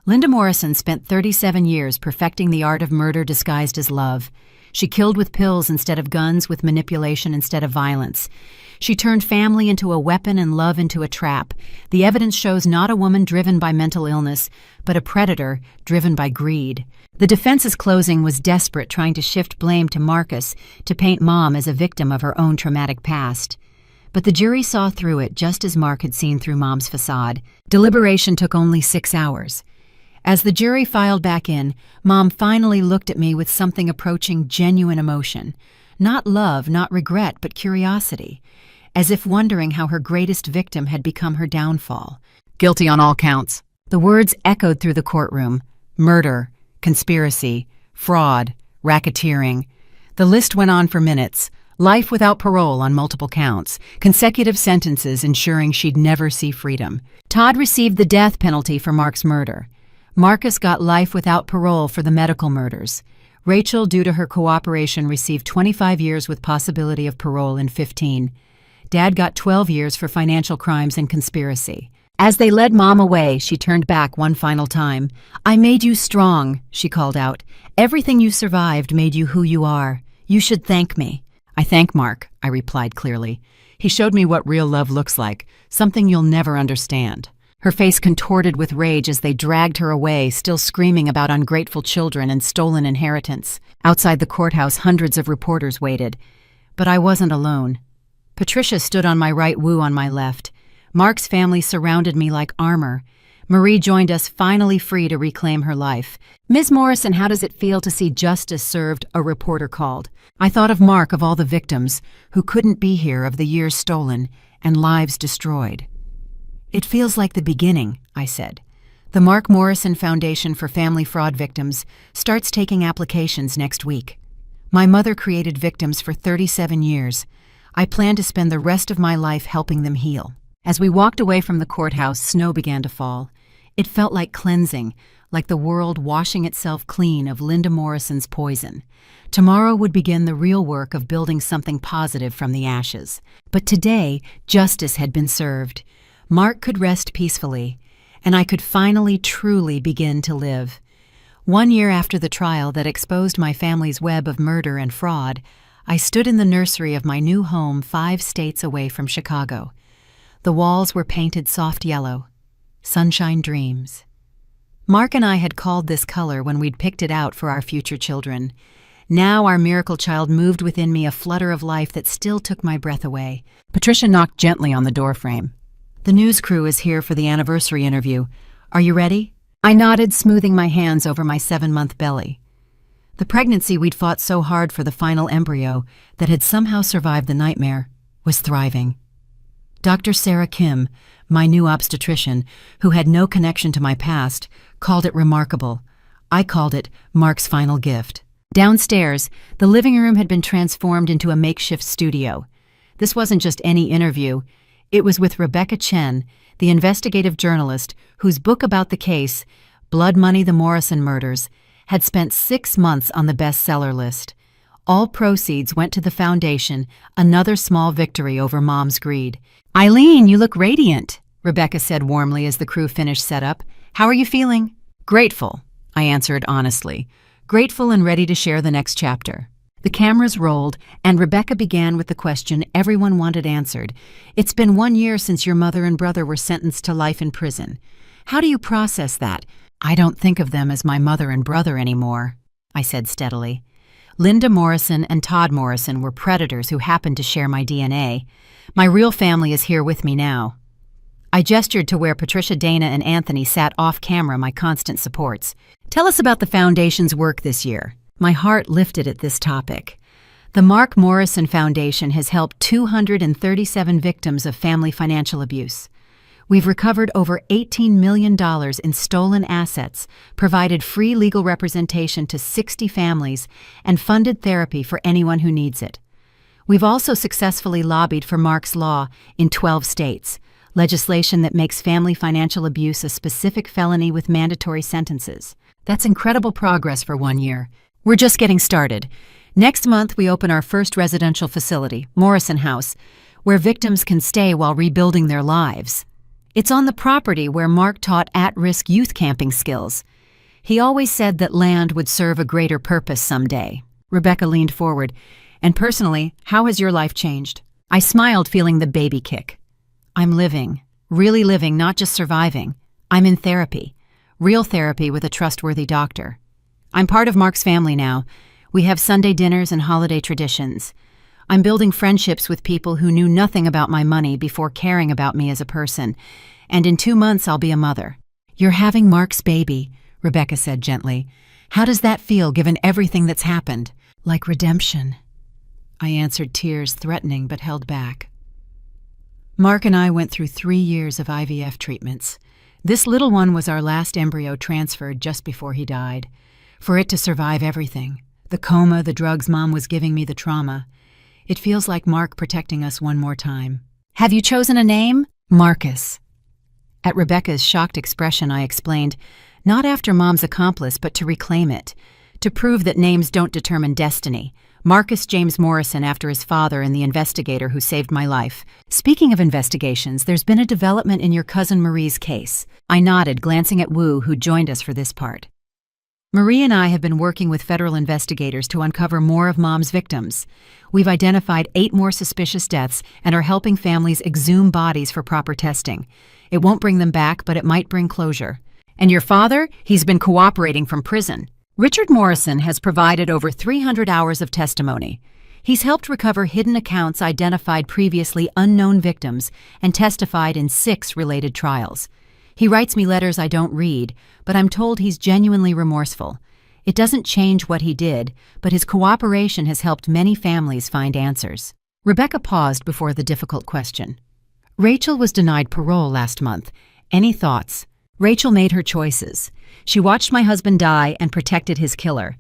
Linda Morrison spent 37 years perfecting the art of murder disguised as love. She killed with pills instead of guns, with manipulation instead of violence. She turned family into a weapon and love into a trap. The evidence shows not a woman driven by mental illness, but a predator driven by greed. The defense's closing was desperate, trying to shift blame to Marcus, to paint Mom as a victim of her own traumatic past. But the jury saw through it just as Mark had seen through Mom's facade. Deliberation took only 6 hours. As the jury filed back in, Mom finally looked at me with something approaching genuine emotion. Not love, not regret, but curiosity. As if wondering how her greatest victim had become her downfall. "Guilty on all counts." The words echoed through the courtroom. Murder, conspiracy, fraud, racketeering. The list went on for minutes. Life without parole on multiple counts. Consecutive sentences ensuring she'd never see freedom. Todd received the death penalty for Mark's murder. Marcus got life without parole for the medical murders. Rachel, due to her cooperation, received 25 years with possibility of parole in 15. Dad got 12 years for financial crimes and conspiracy. As they led Mom away, she turned back one final time. "I made you strong," she called out. "Everything you survived made you who you are. You should thank me." "I thank Mark," I replied clearly. "He showed me what real love looks like, something you'll never understand." Her face contorted with rage as they dragged her away, still screaming about ungrateful children and stolen inheritance. Outside the courthouse, hundreds of reporters waited. But I wasn't alone. Patricia stood on my right, Wu on my left. Mark's family surrounded me like armor. Marie joined us, finally free to reclaim her life. "Ms. Morrison, how does it feel to see justice served?" a reporter called. I thought of Mark, of all the victims, who couldn't be here, of the years stolen and lives destroyed. "It feels like the beginning," I said. The Mark Morrison Foundation for Family Fraud Victims starts taking applications next week. My mother created victims for 37 years. I plan to spend the rest of my life helping them heal. As we walked away from the courthouse, snow began to fall. It felt like cleansing, like the world washing itself clean of Linda Morrison's poison. Tomorrow would begin the real work of building something positive from the ashes. But today, justice had been served. Mark could rest peacefully, and I could finally truly begin to live. 1 year after the trial that exposed my family's web of murder and fraud, I stood in the nursery of my new home 5 states away from Chicago. The walls were painted soft yellow. Sunshine Dreams. Mark and I had called this color when we'd picked it out for our future children. Now our miracle child moved within me, a flutter of life that still took my breath away. Patricia knocked gently on the doorframe. "The news crew is here for the anniversary interview. Are you ready?" I nodded, smoothing my hands over my 7-month belly. The pregnancy we'd fought so hard for, the final embryo that had somehow survived the nightmare, was thriving. Dr. Sarah Kim, my new obstetrician, who had no connection to my past, called it remarkable. I called it Mark's final gift. Downstairs, the living room had been transformed into a makeshift studio. This wasn't just any interview. It was with Rebecca Chen, the investigative journalist whose book about the case, Blood Money: The Morrison Murders, had spent 6 months on the bestseller list. All proceeds went to the foundation, another small victory over Mom's greed. "Eileen, you look radiant," Rebecca said warmly as the crew finished setup. "How are you feeling?" "Grateful," I answered honestly. Grateful and ready to share the next chapter. The cameras rolled, and Rebecca began with the question everyone wanted answered. "It's been 1 year since your mother and brother were sentenced to life in prison. How do you process that?" "I don't think of them as my mother and brother anymore," I said steadily. Linda Morrison and Todd Morrison were predators who happened to share my DNA. My real family is here with me now. I gestured to where Patricia, Dana, and Anthony sat off camera, my constant supports. "Tell us about the Foundation's work this year." My heart lifted at this topic. The Mark Morrison Foundation has helped 237 victims of family financial abuse. We've recovered over $18 million in stolen assets, provided free legal representation to 60 families, and funded therapy for anyone who needs it. We've also successfully lobbied for Mark's Law in 12 states, legislation that makes family financial abuse a specific felony with mandatory sentences. That's incredible progress for 1 year. We're just getting started. Next month, we open our first residential facility, Morrison House, where victims can stay while rebuilding their lives. It's on the property where Mark taught at-risk youth camping skills. He always said that land would serve a greater purpose someday. Rebecca leaned forward. "And personally, how has your life changed?" I smiled, feeling the baby kick. "I'm living, really living, not just surviving. I'm in therapy, real therapy with a trustworthy doctor. I'm part of Mark's family now. We have Sunday dinners and holiday traditions. I'm building friendships with people who knew nothing about my money before caring about me as a person. And in 2 months, I'll be a mother." "You're having Mark's baby," Rebecca said gently. "How does that feel, given everything that's happened?" "Like redemption," I answered, tears threatening but held back. Mark and I went through 3 years of IVF treatments. This little one was our last embryo transferred just before he died. For it to survive everything, the coma, the drugs Mom was giving me, the trauma, it feels like Mark protecting us one more time. "Have you chosen a name?" "Marcus." At Rebecca's shocked expression, I explained, not after Mom's accomplice, but to reclaim it, to prove that names don't determine destiny. Marcus James Morrison, after his father and the investigator who saved my life. "Speaking of investigations, there's been a development in your cousin Marie's case." I nodded, glancing at Wu, who joined us for this part. "Marie and I have been working with federal investigators to uncover more of Mom's victims. We've identified 8 more suspicious deaths and are helping families exhume bodies for proper testing. It won't bring them back, but it might bring closure." "And your father? He's been cooperating from prison." "Richard Morrison has provided over 300 hours of testimony. He's helped recover hidden accounts, identified previously unknown victims, and testified in 6 related trials. He writes me letters I don't read, but I'm told he's genuinely remorseful. It doesn't change what he did, but his cooperation has helped many families find answers." Rebecca paused before the difficult question. "Rachel was denied parole last month. Any thoughts?" "Rachel made her choices. She watched my husband die and protected his killer.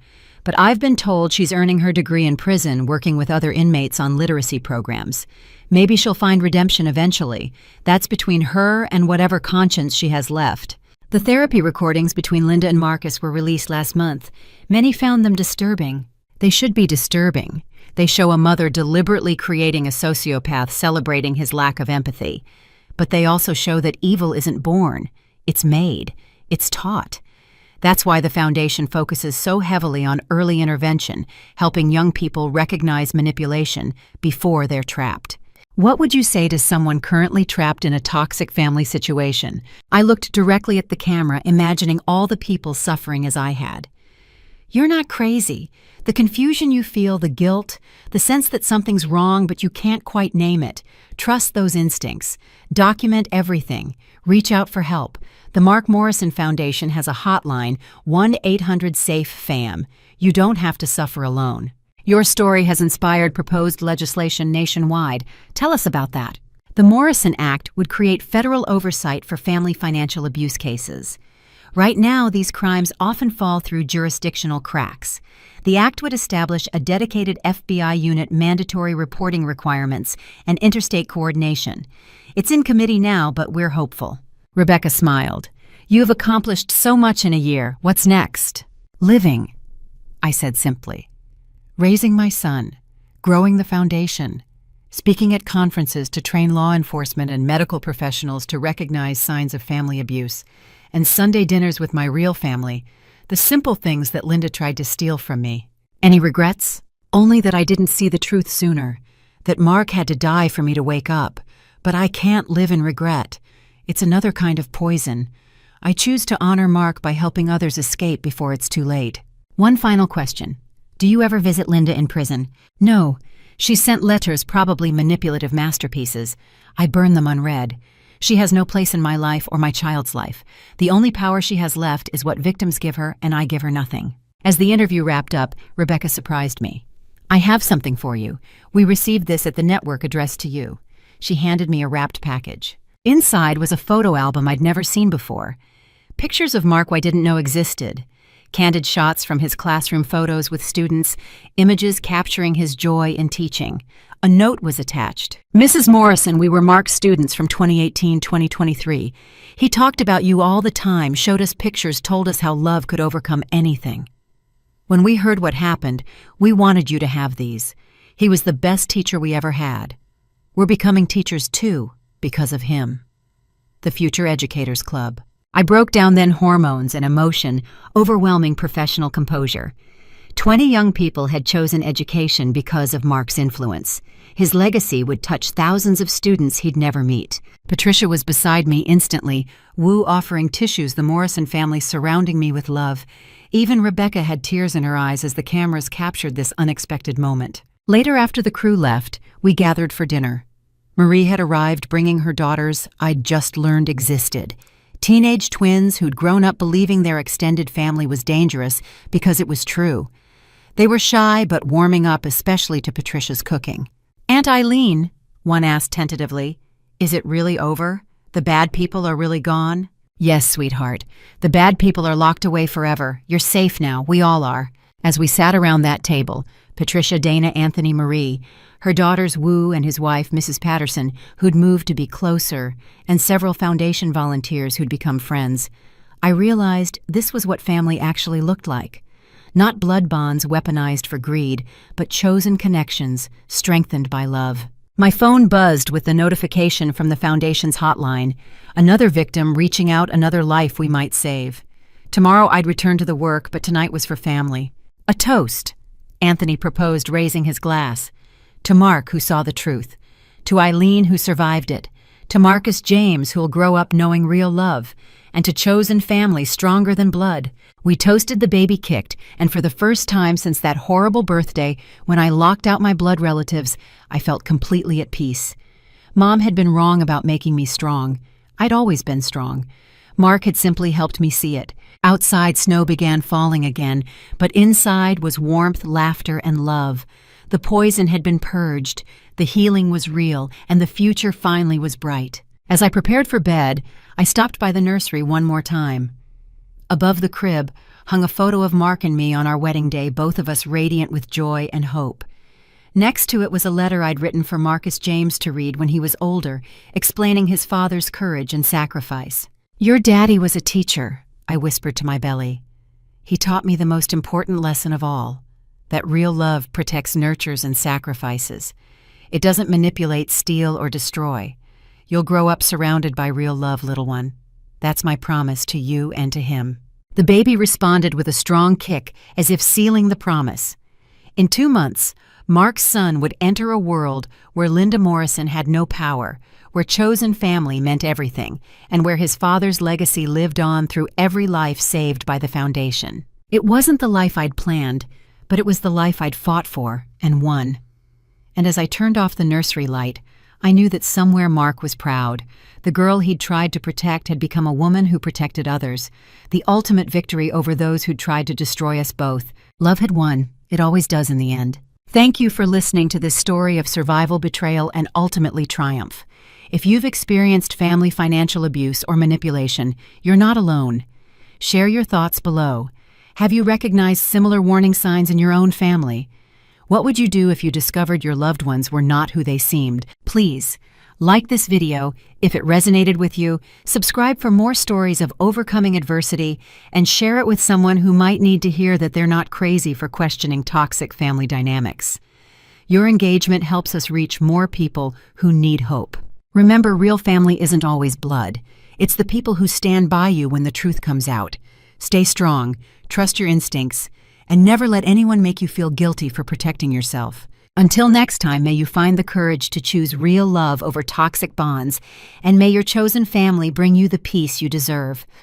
But I've been told she's earning her degree in prison, working with other inmates on literacy programs. Maybe she'll find redemption eventually. That's between her and whatever conscience she has left. The therapy recordings between Linda and Marcus were released last month. Many found them disturbing. They should be disturbing. They show a mother deliberately creating a sociopath celebrating his lack of empathy. But they also show that evil isn't born. It's made. It's taught. That's why the Foundation focuses so heavily on early intervention, helping young people recognize manipulation before they're trapped. What would you say to someone currently trapped in a toxic family situation? I looked directly at the camera, imagining all the people suffering as I had. You're not crazy. The confusion you feel, the guilt, the sense that something's wrong but you can't quite name it. Trust those instincts. Document everything. Reach out for help. The Mark Morrison Foundation has a hotline, 1-800-SAFE-FAM. You don't have to suffer alone. Your story has inspired proposed legislation nationwide. Tell us about that. The Morrison Act would create federal oversight for family financial abuse cases. Right now, these crimes often fall through jurisdictional cracks. The act would establish a dedicated FBI unit, mandatory reporting requirements, and interstate coordination. It's in committee now, but we're hopeful. Rebecca smiled. You've accomplished so much in a year. What's next? Living, I said simply. Raising my son, growing the foundation, speaking at conferences to train law enforcement and medical professionals to recognize signs of family abuse, and Sunday dinners with my real family, the simple things that Linda tried to steal from me. Any regrets? Only that I didn't see the truth sooner, that Mark had to die for me to wake up. But I can't live in regret. It's another kind of poison. I choose to honor Mark by helping others escape before it's too late. One final question. Do you ever visit Linda in prison? No. She sent letters, probably manipulative masterpieces. I burn them unread. She has no place in my life or my child's life. The only power she has left is what victims give her, and I give her nothing. As the interview wrapped up, Rebecca surprised me. I have something for you. We received this at the network addressed to you. She handed me a wrapped package. Inside was a photo album I'd never seen before. Pictures of Mark I didn't know existed. Candid shots from his classroom photos with students, images capturing his joy in teaching. A note was attached. Mrs. Morrison, we were Mark's students from 2018-2023. He talked about you all the time, showed us pictures, told us how love could overcome anything. When we heard what happened, we wanted you to have these. He was the best teacher we ever had. We're becoming teachers too, because of him. The Future Educators Club. I broke down then, hormones and emotion, overwhelming professional composure. 20 young people had chosen education because of Mark's influence. His legacy would touch thousands of students he'd never meet. Patricia was beside me instantly, Wu offering tissues, the Morrison family surrounding me with love. Even Rebecca had tears in her eyes as the cameras captured this unexpected moment. Later, after the crew left, we gathered for dinner. Marie had arrived bringing her daughters I'd just learned existed. Teenage twins who'd grown up believing their extended family was dangerous because it was true. They were shy but warming up, especially to Patricia's cooking. Aunt Eileen, one asked tentatively, is it really over? The bad people are really gone? Yes, sweetheart. The bad people are locked away forever. You're safe now. We all are. As we sat around that table, Patricia, Dana, Anthony, Marie, her daughters Wu and his wife, Mrs. Patterson, who'd moved to be closer, and several foundation volunteers who'd become friends, I realized this was what family actually looked like. Not blood bonds weaponized for greed, but chosen connections strengthened by love. My phone buzzed with the notification from the Foundation's hotline. Another victim reaching out, another life we might save. Tomorrow I'd return to the work, but tonight was for family. A toast, Anthony proposed, raising his glass. To Mark, who saw the truth. To Eileen, who survived it. To Marcus James, who'll grow up knowing real love. And to chosen family stronger than blood. We toasted, the baby kicked, and for the first time since that horrible birthday, when I locked out my blood relatives, I felt completely at peace. Mom had been wrong about making me strong. I'd always been strong. Mark had simply helped me see it. Outside, snow began falling again, but inside was warmth, laughter, and love. The poison had been purged, the healing was real, and the future finally was bright. As I prepared for bed, I stopped by the nursery one more time. Above the crib hung a photo of Mark and me on our wedding day, both of us radiant with joy and hope. Next to it was a letter I'd written for Marcus James to read when he was older, explaining his father's courage and sacrifice. "Your daddy was a teacher," I whispered to my belly. "He taught me the most important lesson of all, that real love protects, nurtures, and sacrifices. It doesn't manipulate, steal, or destroy. You'll grow up surrounded by real love, little one. That's my promise to you and to him." The baby responded with a strong kick, as if sealing the promise. In 2 months, Mark's son would enter a world where Linda Morrison had no power, where chosen family meant everything, and where his father's legacy lived on through every life saved by the foundation. It wasn't the life I'd planned, but it was the life I'd fought for and won. And as I turned off the nursery light, I knew that somewhere Mark was proud. The girl he'd tried to protect had become a woman who protected others, the ultimate victory over those who'd tried to destroy us both. Love had won. It always does in the end. Thank you for listening to this story of survival, betrayal, and ultimately triumph. If you've experienced family financial abuse or manipulation, you're not alone. Share your thoughts below. Have you recognized similar warning signs in your own family? What would you do if you discovered your loved ones were not who they seemed? Please, like this video if it resonated with you, subscribe for more stories of overcoming adversity, and share it with someone who might need to hear that they're not crazy for questioning toxic family dynamics. Your engagement helps us reach more people who need hope. Remember, real family isn't always blood. It's the people who stand by you when the truth comes out. Stay strong, trust your instincts, and never let anyone make you feel guilty for protecting yourself. Until next time, may you find the courage to choose real love over toxic bonds, and may your chosen family bring you the peace you deserve.